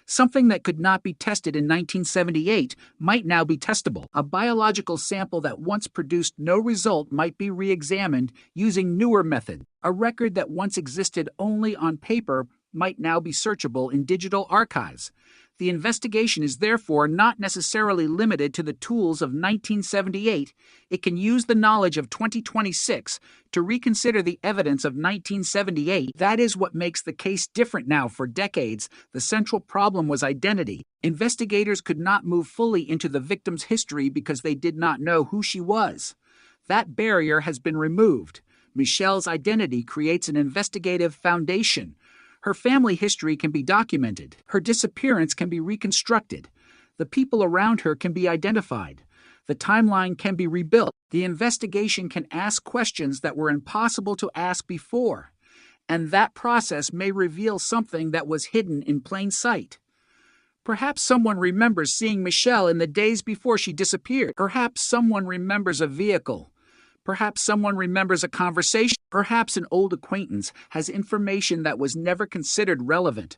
Something that could not be tested in 1978 might now be testable. A biological sample that once produced no result might be re-examined using newer methods. A record that once existed only on paper might now be searchable in digital archives. The investigation is therefore not necessarily limited to the tools of 1978. It can use the knowledge of 2026 to reconsider the evidence of 1978. That is what makes the case different now. For decades, the central problem was identity. Investigators could not move fully into the victim's history because they did not know who she was. That barrier has been removed. Michelle's identity creates an investigative foundation. Her family history can be documented. Her disappearance can be reconstructed. The people around her can be identified. The timeline can be rebuilt. The investigation can ask questions that were impossible to ask before. And that process may reveal something that was hidden in plain sight. Perhaps someone remembers seeing Michelle in the days before she disappeared. Perhaps someone remembers a vehicle. Perhaps someone remembers a conversation. Perhaps an old acquaintance has information that was never considered relevant.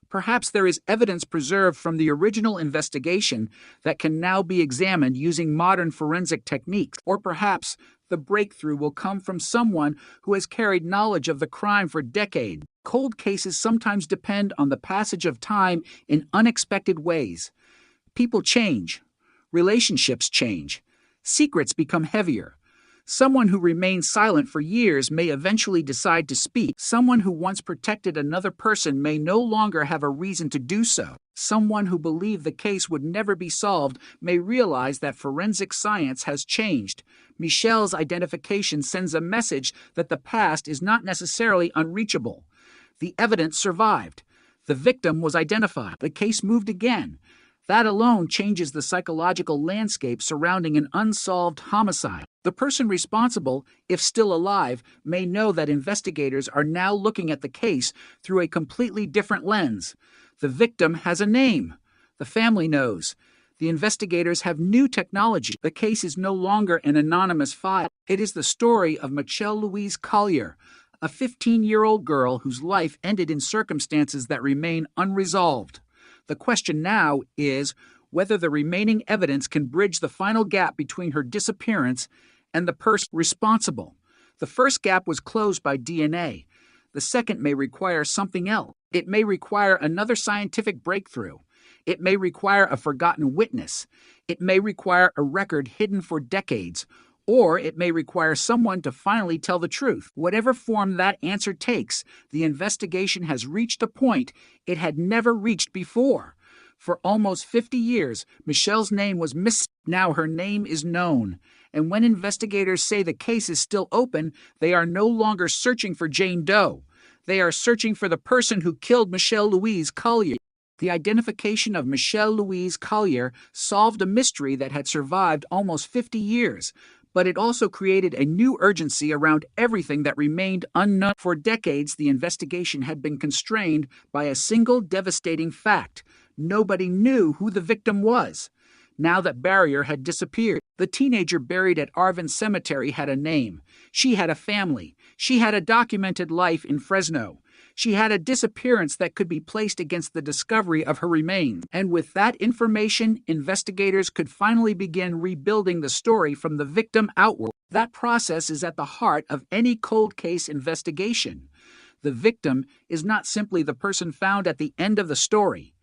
Perhaps there is evidence preserved from the original investigation that can now be examined using modern forensic techniques. Or perhaps the breakthrough will come from someone who has carried knowledge of the crime for decades. Cold cases sometimes depend on the passage of time in unexpected ways. People change. Relationships change. Secrets become heavier. Someone who remains silent for years may eventually decide to speak. Someone who once protected another person may no longer have a reason to do so. Someone who believed the case would never be solved may realize that forensic science has changed. Michelle's identification sends a message that the past is not necessarily unreachable. The evidence survived. The victim was identified. The case moved again. That alone changes the psychological landscape surrounding an unsolved homicide. The person responsible, if still alive, may know that investigators are now looking at the case through a completely different lens. The victim has a name. The family knows. The investigators have new technology. The case is no longer an anonymous file. It is the story of Michelle Louise Collier, a 15-year-old girl whose life ended in circumstances that remain unresolved. The question now is whether the remaining evidence can bridge the final gap between her disappearance and the person responsible. The first gap was closed by DNA. The second may require something else. It may require another scientific breakthrough. It may require a forgotten witness. It may require a record hidden for decades. Or it may require someone to finally tell the truth. Whatever form that answer takes, the investigation has reached a point it had never reached before. For almost 50 years, Michelle's name was missing. Now her name is known. And when investigators say the case is still open, they are no longer searching for Jane Doe. They are searching for the person who killed Michelle Louise Collier. The identification of Michelle Louise Collier solved a mystery that had survived almost 50 years. But it also created a new urgency around everything that remained unknown. For decades, the investigation had been constrained by a single devastating fact. Nobody knew who the victim was. Now that barrier had disappeared, the teenager buried at Arvin Cemetery had a name. She had a family. She had a documented life in Fresno. She had a disappearance that could be placed against the discovery of her remains. And with that information, investigators could finally begin rebuilding the story from the victim outward. That process is at the heart of any cold case investigation. The victim is not simply the person found at the end of the story.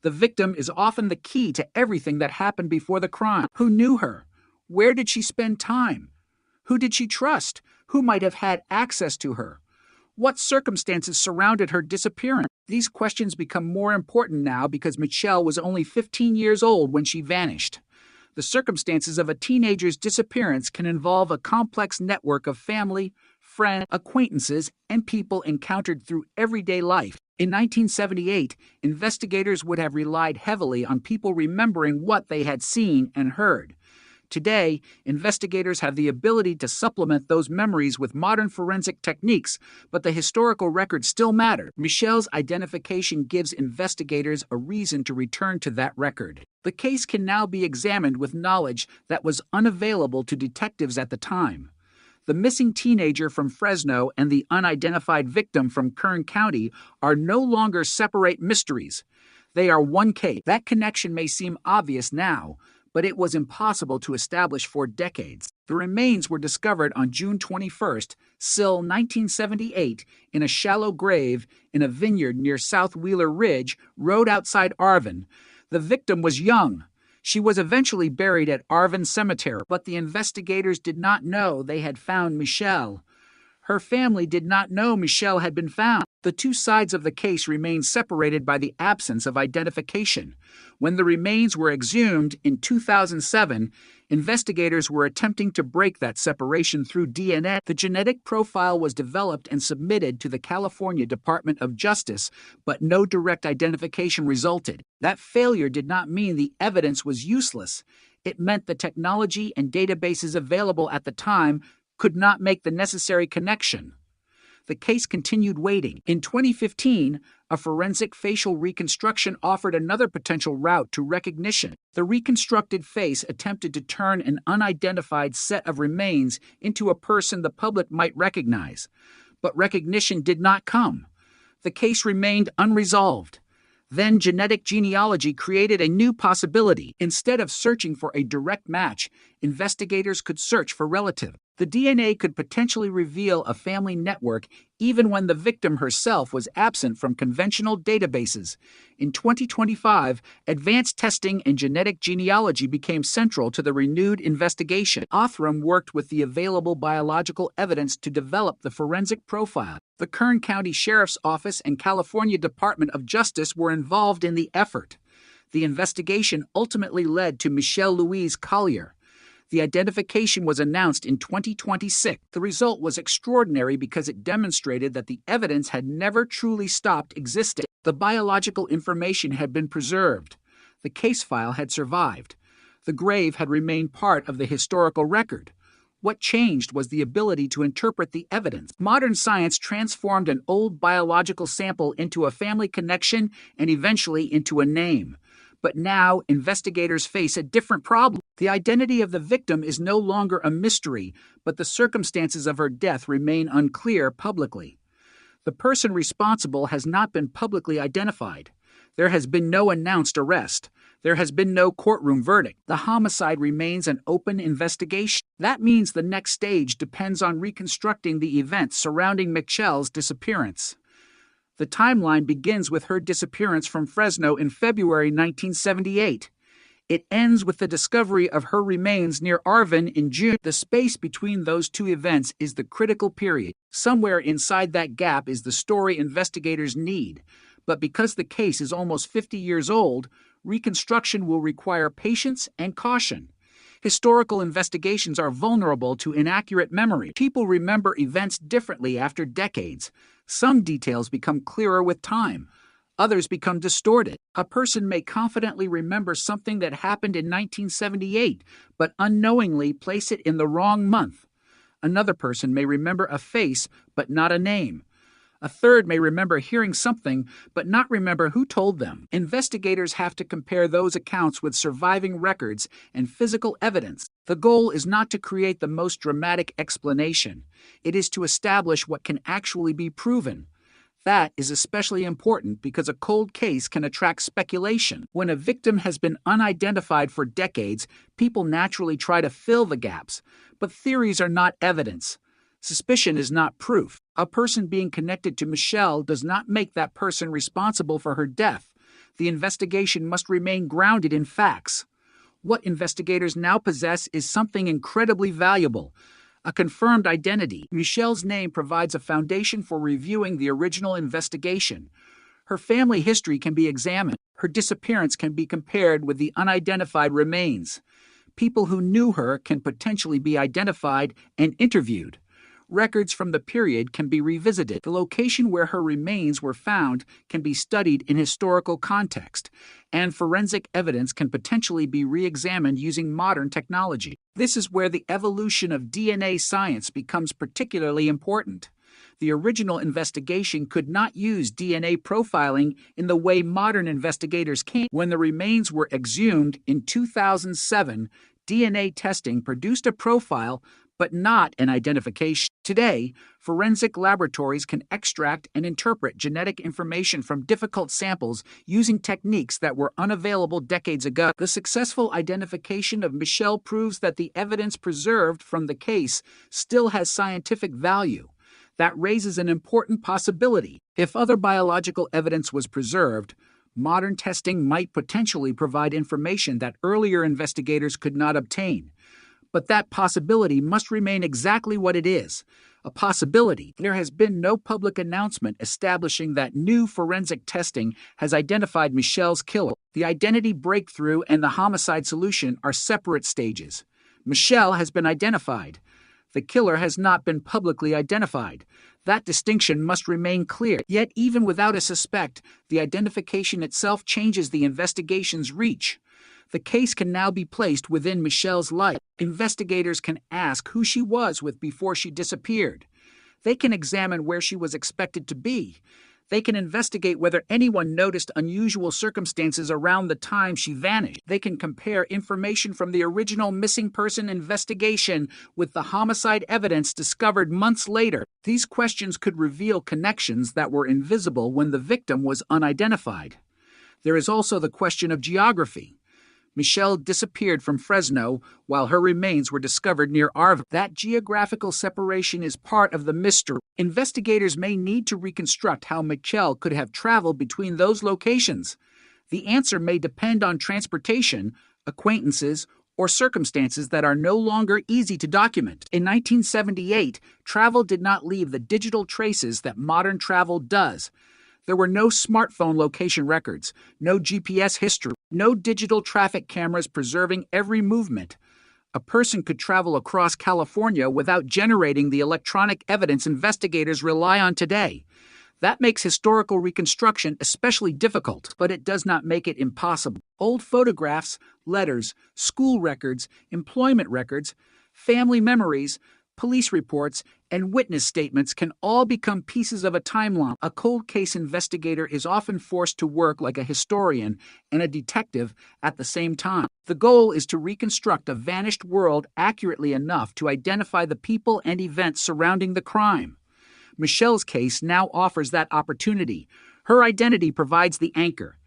The victim is often the key to everything that happened before the crime. Who knew her? Where did she spend time? Who did she trust? Who might have had access to her? What circumstances surrounded her disappearance? These questions become more important now because Michelle was only 15 years old when she vanished. The circumstances of a teenager's disappearance can involve a complex network of family, friends, acquaintances, and people encountered through everyday life. In 1978, investigators would have relied heavily on people remembering what they had seen and heard. Today, investigators have the ability to supplement those memories with modern forensic techniques, but the historical record still matters. Michelle's identification gives investigators a reason to return to that record. The case can now be examined with knowledge that was unavailable to detectives at the time. The missing teenager from Fresno and the unidentified victim from Kern County are no longer separate mysteries. They are one case. That connection may seem obvious now, but it was impossible to establish for decades. The remains were discovered on June 21st, Sill 1978, in a shallow grave in a vineyard near South Wheeler Ridge, road outside Arvin. The victim was young. She was eventually buried at Arvin Cemetery, but the investigators did not know they had found Michelle. Her family did not know Michelle had been found. The two sides of the case remained separated by the absence of identification. When the remains were exhumed in 2007, investigators were attempting to break that separation through DNA. The genetic profile was developed and submitted to the California Department of Justice, but no direct identification resulted. That failure did not mean the evidence was useless. It meant the technology and databases available at the time could not make the necessary connection. The case continued waiting. In 2015, a forensic facial reconstruction offered another potential route to recognition. The reconstructed face attempted to turn an unidentified set of remains into a person the public might recognize. But recognition did not come. The case remained unresolved. Then genetic genealogy created a new possibility. Instead of searching for a direct match, investigators could search for relatives. The DNA could potentially reveal a family network even when the victim herself was absent from conventional databases. In 2025, advanced testing in genetic genealogy became central to the renewed investigation. Othram worked with the available biological evidence to develop the forensic profile. The Kern County Sheriff's Office and California Department of Justice were involved in the effort. The investigation ultimately led to Michelle Louise Collier. The identification was announced in 2026. The result was extraordinary because it demonstrated that the evidence had never truly stopped existing. The biological information had been preserved. The case file had survived. The grave had remained part of the historical record. What changed was the ability to interpret the evidence. Modern science transformed an old biological sample into a family connection and eventually into a name. But now, investigators face a different problem. The identity of the victim is no longer a mystery, but the circumstances of her death remain unclear publicly. The person responsible has not been publicly identified. There has been no announced arrest. There has been no courtroom verdict. The homicide remains an open investigation. That means the next stage depends on reconstructing the events surrounding Michelle's disappearance. The timeline begins with her disappearance from Fresno in February 1978. It ends with the discovery of her remains near Arvin in June. The space between those two events is the critical period. Somewhere inside that gap is the story investigators need. But because the case is almost 50 years old, reconstruction will require patience and caution. Historical investigations are vulnerable to inaccurate memory. People remember events differently after decades. Some details become clearer with time. Others become distorted. A person may confidently remember something that happened in 1978, but unknowingly place it in the wrong month. Another person may remember a face, but not a name. A third may remember hearing something, but not remember who told them. Investigators have to compare those accounts with surviving records and physical evidence. The goal is not to create the most dramatic explanation. It is to establish what can actually be proven. That is especially important because a cold case can attract speculation. When a victim has been unidentified for decades, people naturally try to fill the gaps. But theories are not evidence. Suspicion is not proof. A person being connected to Michelle does not make that person responsible for her death. The investigation must remain grounded in facts. What investigators now possess is something incredibly valuable: a confirmed identity. Michelle's name provides a foundation for reviewing the original investigation. Her family history can be examined. Her disappearance can be compared with the unidentified remains. People who knew her can potentially be identified and interviewed. Records from the period can be revisited. The location where her remains were found can be studied in historical context, and forensic evidence can potentially be re-examined using modern technology. This is where the evolution of DNA science becomes particularly important. The original investigation could not use DNA profiling in the way modern investigators can. When the remains were exhumed in 2007, DNA testing produced a profile but not an identification. Today, forensic laboratories can extract and interpret genetic information from difficult samples using techniques that were unavailable decades ago. The successful identification of Michelle proves that the evidence preserved from the case still has scientific value. That raises an important possibility. If other biological evidence was preserved, modern testing might potentially provide information that earlier investigators could not obtain. But that possibility must remain exactly what it is: a possibility. There has been no public announcement establishing that new forensic testing has identified Michelle's killer. The identity breakthrough and the homicide solution are separate stages. Michelle has been identified. The killer has not been publicly identified. That distinction must remain clear. Yet, even without a suspect, the identification itself changes the investigation's reach. The case can now be placed within Michelle's life. Investigators can ask who she was with before she disappeared. They can examine where she was expected to be. They can investigate whether anyone noticed unusual circumstances around the time she vanished. They can compare information from the original missing person investigation with the homicide evidence discovered months later. These questions could reveal connections that were invisible when the victim was unidentified. There is also the question of geography. Michelle disappeared from Fresno while her remains were discovered near Arvin. That geographical separation is part of the mystery. Investigators may need to reconstruct how Michelle could have traveled between those locations. The answer may depend on transportation, acquaintances, or circumstances that are no longer easy to document. In 1978, travel did not leave the digital traces that modern travel does. There were no smartphone location records, no GPS history, no digital traffic cameras preserving every movement. A person could travel across California without generating the electronic evidence investigators rely on today. That makes historical reconstruction especially difficult, but it does not make it impossible. Old photographs, letters, school records, employment records, family memories, police reports, and witness statements can all become pieces of a timeline. A cold case investigator is often forced to work like a historian and a detective at the same time. The goal is to reconstruct a vanished world accurately enough to identify the people and events surrounding the crime. Michelle's case now offers that opportunity. Her identity provides the anchor.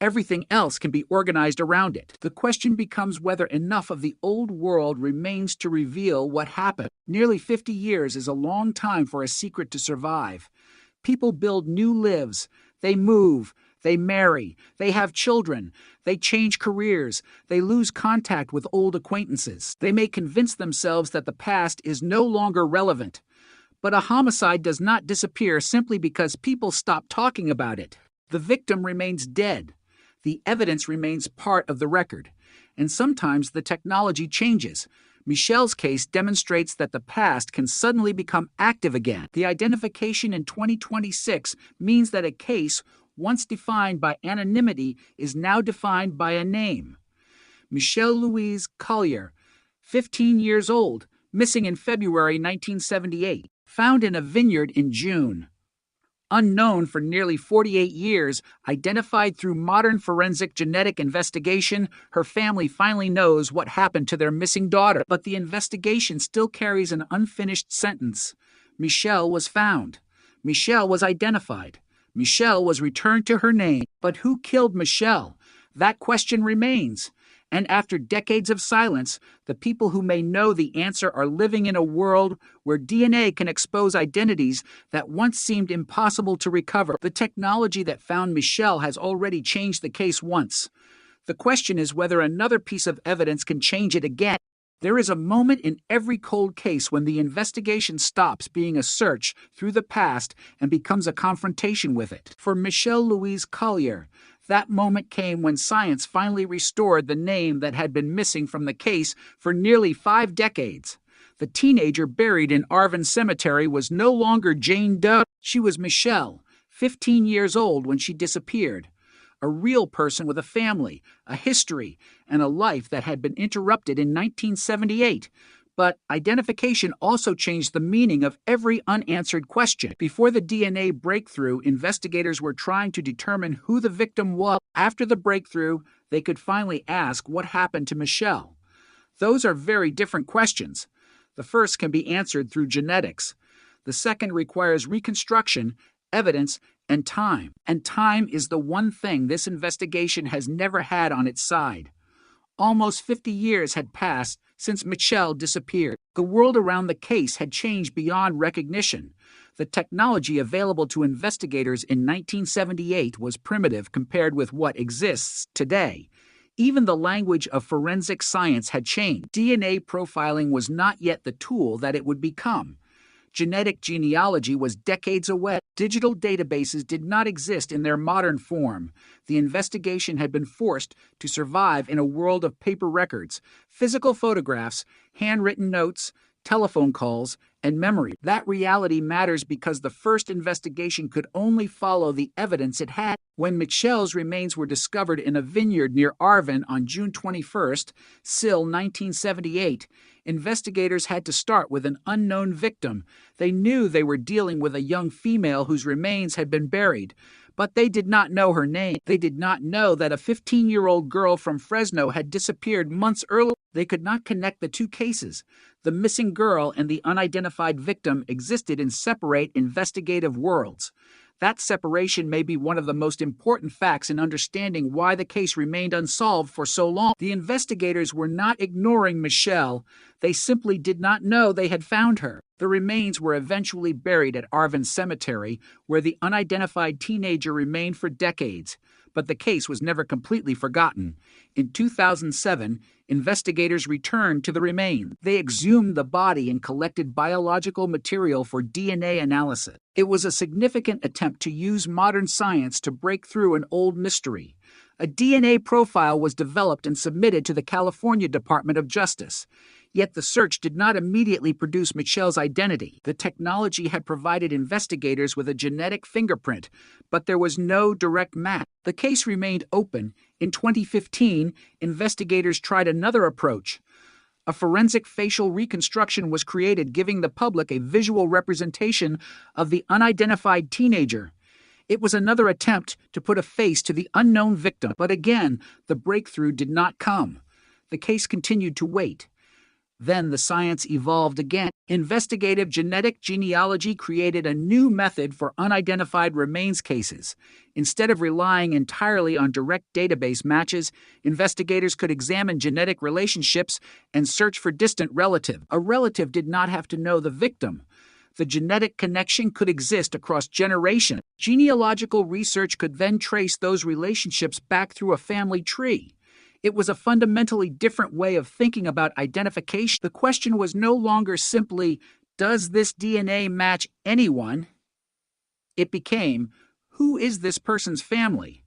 Everything else can be organized around it. The question becomes whether enough of the old world remains to reveal what happened. Nearly 50 years is a long time for a secret to survive. People build new lives. They move. They marry. They have children. They change careers. They lose contact with old acquaintances. They may convince themselves that the past is no longer relevant. But a homicide does not disappear simply because people stop talking about it. The victim remains dead. The evidence remains part of the record, and sometimes the technology changes. Michelle's case demonstrates that the past can suddenly become active again. The identification in 2026 means that a case, once defined by anonymity, is now defined by a name. Michelle Louise Collier, 15 years old, missing in February 1978, found in a vineyard in June. Unknown for nearly 48 years, identified through modern forensic genetic investigation, her family finally knows what happened to their missing daughter. But the investigation still carries an unfinished sentence. Michelle was found. Michelle was identified. Michelle was returned to her name. But who killed Michelle? That question remains. And after decades of silence, the people who may know the answer are living in a world where DNA can expose identities that once seemed impossible to recover. The technology that found Michelle has already changed the case once. The question is whether another piece of evidence can change it again. There is a moment in every cold case when the investigation stops being a search through the past and becomes a confrontation with it. For Michelle Louise Collier, that moment came when science finally restored the name that had been missing from the case for nearly 5 decades. The teenager buried in Arvin Cemetery was no longer Jane Doe. She was Michelle, 15 years old when she disappeared. A real person with a family, a history, and a life that had been interrupted in 1978. But identification also changed the meaning of every unanswered question. Before the DNA breakthrough, investigators were trying to determine who the victim was. After the breakthrough, they could finally ask what happened to Michelle. Those are very different questions. The first can be answered through genetics. The second requires reconstruction, evidence, and time. And time is the one thing this investigation has never had on its side. Almost 50 years had passed since Michelle disappeared. The world around the case had changed beyond recognition. The technology available to investigators in 1978 was primitive compared with what exists today. Even the language of forensic science had changed. DNA profiling was not yet the tool that it would become. Genetic genealogy was decades away. Digital databases did not exist in their modern form. The investigation had been forced to survive in a world of paper records, physical photographs, handwritten notes, telephone calls, and memory. That reality matters because the first investigation could only follow the evidence it had. When Michelle's remains were discovered in a vineyard near Arvin on June 21st, Sill 1978, investigators had to start with an unknown victim. They knew they were dealing with a young female whose remains had been buried, but they did not know her name. They did not know that a 15-year-old girl from Fresno had disappeared months earlier. They could not connect the two cases. The missing girl and the unidentified victim existed in separate investigative worlds. That separation may be one of the most important facts in understanding why the case remained unsolved for so long. The investigators were not ignoring Michelle. They simply did not know they had found her. The remains were eventually buried at Arvin Cemetery, where the unidentified teenager remained for decades. But the case was never completely forgotten. In 2007, investigators returned to the remains. They exhumed the body and collected biological material for DNA analysis. It was a significant attempt to use modern science to break through an old mystery. A DNA profile was developed and submitted to the California Department of Justice. Yet the search did not immediately produce Michelle's identity. The technology had provided investigators with a genetic fingerprint, but there was no direct match. The case remained open. In 2015, investigators tried another approach. A forensic facial reconstruction was created, giving the public a visual representation of the unidentified teenager. It was another attempt to put a face to the unknown victim, but again, the breakthrough did not come. The case continued to wait. Then the science evolved again. Investigative genetic genealogy created a new method for unidentified remains cases. Instead of relying entirely on direct database matches, investigators could examine genetic relationships and search for distant relatives. A relative did not have to know the victim. The genetic connection could exist across generations. Genealogical research could then trace those relationships back through a family tree. It was a fundamentally different way of thinking about identification. The question was no longer simply, does this DNA match anyone? It became, who is this person's family?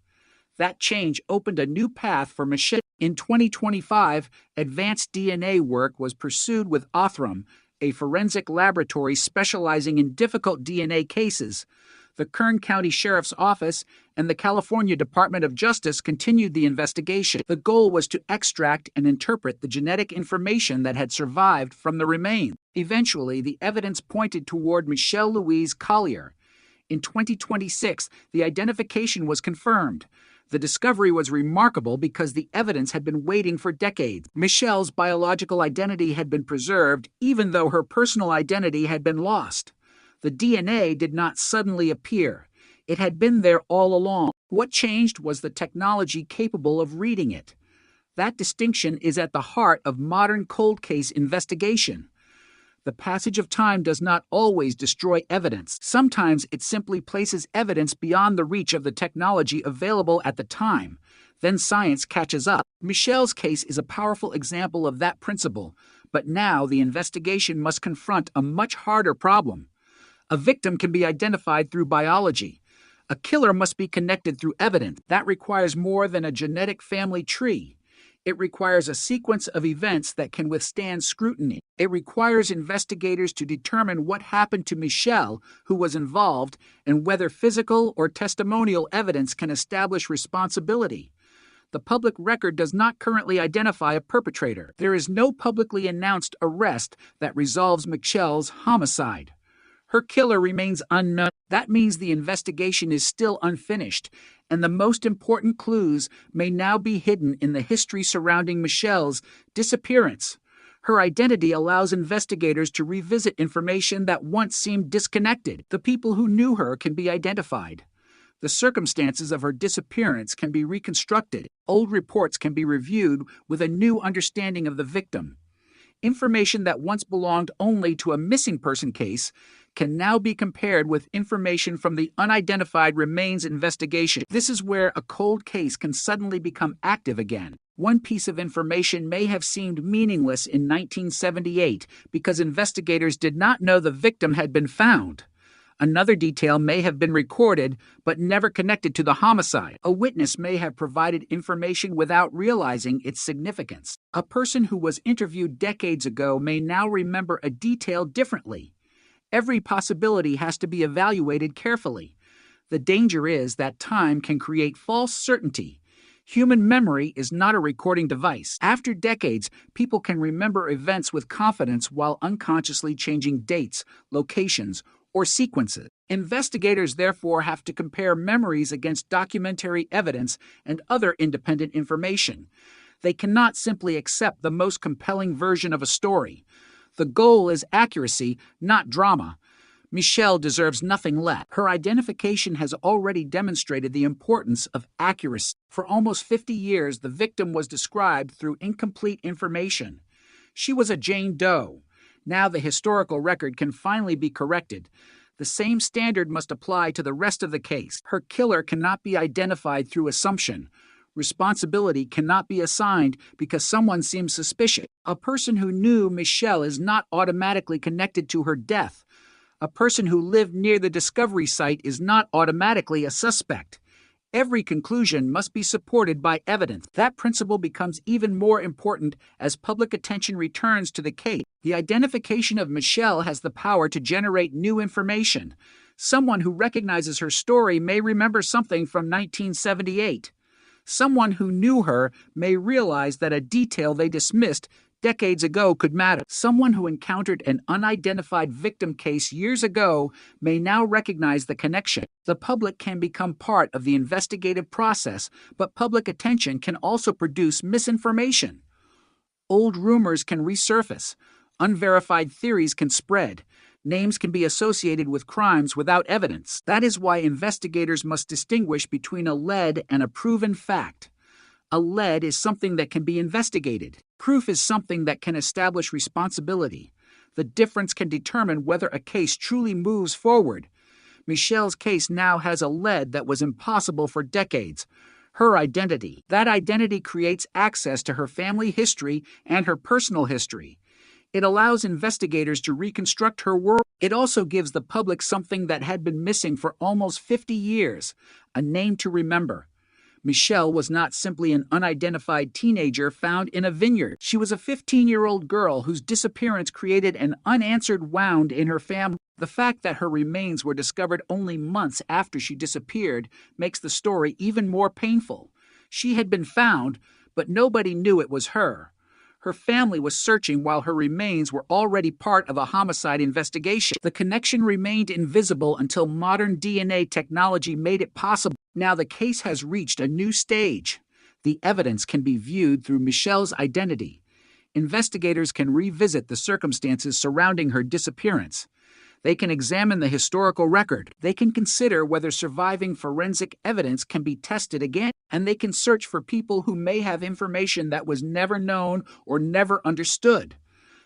That change opened a new path for Michelle. In 2025, advanced DNA work was pursued with Othram, a forensic laboratory specializing in difficult DNA cases. The Kern County Sheriff's Office and the California Department of Justice continued the investigation. The goal was to extract and interpret the genetic information that had survived from the remains. Eventually, the evidence pointed toward Michelle Louise Collier. In 2026, the identification was confirmed. The discovery was remarkable because the evidence had been waiting for decades. Michelle's biological identity had been preserved, even though her personal identity had been lost. The DNA did not suddenly appear. It had been there all along. What changed was the technology capable of reading it. That distinction is at the heart of modern cold case investigation. The passage of time does not always destroy evidence. Sometimes it simply places evidence beyond the reach of the technology available at the time. Then science catches up. Michelle's case is a powerful example of that principle, but now the investigation must confront a much harder problem. A victim can be identified through biology. A killer must be connected through evidence. That requires more than a genetic family tree. It requires a sequence of events that can withstand scrutiny. It requires investigators to determine what happened to Michelle, who was involved, and whether physical or testimonial evidence can establish responsibility. The public record does not currently identify a perpetrator. There is no publicly announced arrest that resolves Michelle's homicide. Her killer remains unknown. That means the investigation is still unfinished, and the most important clues may now be hidden in the history surrounding Michelle's disappearance. Her identity allows investigators to revisit information that once seemed disconnected. The people who knew her can be identified. The circumstances of her disappearance can be reconstructed. Old reports can be reviewed with a new understanding of the victim. Information that once belonged only to a missing person case can now be compared with information from the unidentified remains investigation. This is where a cold case can suddenly become active again. One piece of information may have seemed meaningless in 1978 because investigators did not know the victim had been found. Another detail may have been recorded but never connected to the homicide. A witness may have provided information without realizing its significance. A person who was interviewed decades ago may now remember a detail differently. Every possibility has to be evaluated carefully. The danger is that time can create false certainty. Human memory is not a recording device. After decades, people can remember events with confidence while unconsciously changing dates, locations, or sequences. Investigators therefore have to compare memories against documentary evidence and other independent information. They cannot simply accept the most compelling version of a story. The goal is accuracy, not drama. Michelle deserves nothing less. Her identification has already demonstrated the importance of accuracy. For almost 50 years, the victim was described through incomplete information. She was a Jane Doe. Now the historical record can finally be corrected. The same standard must apply to the rest of the case. Her killer cannot be identified through assumption. Responsibility cannot be assigned because someone seems suspicious. A person who knew Michelle is not automatically connected to her death. A person who lived near the discovery site is not automatically a suspect. Every conclusion must be supported by evidence. That principle becomes even more important as public attention returns to the case. The identification of Michelle has the power to generate new information. Someone who recognizes her story may remember something from 1978. Someone who knew her may realize that a detail they dismissed decades ago could matter. Someone who encountered an unidentified victim case years ago may now recognize the connection. The public can become part of the investigative process, but public attention can also produce misinformation. Old rumors can resurface. Unverified theories can spread. Names can be associated with crimes without evidence. That is why investigators must distinguish between a lead and a proven fact. A lead is something that can be investigated. Proof is something that can establish responsibility. The difference can determine whether a case truly moves forward. Michelle's case now has a lead that was impossible for decades. Her identity. That identity creates access to her family history and her personal history. It allows investigators to reconstruct her world. It also gives the public something that had been missing for almost 50 years, a name to remember. Michelle was not simply an unidentified teenager found in a vineyard. She was a 15-year-old girl whose disappearance created an unanswered wound in her family. The fact that her remains were discovered only months after she disappeared makes the story even more painful. She had been found, but nobody knew it was her. Her family was searching while her remains were already part of a homicide investigation. The connection remained invisible until modern DNA technology made it possible. Now the case has reached a new stage. The evidence can be viewed through Michelle's identity. Investigators can revisit the circumstances surrounding her disappearance. They can examine the historical record. They can consider whether surviving forensic evidence can be tested again. And they can search for people who may have information that was never known or never understood.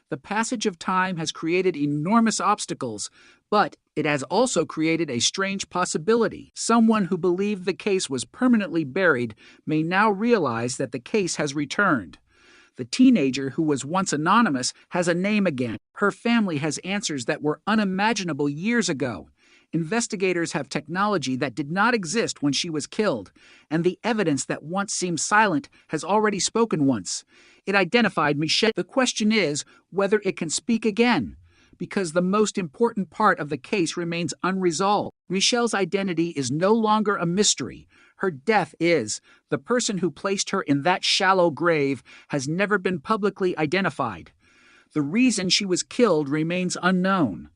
The passage of time has created enormous obstacles, but it has also created a strange possibility. Someone who believed the case was permanently buried may now realize that the case has returned. The teenager who was once anonymous has a name again. Her family has answers that were unimaginable years ago. Investigators have technology that did not exist when she was killed, and the evidence that once seemed silent has already spoken once. It identified Michelle. The question is whether it can speak again, because the most important part of the case remains unresolved. Michelle's identity is no longer a mystery. Her death is. The person who placed her in that shallow grave has never been publicly identified. The reason she was killed remains unknown.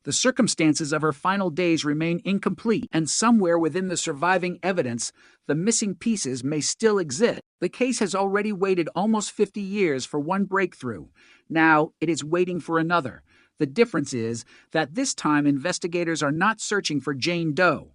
The circumstances of her final days remain incomplete, and somewhere within the surviving evidence, the missing pieces may still exist. The case has already waited almost 50 years for one breakthrough. Now it is waiting for another. The difference is that this time investigators are not searching for Jane Doe.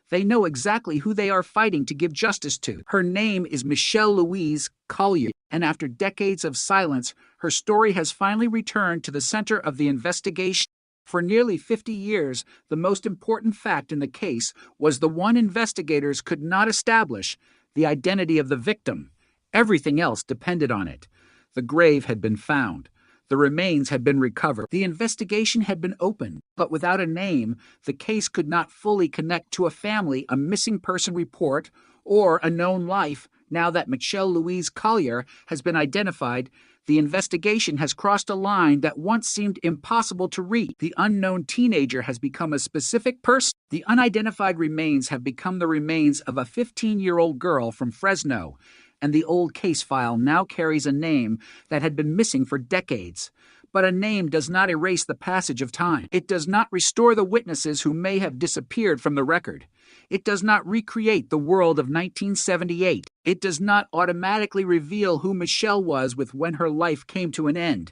They know exactly who they are fighting to give justice to. Her name is Michelle Louise Collier, and after decades of silence, her story has finally returned to the center of the investigation. For nearly 50 years, the most important fact in the case was the one investigators could not establish, the identity of the victim. Everything else depended on it. The grave had been found. The remains had been recovered. The investigation had been opened, but without a name, the case could not fully connect to a family, a missing person report, or a known life. Now that Michelle Louise Collier has been identified, The investigation has crossed a line that once seemed impossible to reach. The unknown teenager has become a specific person. The unidentified remains have become the remains of a 15-year-old girl from Fresno, and the old case file now carries a name that had been missing for decades. But a name does not erase the passage of time. It does not restore the witnesses who may have disappeared from the record. It does not recreate the world of 1978. It does not automatically reveal who Michelle was with when her life came to an end.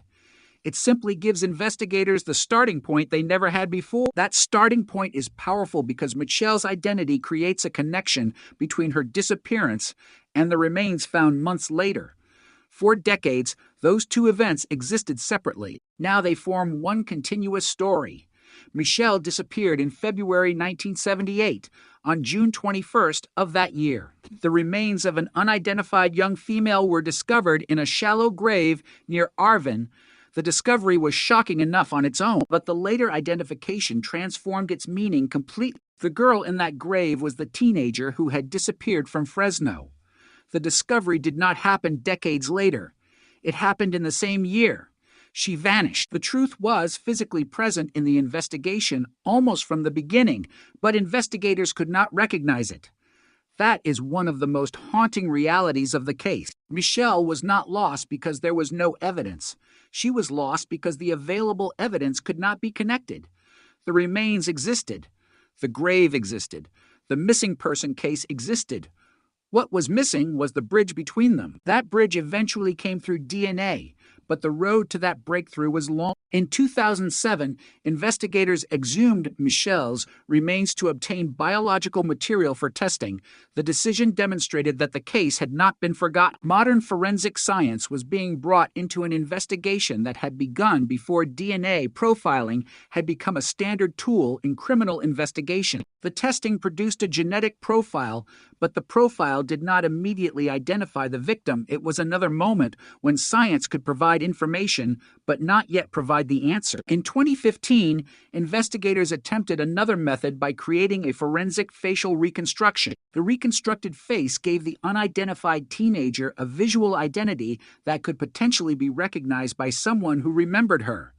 It simply gives investigators the starting point they never had before. That starting point is powerful because Michelle's identity creates a connection between her disappearance and the remains found months later. For decades, those two events existed separately. Now they form one continuous story. Michelle disappeared in February 1978. On June 21st of that year, the remains of an unidentified young female were discovered in a shallow grave near Arvin. The discovery was shocking enough on its own, but the later identification transformed its meaning completely. The girl in that grave was the teenager who had disappeared from Fresno. The discovery did not happen decades later. It happened in the same year. She vanished. The truth was physically present in the investigation almost from the beginning, but investigators could not recognize it. That is one of the most haunting realities of the case. Michelle was not lost because there was no evidence. She was lost because the available evidence could not be connected. The remains existed. The grave existed. The missing person case existed. What was missing was the bridge between them. That bridge eventually came through DNA, but the road to that breakthrough was long. In 2007, investigators exhumed Michelle's remains to obtain biological material for testing. The decision demonstrated that the case had not been forgotten. Modern forensic science was being brought into an investigation that had begun before DNA profiling had become a standard tool in criminal investigation. The testing produced a genetic profile, but the profile did not immediately identify the victim. It was another moment when science could provide information, but not yet provide the answer. In 2015, investigators attempted another method by creating a forensic facial reconstruction. The reconstructed face gave the unidentified teenager a visual identity that could potentially be recognized by someone who remembered her.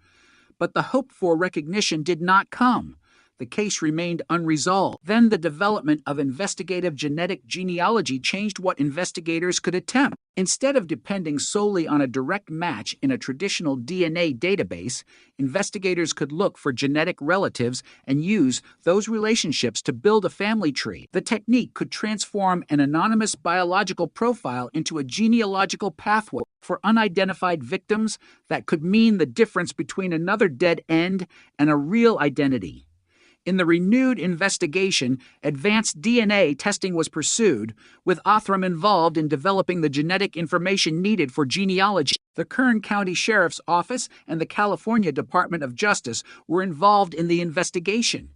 But the hoped-for recognition did not come. The case remained unresolved. Then the development of investigative genetic genealogy changed what investigators could attempt. Instead of depending solely on a direct match in a traditional DNA database, investigators could look for genetic relatives and use those relationships to build a family tree. The technique could transform an anonymous biological profile into a genealogical pathway for unidentified victims that could mean the difference between another dead end and a real identity. In the renewed investigation, advanced DNA testing was pursued, with Othram involved in developing the genetic information needed for genealogy. The Kern County Sheriff's Office and the California Department of Justice were involved in the investigation.